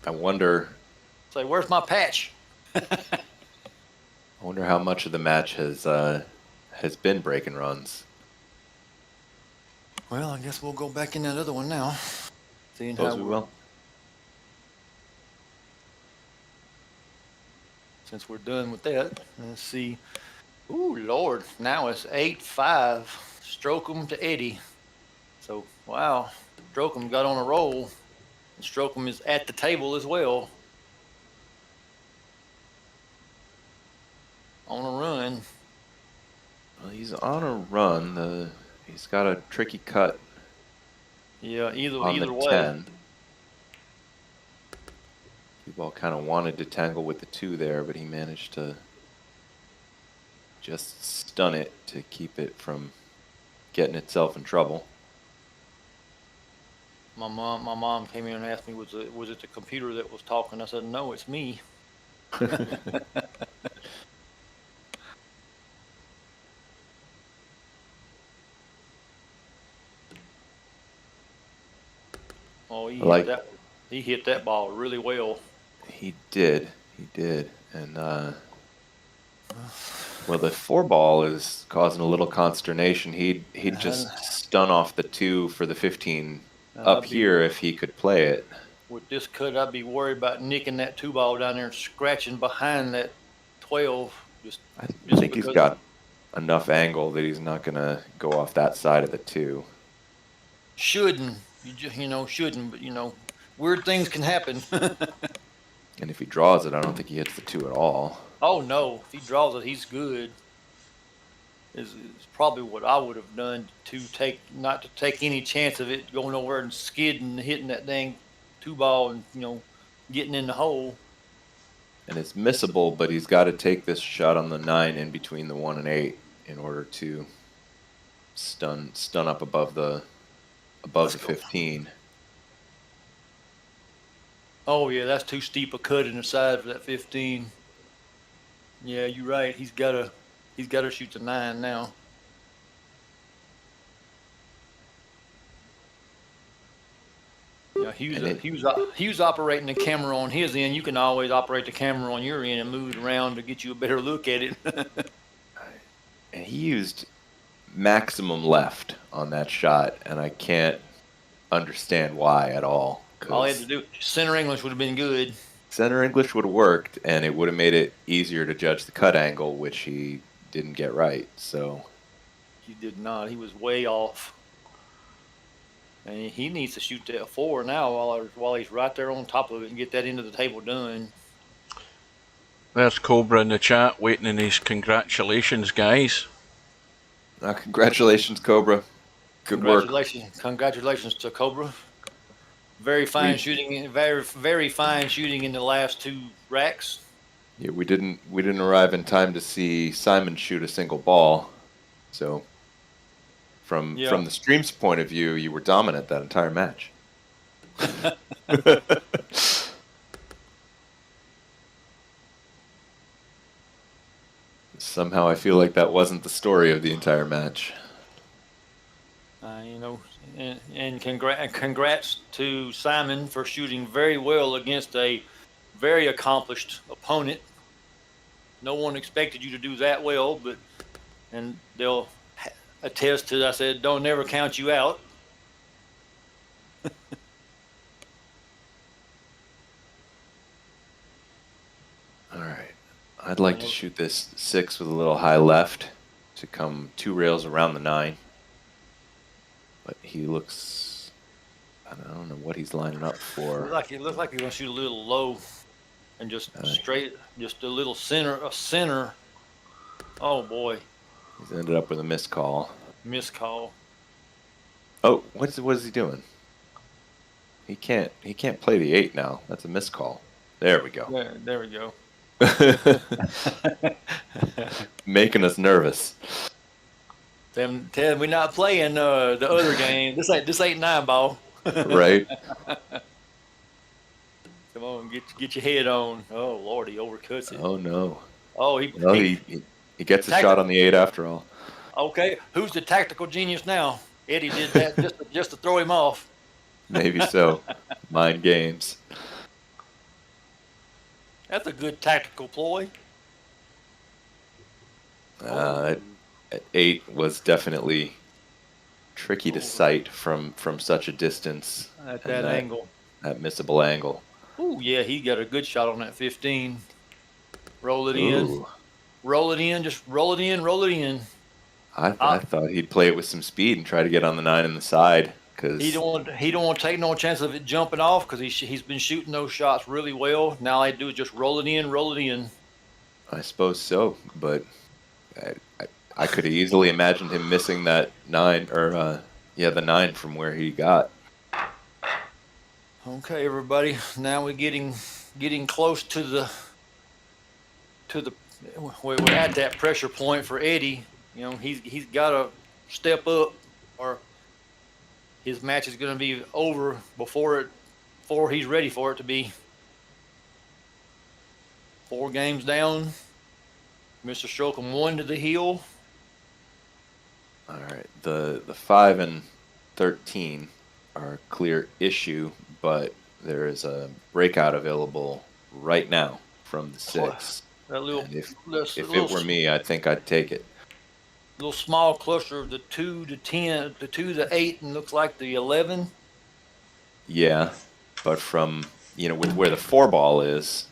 I wonder. Say, where's my patch? I wonder how much of the match has been breaking runs. Well, I guess we'll go back in that other one now. Seeing Suppose how we will. Since we're done with that, let's see. Ooh, Lord, now it's 8-5. Strokem to Eddie. So, wow, Strokem got on a roll. And Strokem is at the table as well. On a run. Well, he's on a run. He's got a tricky cut. Yeah, either way. 10. Cue-ball kind of wanted to tangle with the 2 there, but he managed to just stun it to keep it from getting itself in trouble. My mom came in and asked me, was it the computer that was talking? I said, no, it's me. Oh, he hit that ball really well. He did, and well, the 4 ball is causing a little consternation. He'd just stun off the 2 for the 15 up here if he could play it. With this cut, I'd be worried about nicking that 2 ball down there and scratching behind that 12. I think he's got enough angle that he's not going to go off that side of the 2. Shouldn't. Shouldn't, but, weird things can happen. And if he draws it, I don't think he hits the 2 at all. Oh, no. If he draws it, he's good. Is probably what I would have done not to take any chance of it going over and skidding and hitting that dang 2 ball and, getting in the hole. And it's missable, but he's got to take this shot on the 9 in between the 1 and 8 in order to stun up above the 15. Oh yeah, that's too steep a cut in the side for that 15. Yeah, you're right. He's got to shoot the 9 now. Yeah, he was operating the camera on his end. You can always operate the camera on your end and move it around to get you a better look at it. And he used maximum left on that shot, and I can't understand why at all. All he had to do, center English would have been good. Center English would have worked, and it would have made it easier to judge the cut angle, which he didn't get right. So He did not. He was way off. And he needs to shoot that 4 now while he's right there on top of it and get that into the table done. There's Cobra in the chat waiting in his congratulations, guys. Congratulations, Cobra. Good work. Congratulations to Cobra. Very fine shooting. Very fine shooting in the last 2 racks. Yeah, we didn't arrive in time to see Simon shoot a single ball. So from the stream's point of view, you were dominant that entire match. Somehow I feel like that wasn't the story of the entire match. And congrats to Simon for shooting very well against a very accomplished opponent. No one expected you to do that well, and they'll attest to, I said, don't never count you out. All right. I'd like to shoot this 6 with a little high left to come 2 rails around the 9. But he looks, I don't know what he's lining up for. It looks like he's going to shoot a little low and just straight, just a little center. Oh, boy. He's ended up with a missed call. Oh, what is he doing? He can't play the 8 now. That's a missed call. There we go. There we go. Making us nervous. Ted, we're not playing the other game. This ain't 9 ball. Right. Come on, get your head on. Oh Lord, he overcuts it. Oh no. Oh, he gets a shot on the 8 after all. Okay, who's the tactical genius now? Eddie did that just to throw him off. Maybe so. Mind games. That's a good tactical ploy. At 8 was definitely tricky to sight from such a distance. At that angle. That missable angle. Oh yeah, he got a good shot on that 15. Roll it in. Roll it in. Just roll it in. Roll it in. I thought he'd play it with some speed and try to get on the 9 in the side. Cause he don't want to take no chance of it jumping off because he's been shooting those shots really well. Now all I do is just roll it in. I suppose so, but I could have easily imagined him missing that 9 or the 9 from where he got. Okay, everybody. Now we're getting close to we're at that pressure point for Eddie. He's got to step up, or his match is going to be over before he's ready for it to be. 4 games down. Mr. Strokem 1 to the heel. All right, the 5 and 13 are a clear issue, but there is a breakout available right now from the 6. If it were me, I think I'd take it. Little small cluster of the 2 to 10, the 2 to 8, and looks like the 11. Yeah, but from with where the 4 ball is.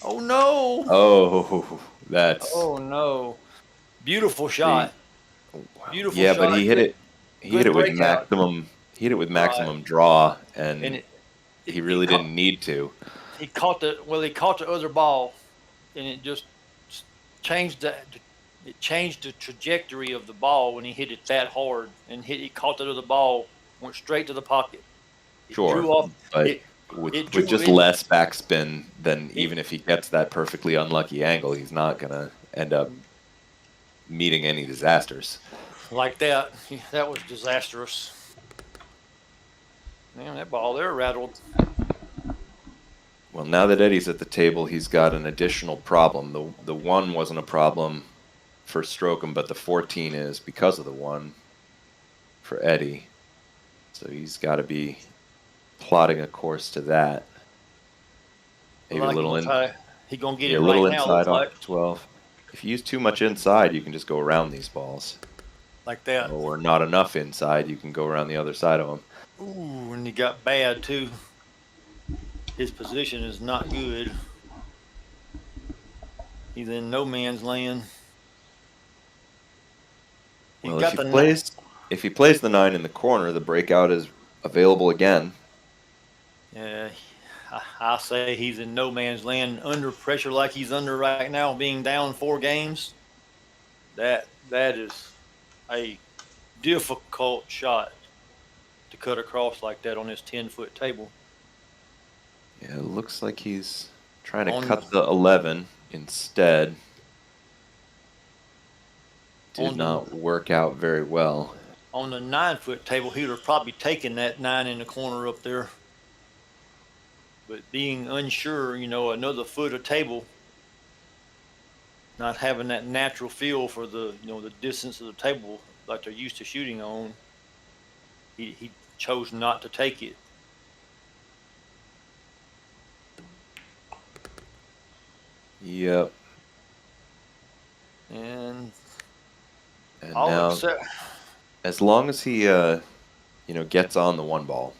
Oh no! Oh, that's. Oh no! Beautiful shot. Beautiful shot. Yeah, but he hit it. He hit it with maximum. He hit it with maximum draw, and he really didn't need to. He caught the other ball, and it just changed the trajectory of the ball when he hit it that hard, and he caught that other ball, went straight to the pocket. Sure, but with just less backspin than even if he gets that perfectly unlucky angle, he's not gonna end up meeting any disasters. Like that. That was disastrous. Man, that ball there rattled. Well, now that Eddie's at the table, he's got an additional problem. The 1 wasn't a problem for Strokem, but the 14 is because of the 1 for Eddie. So he's got to be plotting a course to that. Maybe a little he gonna get it a little right inside now, off 12. If you use too much inside, you can just go around these balls. Like that. Or not enough inside, you can go around the other side of them. Ooh, and he got bad too. His position is not good. He's in no man's land. He Well, got the 9. if he plays the 9 in the corner, the breakout is available again. Yeah, I say he's in no man's land under pressure like he's under right now, being down 4 games. That is a difficult shot to cut across like that on this 10-foot table. Yeah, it looks like he's trying to cut the 11 instead. Did not work out very well. On the 9-foot table, he would have probably taken that 9 in the corner up there. But being unsure, another foot of table, not having that natural feel for the distance of the table like they're used to shooting on, he chose not to take it. Yep. And now, as long as he, gets on the 1 ball,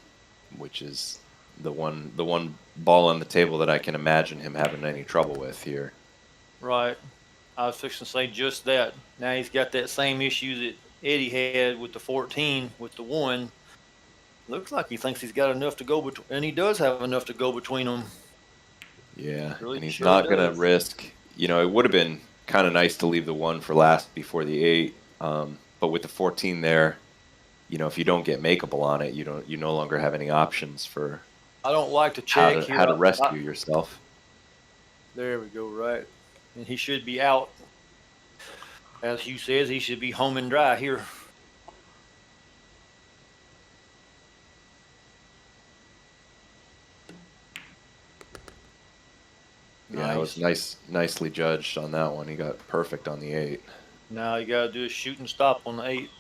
which is the one ball on the table that I can imagine him having any trouble with here. Right. I was fixing to say just that. Now he's got that same issue that Eddie had with the 14, with the 1. Looks like he thinks he's got enough to go between, and he does have enough to go between them. Yeah, really, and he's not going to risk. It would have been kind of nice to leave the 1 for last before the 8, but with the 14 there, if you don't get makeable on it, you no longer have any options for. I don't like to check how to rescue yourself. There we go, right. And he should be out. As Hugh says, he should be home and dry here. Yeah, that was nicely judged on that one. He got perfect on the 8. Now you got to do a shoot and stop on the 8.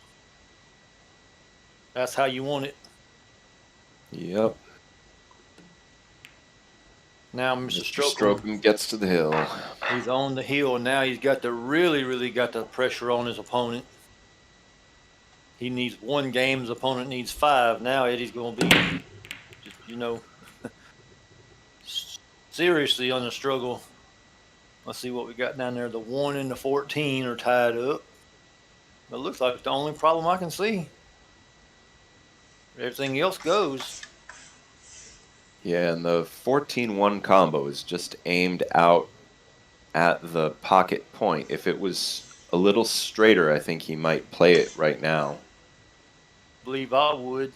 That's how you want it. Yep. Now Mr. Strokem gets to the hill. He's on the hill, and now he's got to really got the pressure on his opponent. He needs 1 game, his opponent needs 5. Now Eddie's going to be, seriously on the struggle. Let's see what we got down there. The 1 and the 14 are tied up. It looks like the only problem I can see. Everything else goes. Yeah, and the 14-1 combo is just aimed out at the pocket point. If it was a little straighter, I think he might play it right now. I believe I would.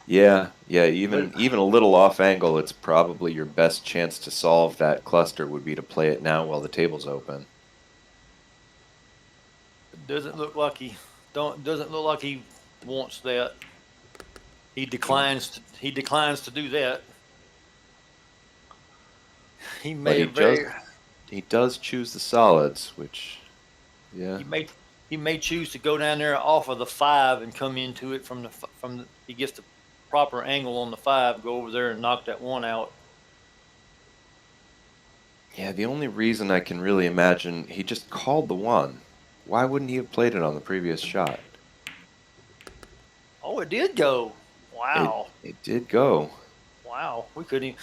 Yeah, even a little off angle, it's probably your best chance to solve that cluster would be to play it now while the table's open. It doesn't look like he wants that. He declines to do that. He does choose the solids, which yeah. He may choose to go down there off of the 5 and come into it from the he gets the proper angle on the 5, go over there and knock that 1 out. Yeah, the only reason I can really imagine, he just called the 1. Why wouldn't he have played it on the previous shot? Oh, it did go. Wow. It did go. Wow. We couldn't even.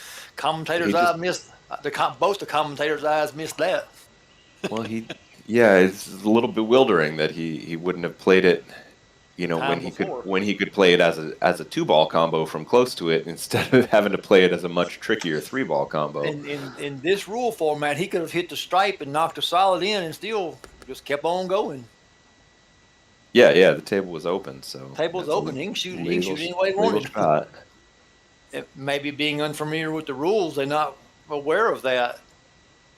Both the commentators' eyes missed that. Well, it's a little bewildering that he wouldn't have played it, when he could play it as a 2-ball combo from close to it instead of having to play it as a much trickier 3-ball combo. In this rule format, he could have hit the stripe and knocked a solid in and still just kept on going. Yeah, the table was open, so. Table's open. He can shoot any way he wanted. Shot. Maybe being unfamiliar with the rules, they're not aware of that.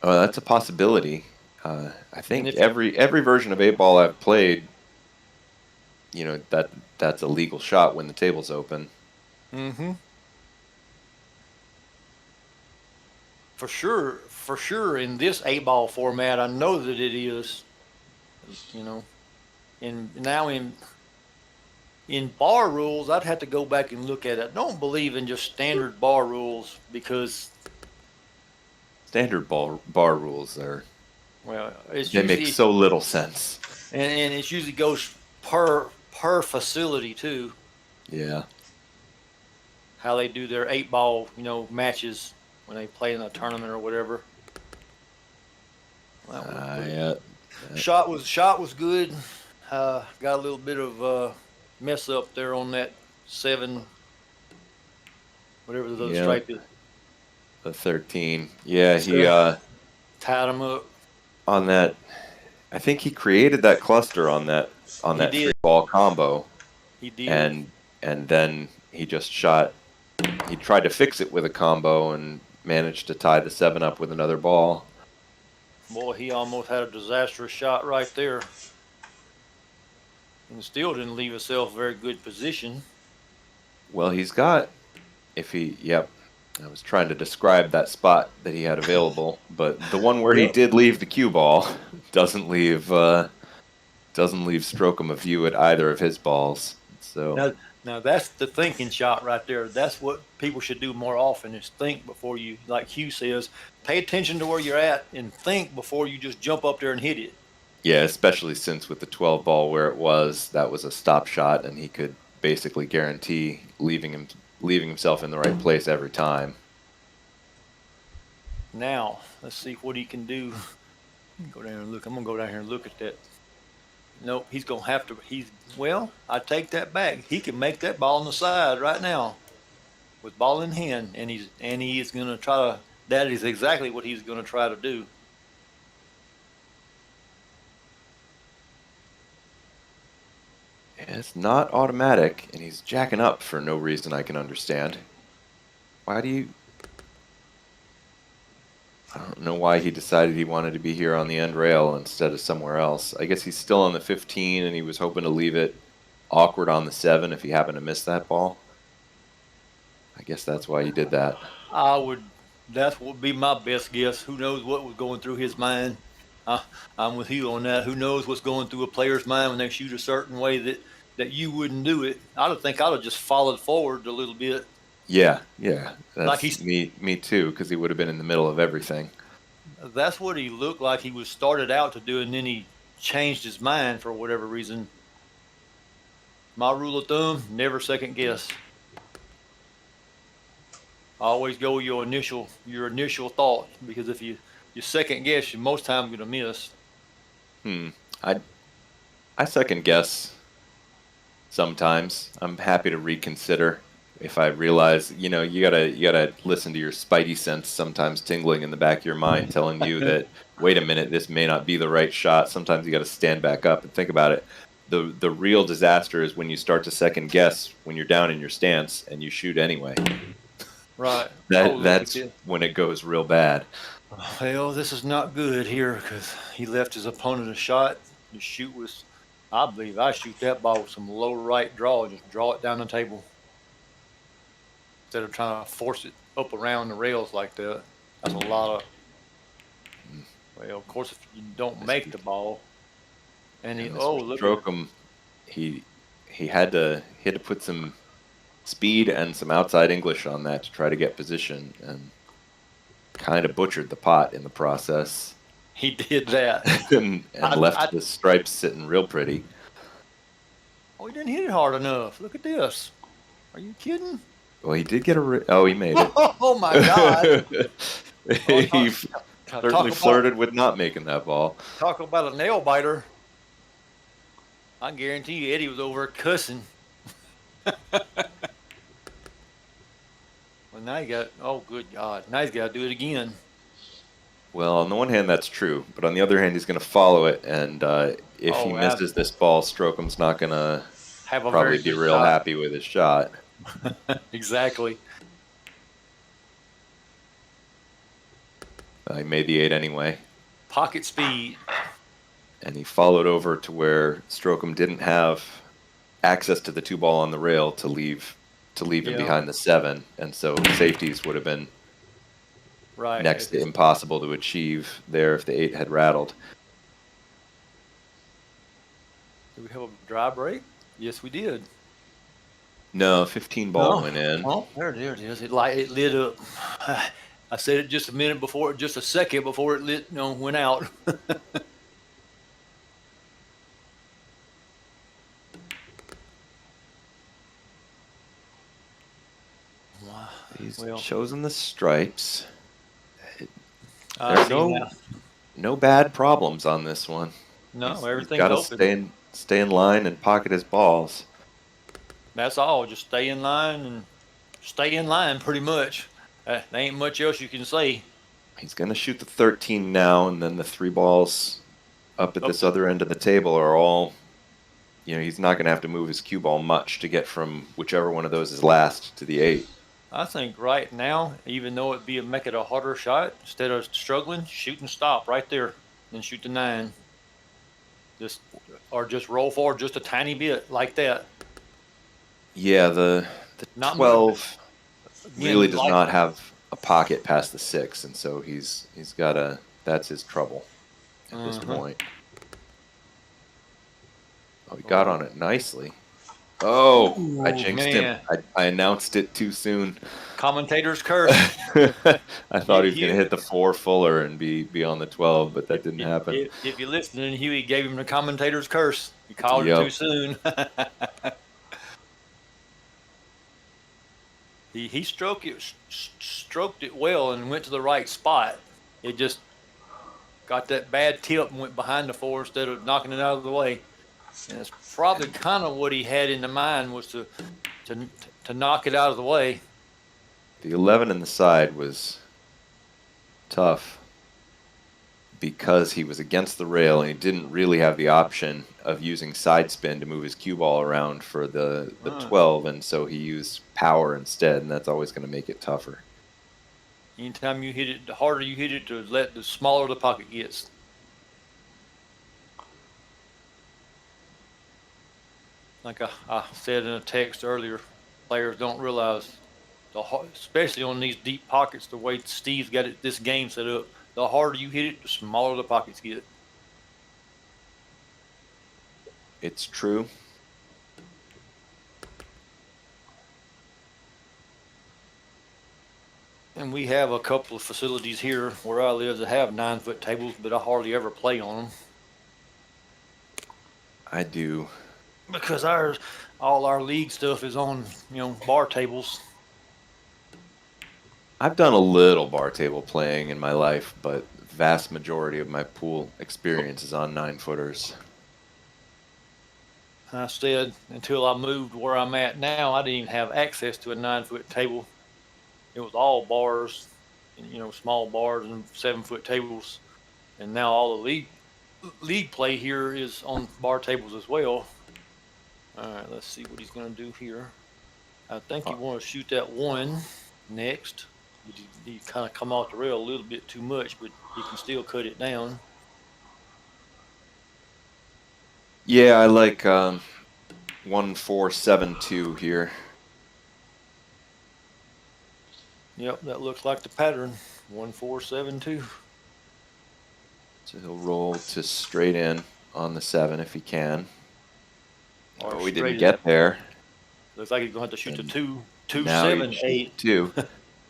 Oh, that's a possibility. I think every version of 8-ball I've played, that's a legal shot when the table's open. Mm-hmm. For sure, in this 8-ball format, I know that it is. And now in bar rules, I'd have to go back and look at it. I don't believe in just standard bar rules because standard bar rules are Well, it's They make usually so little sense. and it usually goes per facility too. Yeah. How they do their 8-ball, matches when they play in a tournament or whatever. That was pretty. Yeah. Shot was good. Got a little bit of mess up there on that 7, whatever the Yeah. stripe is. The 13. Yeah, he Tied him up. on that. I think he created that cluster on that He did. 3-ball combo, He did. and then he just shot. He tried to fix it with a combo and managed to tie the 7 up with another ball. Boy, he almost had a disastrous shot right there. And still didn't leave himself a very good position. Well, he's got. Yep. I was trying to describe that spot that he had available, but the one where he did leave the cue ball doesn't leave Strokem a view at either of his balls. So now that's the thinking shot right there. That's what people should do more often is think before you, like Hugh says, pay attention to where you're at and think before you just jump up there and hit it. yeah, especially since with the 12 ball where it was, that was a stop shot, and he could basically guarantee leaving himself in the right place every time. Now let's see what he can do. Go down and look. I'm gonna go down here and look at that. Nope, he's gonna have to. I take that back. He can make that ball on the side right now, with ball in hand, and he is gonna try to. That is exactly what he's gonna try to do. It's not automatic, and he's jacking up for no reason I can understand. Why do you... I don't know why he decided he wanted to be here on the end rail instead of somewhere else. I guess he's still on the 15, and he was hoping to leave it awkward on the 7 if he happened to miss that ball. I guess that's why he did that. That would be my best guess. Who knows what was going through his mind? I'm with you on that. Who knows what's going through a player's mind when they shoot a certain way that you wouldn't do it. I'd have just followed forward a little bit. Yeah. That's Like me too, because he would have been in the middle of everything. That's what he looked like he was started out to do, and then he changed his mind for whatever reason. My rule of thumb, never second guess. Always go with your initial thought, because if you second guess, you're most times going to miss. I second guess sometimes. I'm happy to reconsider if I realize, you gotta listen to your spidey sense sometimes tingling in the back of your mind, telling you that, wait a minute, this may not be the right shot. Sometimes you got to stand back up and think about it. The real disaster is when you start to second guess when you're down in your stance and you shoot anyway. Right. That's when it goes real bad. Well, this is not good here because he left his opponent a shot. The shoot was, I believe I shoot that ball with some low right draw and just draw it down the table. Instead of trying to force it up around the rails like that. That's a lot of, well, of course, if you don't make the ball. And look. Strokem, he had to put some speed and some outside English on that to try to get position, and kind of butchered the pot in the process. He did that. and left the stripes sitting real pretty. Oh, he didn't hit it hard enough. Look at this. Are you kidding? Well, he did get he made it. Oh, my God. He certainly flirted with not making that ball. Talk about a nail biter. I guarantee you Eddie was over cussing. Well, now good God. Now he's got to do it again. Well, on the one hand, that's true. But on the other hand, he's going to follow it. And if he misses this ball, Strokem's not going to probably be real happy with his shot. Exactly. He made the 8 anyway. Pocket speed. And he followed over to where Strokem didn't have access to the 2-ball on the rail to leave him behind the 7, and so safeties would have been next to impossible to achieve there if the 8 had rattled. Did we have a dry break? Yes, we did. No, 15 ball went in. Oh, there it is. It lit up. I said it just a second before it went out. He's Well, chosen the stripes. I There's see now. no bad problems on this one. No, He's everything's got to open. stay in line and pocket his balls. That's all. Just stay in line and stay in line, pretty much. There ain't much else you can say. He's going to shoot the 13 now, and then the 3 balls up at this other end of the table are all, he's not going to have to move his cue ball much to get from whichever one of those is last to the 8. I think right now, even though make it a harder shot, instead of struggling, shoot and stop right there, then shoot the 9. Just roll forward just a tiny bit like that. Yeah, the Not 12 really Again, does not have a pocket past the 6, and so he's got that's his trouble at this point. Oh, he got on it nicely. Oh, Ooh, I jinxed him. I announced it too soon. Commentator's curse. I thought he was going to hit the 4 fuller and be on the 12, but that didn't happen. If you're listening, Huey gave him the commentator's curse. He called it too soon. He stroked it well and went to the right spot. It just got that bad tip and went behind the 4 instead of knocking it out of the way. And it's probably kind of what he had in the mind was to knock it out of the way. The 11 in the side was tough because he was against the rail and he didn't really have the option of using side spin to move his cue ball around for the 12, and so he used power instead, and that's always going to make it tougher. Anytime you hit it, the harder you hit it, the smaller the pocket gets. Like I said in a text earlier, players don't realize, especially on these deep pockets, the way Steve's got this game set up, the harder you hit it, the smaller the pockets get. It's true. And we have a couple of facilities here where I live that have 9-foot tables, but I hardly ever play on them. I do. Because all our league stuff is on, bar tables. I've done a little bar table playing in my life, but the vast majority of my pool experience is on 9-footers. I said until I moved where I'm at now, I didn't even have access to a 9-foot table. It was all bars, and, small bars and 7-foot tables. And now all the league play here is on bar tables as well. All right, let's see what he's going to do here. I think you want to shoot that 1 next. He kind of come off the rail a little bit too much, but he can still cut it down. Yeah, I like 1-4-7-2 here. Yep, that looks like the pattern. 1-4-7-2. So he'll roll to straight in on the 7 if he can. Oh, we didn't get there. Looks like he's going to have to shoot the 2-7-8. 2.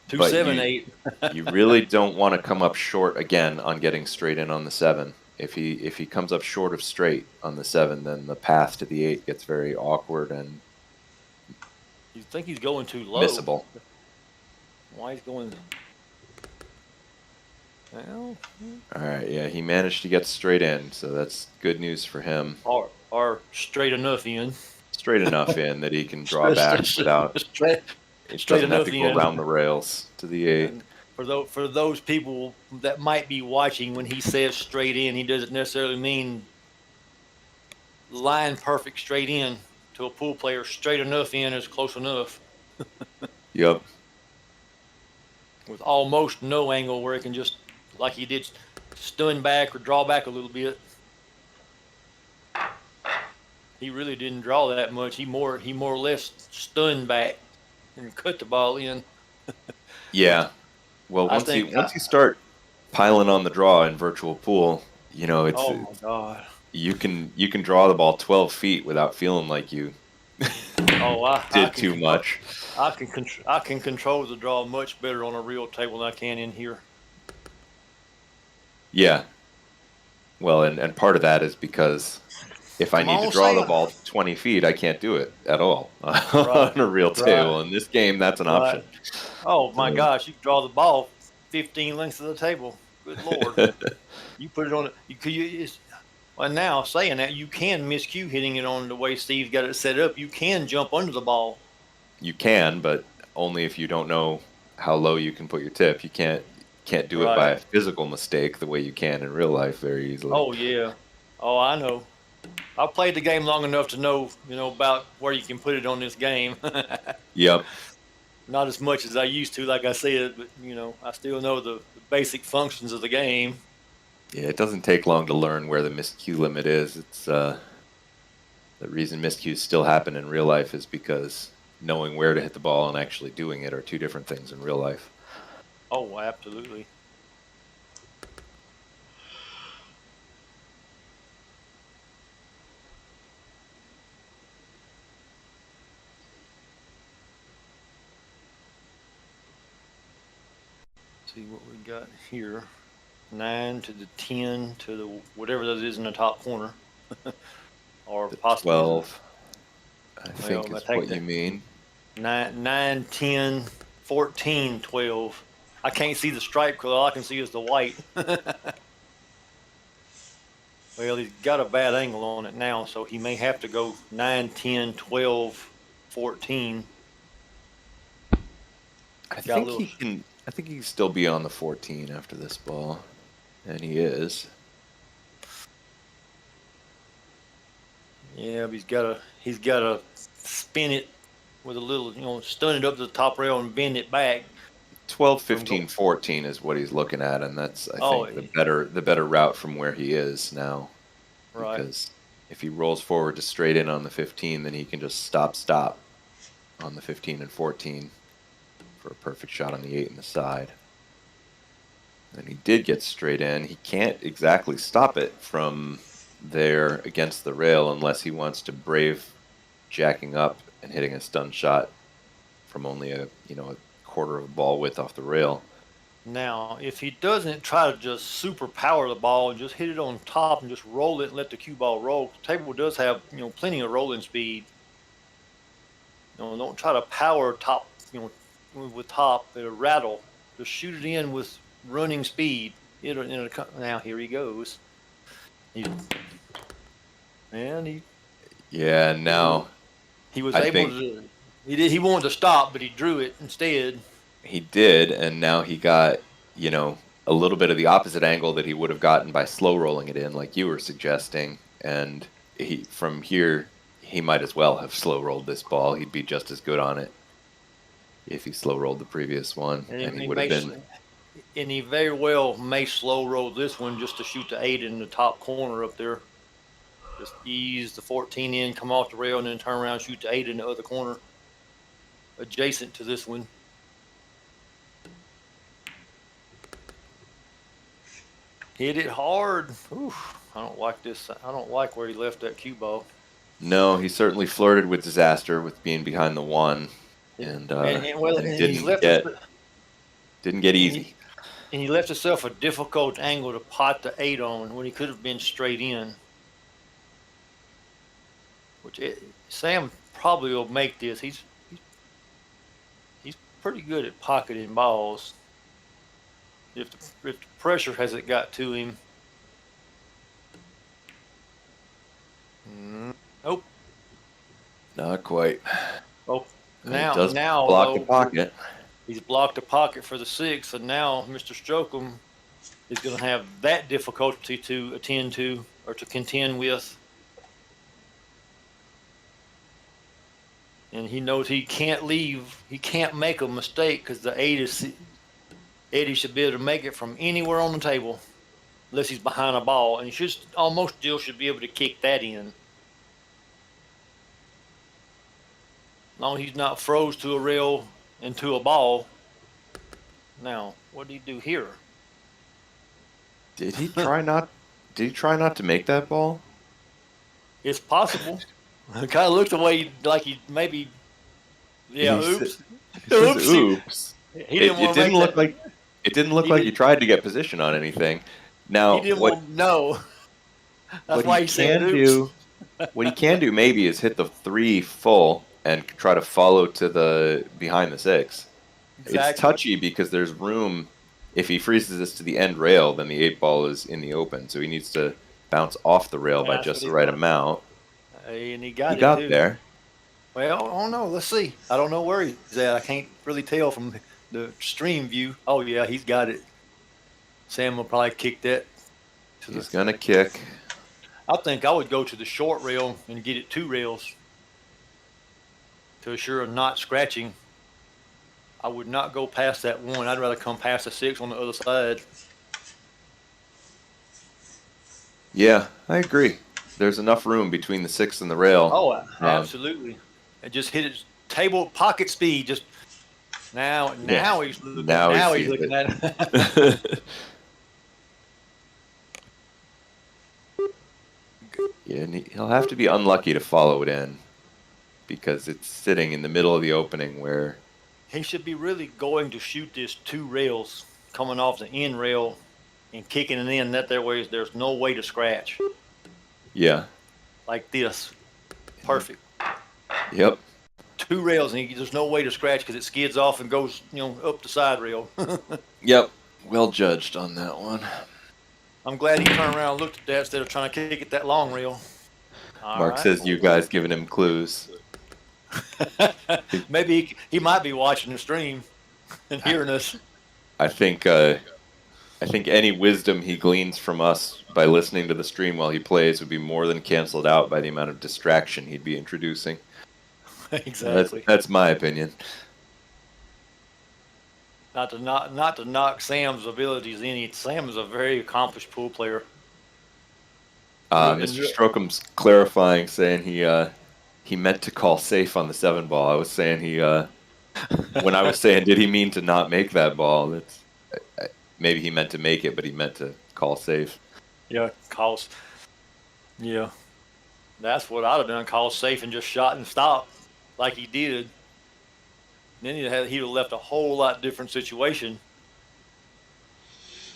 2-7-8. You really don't want to come up short again on getting straight in on the 7. If he comes up short of straight on the 7, then the path to the 8 gets very awkward and you think he's going too low? Missable. Why he's going? Well, all right, yeah, he managed to get straight in, so that's good news for him. Or straight enough in. Straight enough in that he can draw back without. It doesn't have to go around the rails to the 8. And for those people that might be watching, when he says straight in, he doesn't necessarily mean line perfect straight in. To a pool player, straight enough in is close enough. Yep. With almost no angle where it can just, like he did, stun back or draw back a little bit. He really didn't draw that much. He more or less stunned back and cut the ball in. Yeah. Well, once you start piling on the draw in virtual pool, it's oh my God. You can draw the ball 12 feet without feeling like you Oh, I did can too control, much. I can control the draw much better on a real table than I can in here. Yeah. Well, and part of that is because if I Come need to on, draw the Sam. ball 20 feet, I can't do it at all Right, on a real right, table. In this game, that's an right. option. Oh my So, gosh, you can draw the ball 15 lengths of the table. Good Lord. You put it on it. You could well, now saying that you can miscue hitting it on the way Steve's got it set up. You can jump under the ball. you can, but only if you don't know how low you can put your tip. You can't do it by Right. a physical mistake the way you can in real life very easily. Oh yeah. Oh, I know. I played the game long enough to know, about where you can put it on this game. Yep. Not as much as I used to, like I said, but I still know the basic functions of the game. Yeah, it doesn't take long to learn where the miscue limit is. It's the reason miscues still happen in real life is because knowing where to hit the ball and actually doing it are two different things in real life. Oh, absolutely. See what we got here. 9 to the 10 to the whatever that is in the top corner. Or The possibly 12, I think, well, I is take what the you mean. 9, 10, 14, 12. I can't see the stripe because all I can see is the white. Well, he's got a bad angle on it now, so he may have to go 9, 10, 12, 14. I Got a think little, he can. I think he can still be on the 14 after this ball, and he is. yeah, but he's got to spin it with a little, stun it up to the top rail and bend it back 12, from 15, go. 14 is what he's looking at, and that's I Oh, think the better route from where he is now, right. because if he rolls forward to straight in on the 15, then he can just stop on the 15 and 14 for a perfect shot on the 8 and the side. And he did get straight in. He can't exactly stop it from there against the rail unless he wants to brave jacking up and hitting a stun shot from only a quarter of a ball width off the rail. Now, if he doesn't try to just super power the ball and just hit it on top and just roll it and let the cue ball roll, the table does have plenty of rolling speed. Don't try to power top, with top. It'll rattle. Just shoot it in with running speed. Now here he goes. He and he Yeah, now he was I able think to. He wanted to stop, but he drew it instead. he did, and now he got, a little bit of the opposite angle that he would have gotten by slow rolling it in, like you were suggesting. And from here, he might as well have slow rolled this ball. He'd be just as good on it if he slow rolled the previous one, And and he, he he would have may, been. and he very well may slow roll this one just to shoot the 8 in the top corner up there. Just ease the 14 in, come off the rail, and then turn around, shoot the 8 in the other corner, adjacent to this one. Hit it hard. Oof, I don't like this. I don't like where he left that cue ball. No, he certainly flirted with disaster with being behind the one, and And it he's left didn't get and he, easy. and he left himself a difficult angle to pot the 8 on when he could have been straight in. Sam probably will make this. He's pretty good at pocketing balls. If the pressure hasn't got to him. Nope. Not quite. Oh, And he now does now block the though pocket. he's blocked the pocket for the 6, and now Mr. Strokem is going to have that difficulty to attend to or to contend with. And he knows he can't leave. He can't make a mistake because the 8 is. Eddie should be able to make it from anywhere on the table, unless he's behind a ball, and he should almost still should be able to kick that in. As long as he's not froze to a rail and to a ball. Now, what did he do here? Did he try not? Did he try not to make that ball? It's possible. It kind of looked the way like he maybe. Yeah, oops. He says, Oopsie. "Oops." He didn't want to make that. It didn't look He like did, he tried to get position on anything. he Now, didn't want to know. That's what he why he said can oops. do, what he can do maybe is hit the 3 full and try to follow to the behind the 6. It's Exactly. touchy because there's room. If he freezes this to the end rail, then the 8 ball is in the open, so he needs to bounce off the rail by That's what just the he's right going to do. amount. And he He got it got too. there. Well, I don't know. Let's see. I don't know where he's at. I can't really tell from the stream view. Oh yeah, he's got it. Sam will probably kick that. He's gonna kick. I think I would go to the short rail and get it 2 rails to assure of not scratching. I would not go past that 1. I'd rather come past the 6 on the other side. Yeah, I agree. There's enough room between the 6 and the rail. Oh, absolutely. And just hit it table pocket speed. Just now he's looking. Now he's looking at it. Yeah, and he'll have to be unlucky to follow it in because it's sitting in the middle of the opening where He should be really going to shoot this 2 rails coming off the end rail and kicking it in. That there way there's no way to scratch. Yeah. Like this. Perfect. Yep. 2 rails and there's no way to scratch because it skids off and goes, up the side rail. Yep. Well judged on that one. I'm glad he turned around and looked at that instead of trying to kick it that long rail. Mark says you guys giving him clues. Maybe he might be watching the stream and hearing us. I think any wisdom he gleans from us by listening to the stream while he plays would be more than canceled out by the amount of distraction he'd be introducing. Exactly. That's my opinion. Not to knock Sam's abilities any. Sam is a very accomplished pool player. Mr. Strokem's clarifying, saying he meant to call safe on the 7 ball. I was saying when I was saying did he mean to not make that ball? Maybe he meant to make it, but he meant to call safe. Yeah, calls. Yeah, that's what I'd have done. Call safe and just shot and stopped like he did. Then he'd have left a whole lot different situation.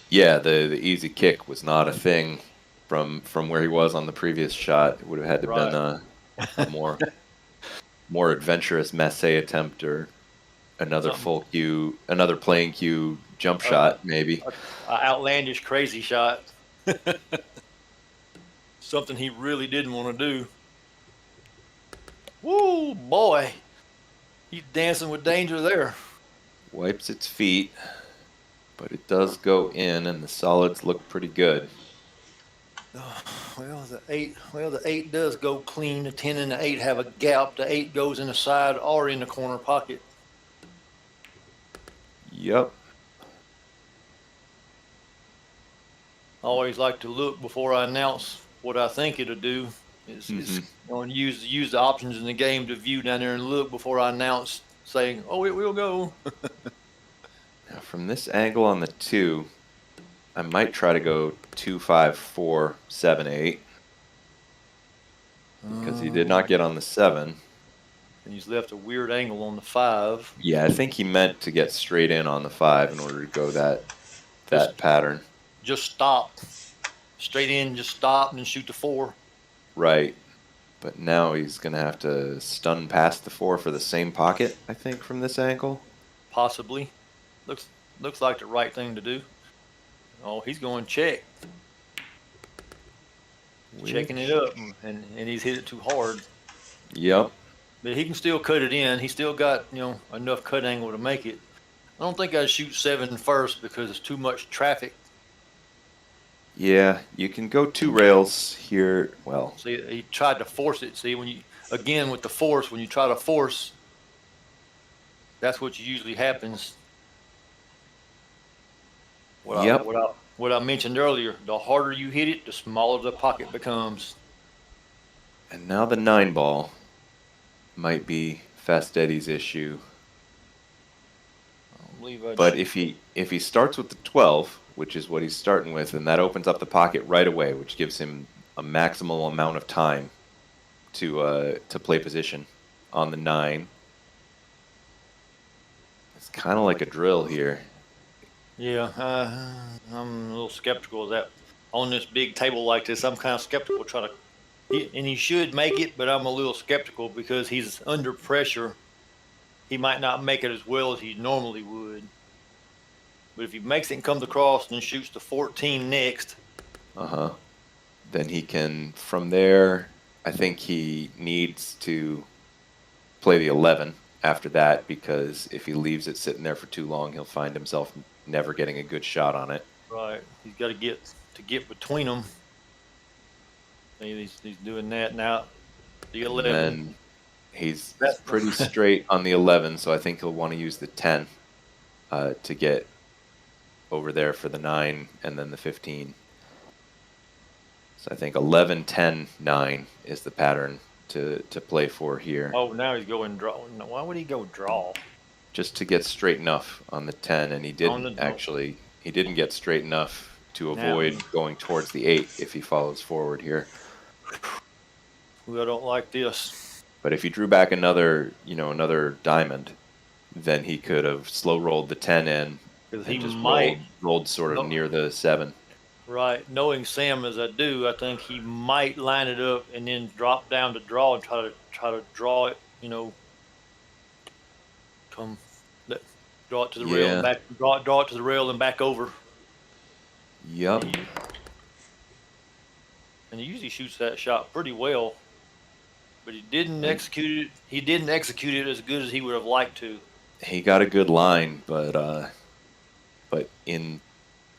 Yeah, the easy kick was not a thing from where he was on the previous shot. It would have had to been a more adventurous Massey attempt or another another playing cue jump shot maybe. An outlandish, crazy shot. Something he really didn't want to do. Woo, boy. He's dancing with danger there. Wipes its feet, but it does go in, and the solids look pretty good. Well, the 8 does go clean. The 10 and the 8 have a gap. The 8 goes in the side or in the corner pocket. Yep. I always like to look before I announce what I think it'll do. Is use the options in the game to view down there and look before I announce, saying, "Oh, it will go." Now from this angle on the 2, I might try to go 2, 5, 4, 7, 8 because he did not get on the 7. And he's left a weird angle on the 5. Yeah, I think he meant to get straight in on the 5 in order to go that pattern. Just stop, straight in, just stop, and then shoot the 4. Right. But now he's going to have to stun past the 4 for the same pocket, I think, from this angle. Possibly. Looks like the right thing to do. Oh, he's going check. Checking it up, and he's hit it too hard. Yep. But he can still cut it in. He's still got, enough cut angle to make it. I don't think I'd shoot 7 first because it's too much traffic. Yeah, you can go 2 rails here. Well, See, he tried to force it. See, with the force, when you try to force, that's what usually happens. What I mentioned earlier, the harder you hit it, the smaller the pocket becomes. And now the 9 ball might be Fast Eddie's issue. But if he starts with the 12, which is what he's starting with, and that opens up the pocket right away, which gives him a maximal amount of time to play position on the 9. It's kind of like a drill here. Yeah, I'm a little skeptical of that. On this big table like this, I'm kind of skeptical. And he should make it, but I'm a little skeptical because he's under pressure. He might not make it as well as he normally would. But if he makes it and comes across and shoots the 14 next, then he can, from there, I think he needs to play the 11 after that, because if he leaves it sitting there for too long, he'll find himself never getting a good shot on it. right, he's got to get between them. He's doing that now. The 11. And then he's pretty straight on the 11, so I think he'll want to use the 10 to get over there for the 9 and then the 15. So I think 11, 10, 9 is the pattern to play for here. Oh, now he's going draw. Why would he go draw? Just to get straight enough on the 10, and he didn't actually. He didn't get straight enough to avoid going towards the 8 if he follows forward here. Well, I don't like this. But if he drew back another diamond, then he could have slow rolled the 10 in. Because he just might rolled sort of near the 7. Right, knowing Sam as I do, I think he might line it up and then drop down to draw and try to draw it. Draw it to the rail and back. Draw it to the rail and back over. Yep. And he usually shoots that shot pretty well, but he didn't execute it. He didn't execute it as good as he would have liked to. He got a good line, but in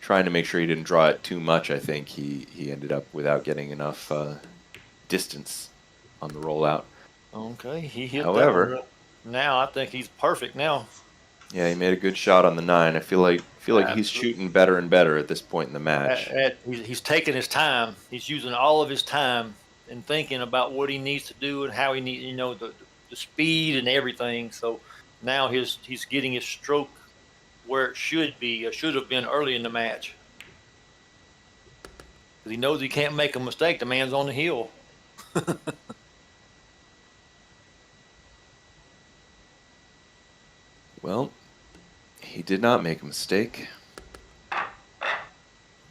trying to make sure he didn't draw it too much, I think he ended up without getting enough distance on the rollout. Okay, he hit. However, now I think he's perfect now. Yeah, he made a good shot on the 9. I feel like he's shooting better and better at this point in the match. He's taking his time. He's using all of his time and thinking about what he needs to do and how he needs, the speed and everything. So now he's getting his stroke where it should be, or should have been early in the match. Because he knows he can't make a mistake. The man's on the hill. Well, he did not make a mistake.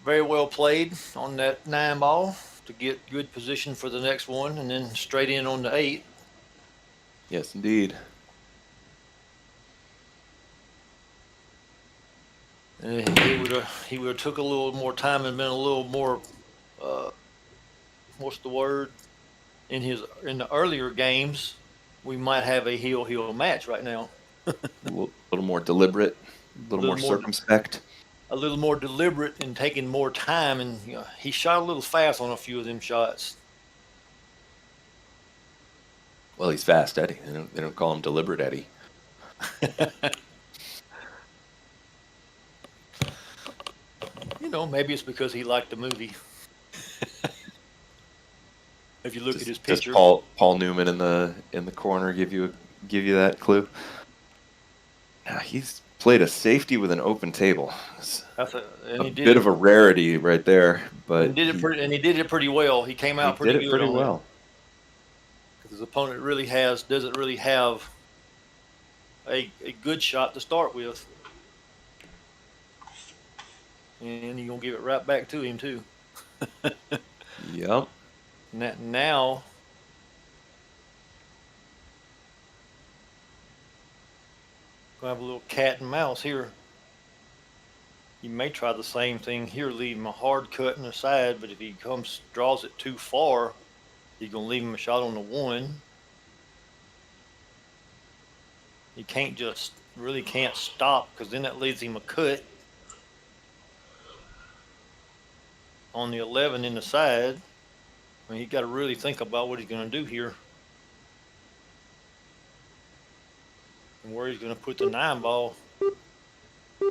Very well played on that 9 ball to get good position for the next one, and then straight in on the 8. Yes, indeed. He would have took a little more time and been a little more, what's the word? In the earlier games, we might have a heel match right now. A little more deliberate, a little more circumspect. A little more deliberate and taking more time, and he shot a little fast on a few of them shots. Well, he's fast, Eddie. They don't call him deliberate, Eddie. Maybe it's because he liked the movie. If you look at his picture, does Paul Newman in the corner give you that clue? Now, he's played a safety with an open table. That's a bit of a rarity right there, but he did it pretty well. He came out pretty good. Pretty well. Because his opponent doesn't really have a good shot to start with. And you're going to give it right back to him, too. Yep. Now, going to have a little cat and mouse here. You may try the same thing here, leave him a hard cut in the side, but if he draws it too far, you're going to leave him a shot on the 1. You really can't stop, because then that leaves him a cut on the 11 in the side. I mean, you got to really think about what he's going to do here and where he's going to put the 9 ball. Oh,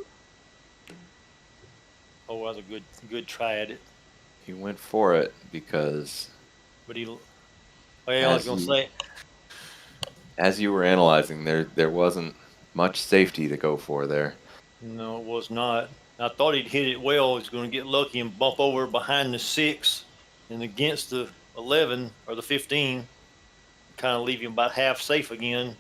that was a good try at it. He went for it because. But I was going to say. As you were analyzing, there wasn't much safety to go for there. No, it was not. I thought he'd hit it well. He's going to get lucky and bump over behind the 6 and against the 11 or the 15. kind of leave him about half safe again.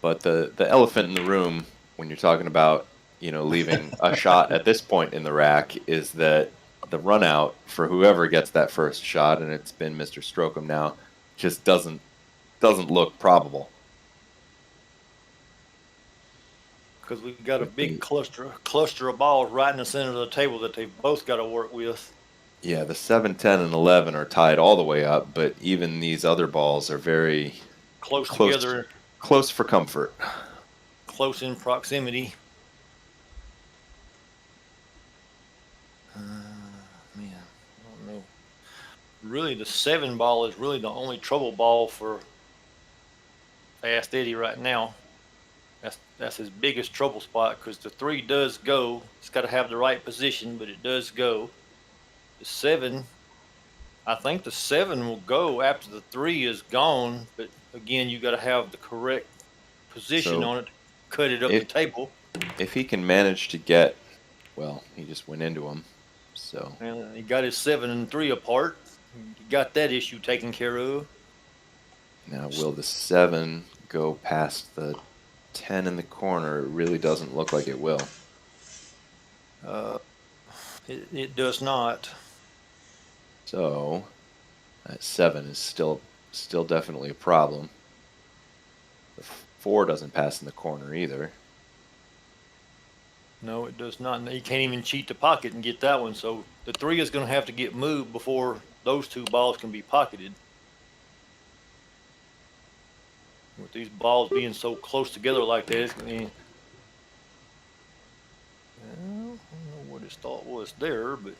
But the elephant in the room when you're talking about, leaving a shot at this point in the rack is that the run out for whoever gets that first shot, and it's been Mr. Strokem now, just doesn't look probable. Because we've got a big cluster of balls right in the center of the table that they've both got to work with. Yeah, the 7, 10, and 11 are tied all the way up, but even these other balls are very close together. Close for comfort. Close in proximity. Man, I don't know. Really, the 7 ball is really the only trouble ball for Fast Eddie right now. That's his biggest trouble spot, because the 3 does go. It's got to have the right position, but it does go. The 7, I think the 7 will go after the 3 is gone, but again, you got to have the correct position on it to cut it up the table. If he can manage to get, well, he just went into him, so. And he got his 7 and 3 apart. He got that issue taken care of. Now, will the 7 go past the 10 in the corner? It really doesn't look like it will. It does not. So, that 7 is still definitely a problem. The 4 doesn't pass in the corner either. No, it does not. He can't even cheat the pocket and get that one. So the 3 is going to have to get moved before those 2 balls can be pocketed. With these balls being so close together like that, I mean, I don't know what his thought was there, but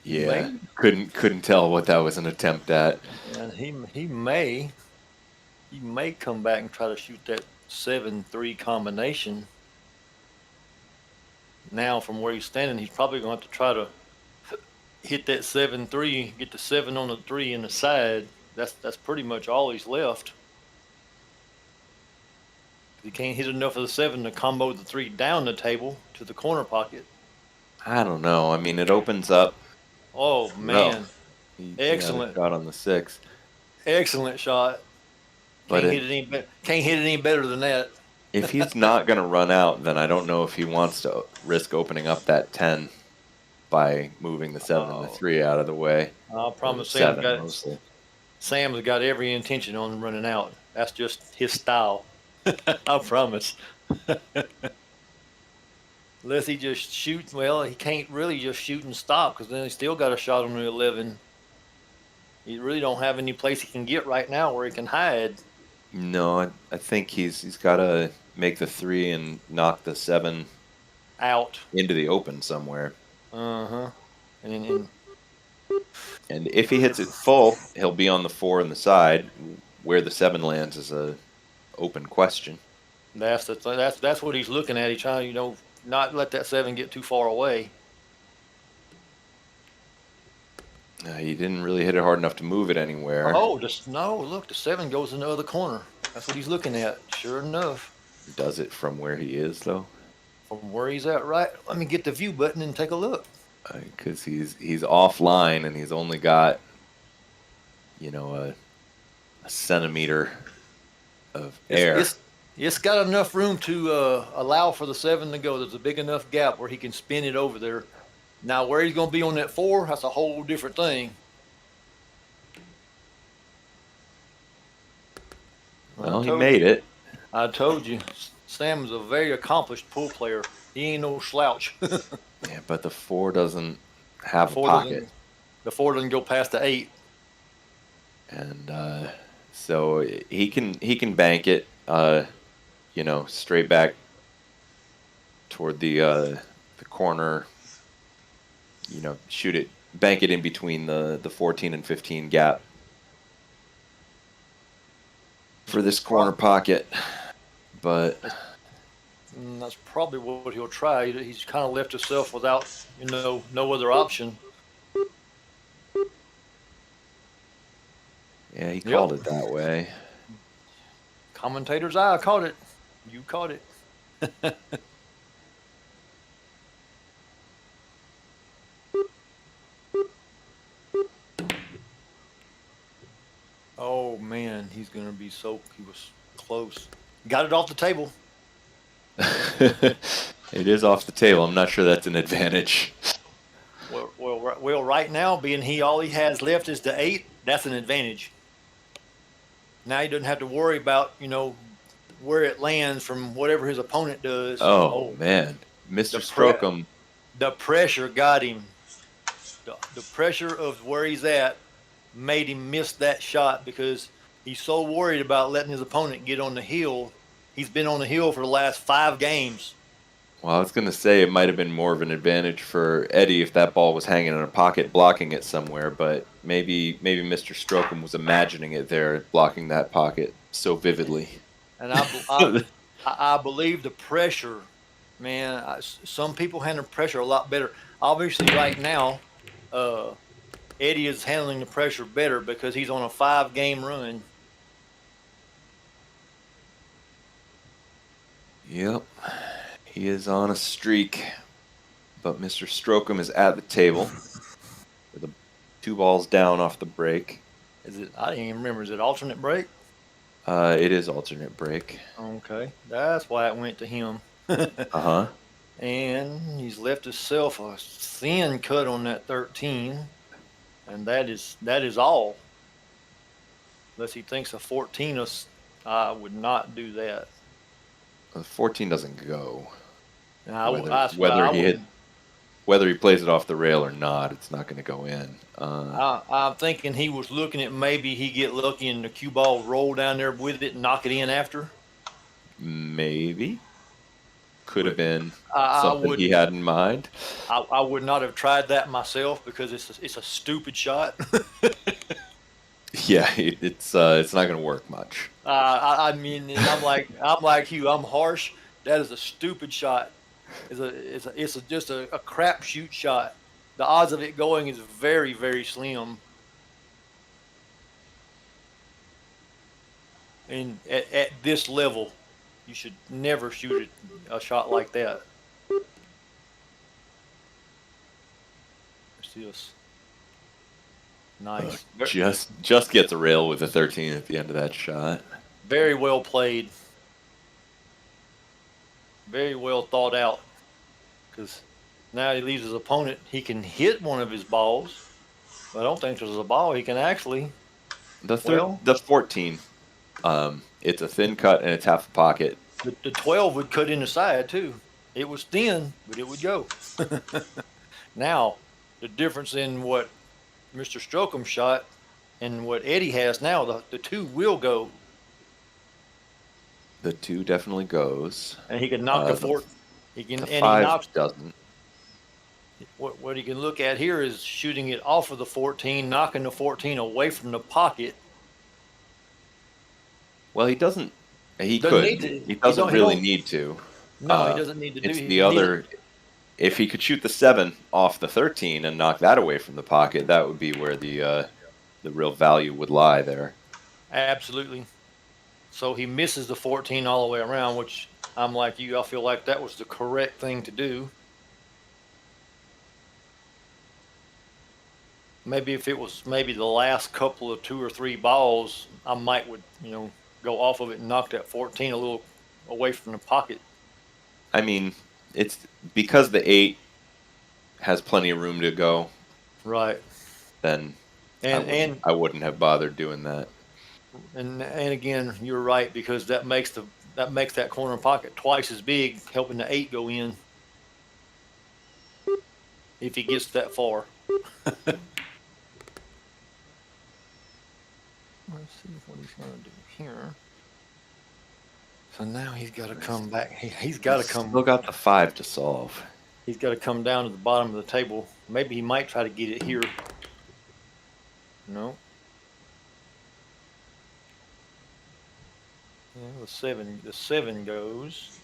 yeah, couldn't tell what that was an attempt at. And he may come back and try to shoot that 7-3 combination. Now, from where he's standing, he's probably going to have to try to hit that 7-3, get the 7 on the 3 in the side. That's pretty much all he's left. He can't hit enough of the 7 to combo the 3 down the table to the corner pocket. I don't know. I mean, it opens up. Oh man, excellent shot on the 6. Excellent shot. Can't hit it any better than that. If he's not going to run out, then I don't know if he wants to risk opening up that 10 by moving the 7 and the 3 out of the way. I promise Sam's got every intention on running out. That's just his style. I promise. Unless he just shoots, well, he can't really just shoot and stop, because then he still got a shot on the 11. He really don't have any place he can get right now where he can hide. No, I think he's got to make the 3 and knock the 7 out into the open somewhere. And if he hits it full, he'll be on the 4 on the side. Where the 7 lands is a open question. That's what he's looking at. He's trying to, not let that 7 get too far away. He didn't really hit it hard enough to move it anywhere. Oh, look, the 7 goes in the other corner. That's what he's looking at. Sure enough. Does it from where he is, though? From where he's at, right? Let me get the view button and take a look. Because he's offline and he's only got, a centimeter of air. It's got enough room to allow for the 7 to go. There's a big enough gap where he can spin it over there. Now, where he's going to be on that 4, that's a whole different thing. Well, he made it. I told you, Sam is a very accomplished pool player. He ain't no slouch. Yeah, but the 4 doesn't have a pocket. The 4 doesn't go past the 8. And so he can bank it, straight back toward the corner. Shoot it, bank it in between the 14 and 15 gap for this corner pocket. But that's probably what he'll try. He's kind of left himself without, no other option. Yeah, he called it that way. Commentator's eye caught it. You caught it. Oh man, he's gonna be so. He was close. Got it off the table. It is off the table. I'm not sure that's an advantage. Well, right now, being all he has left is the 8. That's an advantage. Now he doesn't have to worry about where it lands from whatever his opponent does. Oh Oh, man, the Mr. pre- Strokem. the pressure got him. The pressure of where he's at made him miss that shot because he's so worried about letting his opponent get on the hill. He's been on the hill for the last 5 games. Well, I was going to say it might have been more of an advantage for Eddie if that ball was hanging in a pocket, blocking it somewhere. But maybe Mr. Strokem was imagining it there, blocking that pocket so vividly. And I believe the pressure, man. Some people handle pressure a lot better. Obviously, right now, Eddie is handling the pressure better because he's on a 5-game run. Yep, he is on a streak. But Mr. Strokem is at the table with the 2 balls down off the break. Is it? I didn't even remember. Is it alternate break? It is alternate break. Okay, that's why it went to him. Uh-huh. And he's left himself a thin cut on that 13, and that is all. Unless he thinks a 14 is, I would not do that. 14 doesn't go. And I Whether whether he plays it off the rail or not, it's not going to go in. I'm thinking he was looking at maybe he get lucky and the cue ball roll down there with it and knock it in after. Maybe. Could have been I something he had in mind. I would not have tried that myself because it's a stupid shot. Yeah, it's not going to work much. I mean, I'm like you. I'm harsh. That is a stupid shot. It's just a crapshoot shot. The odds of it going is very, very slim. And at this level, you should never shoot a shot like that. It's just nice. Just gets a rail with a 13 at the end of that shot. Very well played. Very well thought out. Because now he leaves his opponent. He can hit one of his balls. But I don't think there's a ball he can actually. The 14. It's a thin cut and it's half a pocket. The 12 would cut in the side too. It was thin, but it would go. Now, the difference in what Mr. Strokem shot and what Eddie has now, the 2 will go. The 2 definitely goes. And he can knock the 4. He can, the and 5 he knocks. doesn't. What he can look at here is shooting it off of the 14, knocking the 14 away from the pocket. Well, he doesn't. He Doesn't could. need to. He doesn't really need to. No, he doesn't need to do. It's the other. If he could shoot the 7 off the 13 and knock that away from the pocket, that would be where the real value would lie there. Absolutely. So he misses the 14 all the way around, which I'm like you. I feel like that was the correct thing to do. Maybe if it was maybe the last couple of 2 or 3 balls, I might would go off of it and knock that 14 a little away from the pocket. I mean, it's because the 8 has plenty of room to go. Right. Then and I wouldn't have bothered doing that. And again, you're right because that makes that corner pocket twice as big, helping the 8 go in if he gets that far. Let's see what he's going to do here. So now he's got to come back. He's got to come. Still got the 5 to solve. He's got to come down to the bottom of the table. Maybe he might try to get it here. No. Yeah, the 7 goes.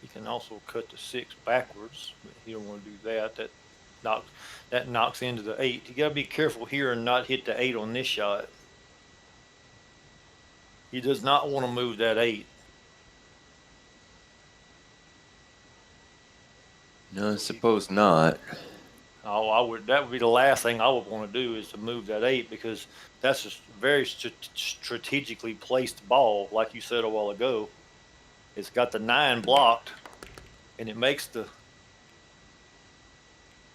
He can also cut the 6 backwards, but he don't want to do that. That knocks into the 8. You got to be careful here and not hit the 8 on this shot. He does not want to move that 8. No, I suppose not. Oh, that would be the last thing I would want to do is to move that 8 because that's a very strategically placed ball, like you said a while ago. It's got the 9 blocked, and it makes the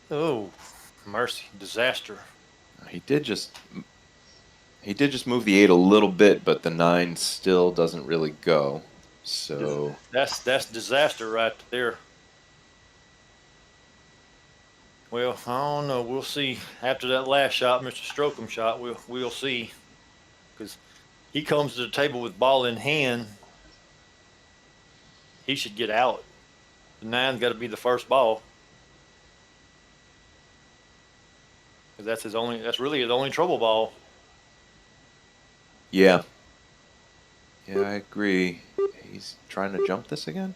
oh mercy disaster. He did just move the 8 a little bit, but the 9 still doesn't really go. So that's disaster right there. Well, I don't know. We'll see after that last shot, Mr. Strokem shot. We'll see because he comes to the table with ball in hand. He should get out. The 9's got to be the first ball because that's really his only trouble ball. yeah, I agree. He's trying to jump this again.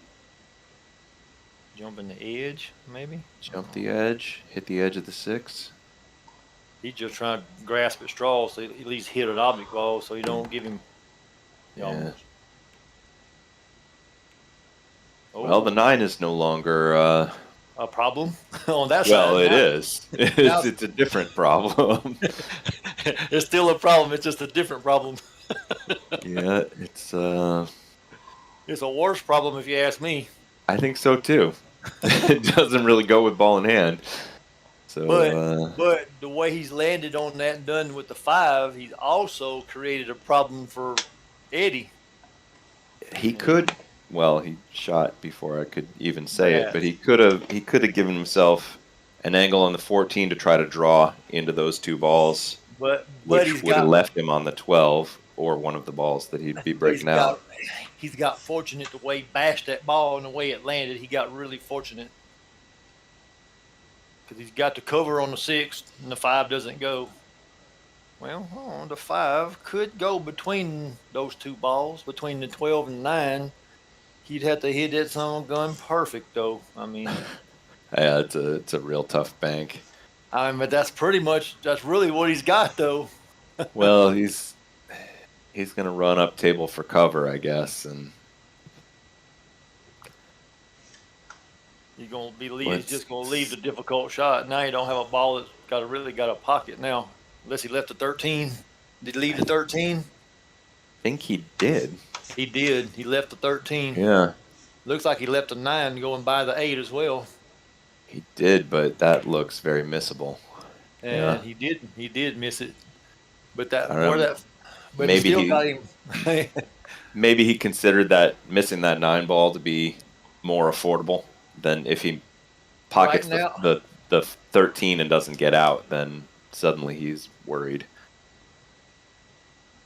Jumping the edge, maybe. Jump the edge, hit the edge of the 6. He's just trying to grasp at straws so at least hit an object ball so you don't give him. Yeah. Oh, Well, the 9 is no longer. A problem on that side. Well, it is. It's a different problem. It's still a problem. It's just a different problem. Yeah, it's. It's a worse problem if you ask me. I think so too. It doesn't really go with ball in hand. So, but the way he's landed on that and done with the 5, he's also created a problem for Eddie. he could. Well, he shot before I could even say it, but he could have given himself an angle on the 14 to try to draw into those 2 balls, but which would have left him on the 12 or one of the balls that he'd be breaking out. He's got fortunate the way he bashed that ball and the way it landed. He got really fortunate because he's got the cover on the 6 and the 5 doesn't go. Well, the 5 could go between those 2 balls, between the 12 and 9. He'd have to hit that son of a gun perfect, though. I mean, yeah, it's a real tough bank. But that's really what he's got, though. Well, he's gonna run up table for cover, I guess, and he's just gonna leave the difficult shot. Now you don't have a ball that's got a pocket now, unless he left the 13. Did he leave the 13? I think he did. He did. He left the 13. Yeah. Looks like he left a 9 going by the 8 as well. He did, but that looks very missable. And he did miss it. But maybe he still got him. Maybe he considered that missing that 9 ball to be more affordable than if he pockets the 13 and doesn't get out, then suddenly he's worried.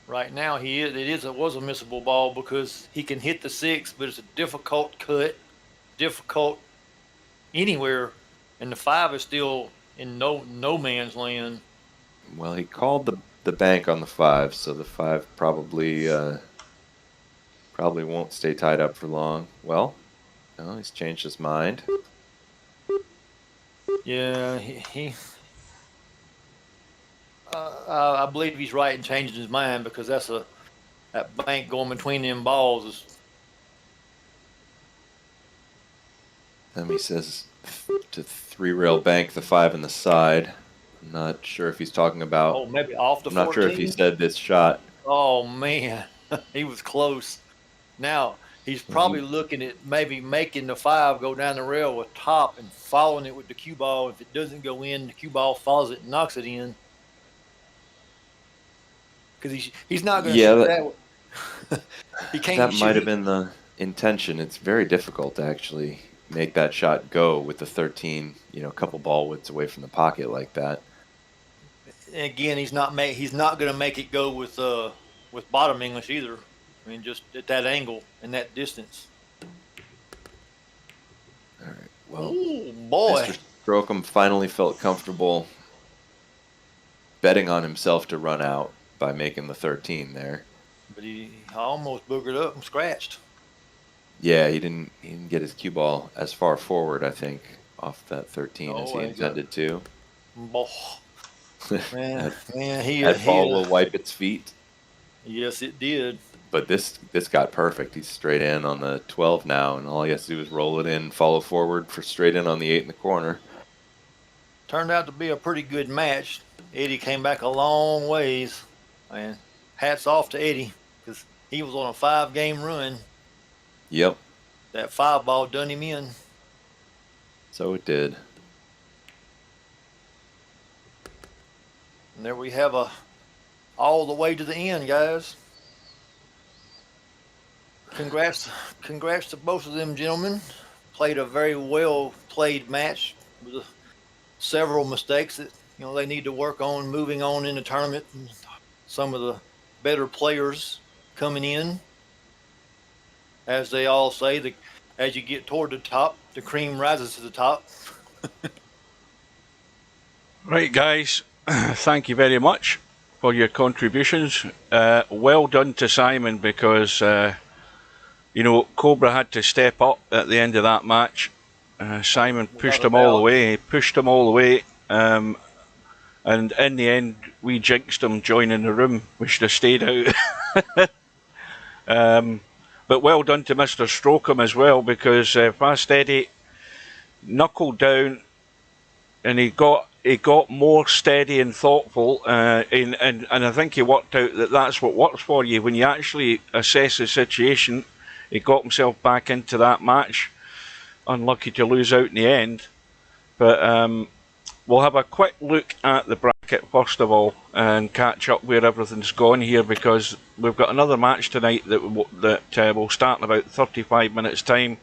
Right now, it was a missable ball because he can hit the 6, but it's a difficult cut, difficult anywhere, and the 5 is still in no man's land. Well, he called the bank on the 5, so the 5 probably won't stay tied up for long. Well, no, he's changed his mind. Yeah, I believe he's right in changing his mind because that bank going between them balls is. Then he says to 3-rail bank the 5 in the side. I'm not sure if he's talking about. Oh, maybe off the 14. I'm not sure if he said this shot. Oh man, he was close. Now he's probably looking at maybe making the 5 go down the rail with top and following it with the cue ball. If it doesn't go in, the cue ball follows it and knocks it in. Because he's not going to shoot that. He can't. That might have been the intention. It's very difficult to actually make that shot go with the 13, a couple ball widths away from the pocket like that. Again, he's not going to make it go with bottom English either. I mean, just at that angle and that distance. All right. Well, ooh, boy. Mr. Strokem finally felt comfortable betting on himself to run out by making the 13 there. But he almost boogered up and scratched. Yeah, he didn't get his cue ball as far forward, I think, off that 13 as he intended to. Man, that ball will wipe its feet. Yes, it did. But this got perfect. He's straight in on the 12 now, and all he has to do is roll it in, follow forward for straight in on the 8 in the corner. turned out to be a pretty good match. Eddie came back a long ways, and hats off to Eddie because he was on a 5-game run. Yep. That 5-ball done him in. So it did. And there we have all the way to the end, guys. Congrats to both of them gentlemen. Played a very well played match with several mistakes that they need to work on moving on in the tournament. And some of the better players coming in, as they all say, as you get toward the top, the cream rises to the top. Right, guys, thank you very much for your contributions. Well done to Simon because, Cobra had to step up at the end of that match. Simon pushed him all the way. He pushed him all the way. And in the end, we jinxed him joining the room. We should have stayed out. But well done to Mr. Strokem as well because Fast Eddie knuckled down and he got more steady and thoughtful, and I think he worked out that that's what works for you when you actually assess the situation. He got himself back into that match. Unlucky to lose out in the end, but we'll have a quick look at the bracket first of all and catch up where everything's gone here because we've got another match tonight that will start in about 35 minutes time.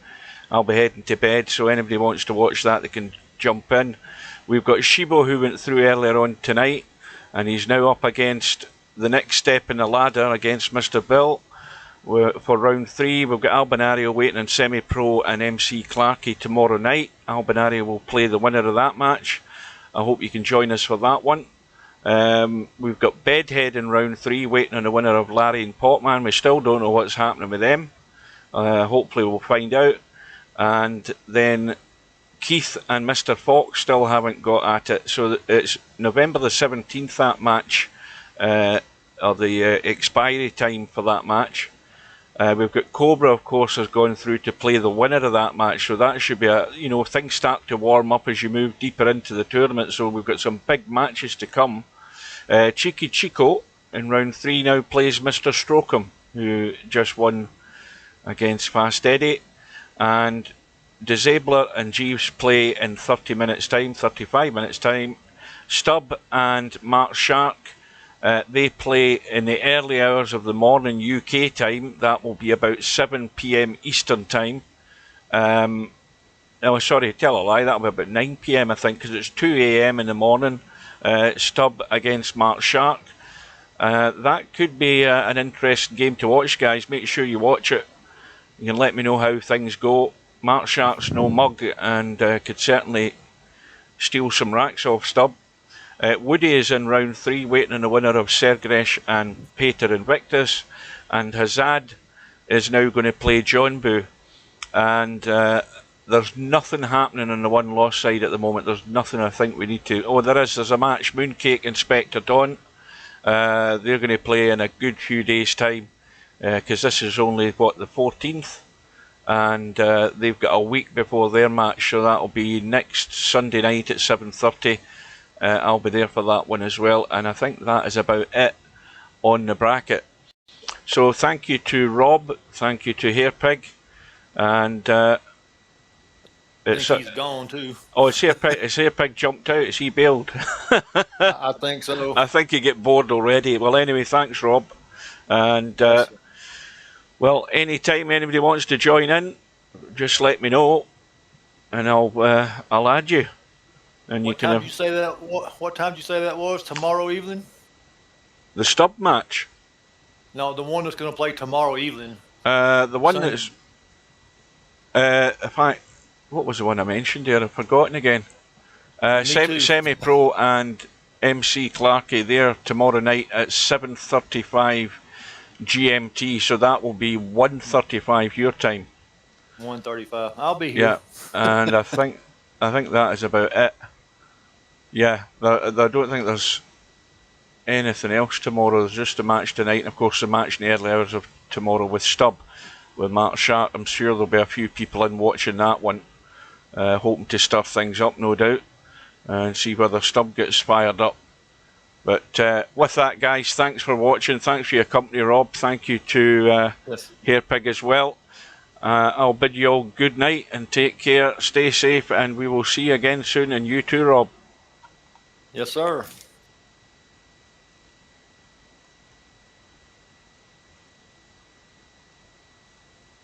I'll be heading to bed, so anybody wants to watch that, they can jump in. We've got Shibo who went through earlier on tonight, and he's now up against the next step in the ladder against Mr. Bill. For round 3, we've got Albinario waiting on Semi-Pro and MC Clarkey tomorrow night. Albinario will play the winner of that match. I hope you can join us for that one. We've got Bedhead in round 3 waiting on the winner of Larry and Potman. We still don't know what's happening with them. Hopefully we'll find out. And then Keith and Mr. Fox still haven't got at it. So it's November the 17th, that match, or the expiry time for that match. We've got Cobra, of course, has gone through to play the winner of that match. So that should be things start to warm up as you move deeper into the tournament. So we've got some big matches to come. Cheeky Chico in round 3 now plays Mr. Strokem, who just won against Fast Eddie. And Disabler and Jeeves play in 35 minutes time. Stubb and Mark Shark, they play in the early hours of the morning UK time. That will be about 7 PM Eastern time. Sorry, tell a lie, that'll be about 9 PM I think, because it's 2 AM in the morning. Stubb against Mark Shark. That could be an interesting game to watch, guys. Make sure you watch it. You can let me know how things go. Mark Shark's no mug and could certainly steal some racks off Stubb. Woody is in round 3 waiting on the winner of Sergresh and Pater Invictus, and Hazad is now going to play John Boo. And there's nothing happening on the one-loss side at the moment. There's nothing I think we need to... Oh, there's a match. Mooncake and Spectre Dawn. They're going to play in a good few days' time because this is only, the 14th? And they've got a week before their match, so that'll be next Sunday night at 7:30. I'll be there for that one as well, and I think that is about it on the bracket. So thank you to Rob, thank you to Hairpig, and he's gone too. Oh, is Hairpig jumped out? Is he bailed? I think so. I think he get bored already. Well, anyway, thanks, Rob, and well, anytime anybody wants to join in, just let me know, and I'll add you. And what time did you say that? What time did you say that was? Tomorrow evening? The Stubb match? No, the one that's going to play tomorrow evening. The one that's... what was the one I mentioned there? I've forgotten again. Semi-Pro and MC Clarkey there tomorrow night at 7:35 GMT. So that will be 1:35 your time. 1:35. I'll be here. Yeah, and I think that is about it. Yeah, I don't think there's anything else tomorrow. There's just a match tonight, and of course the match in the early hours of tomorrow with Stubb, with Mark Sharp. I'm sure there'll be a few people in watching that one, hoping to stir things up, no doubt. and see whether Stubb gets fired up. But with that, guys, thanks for watching. Thanks for your company, Rob. Thank you to Yes. Hairpig as well. I'll bid you all good night and take care. Stay safe, and we will see you again soon. And you too, Rob. Yes, sir.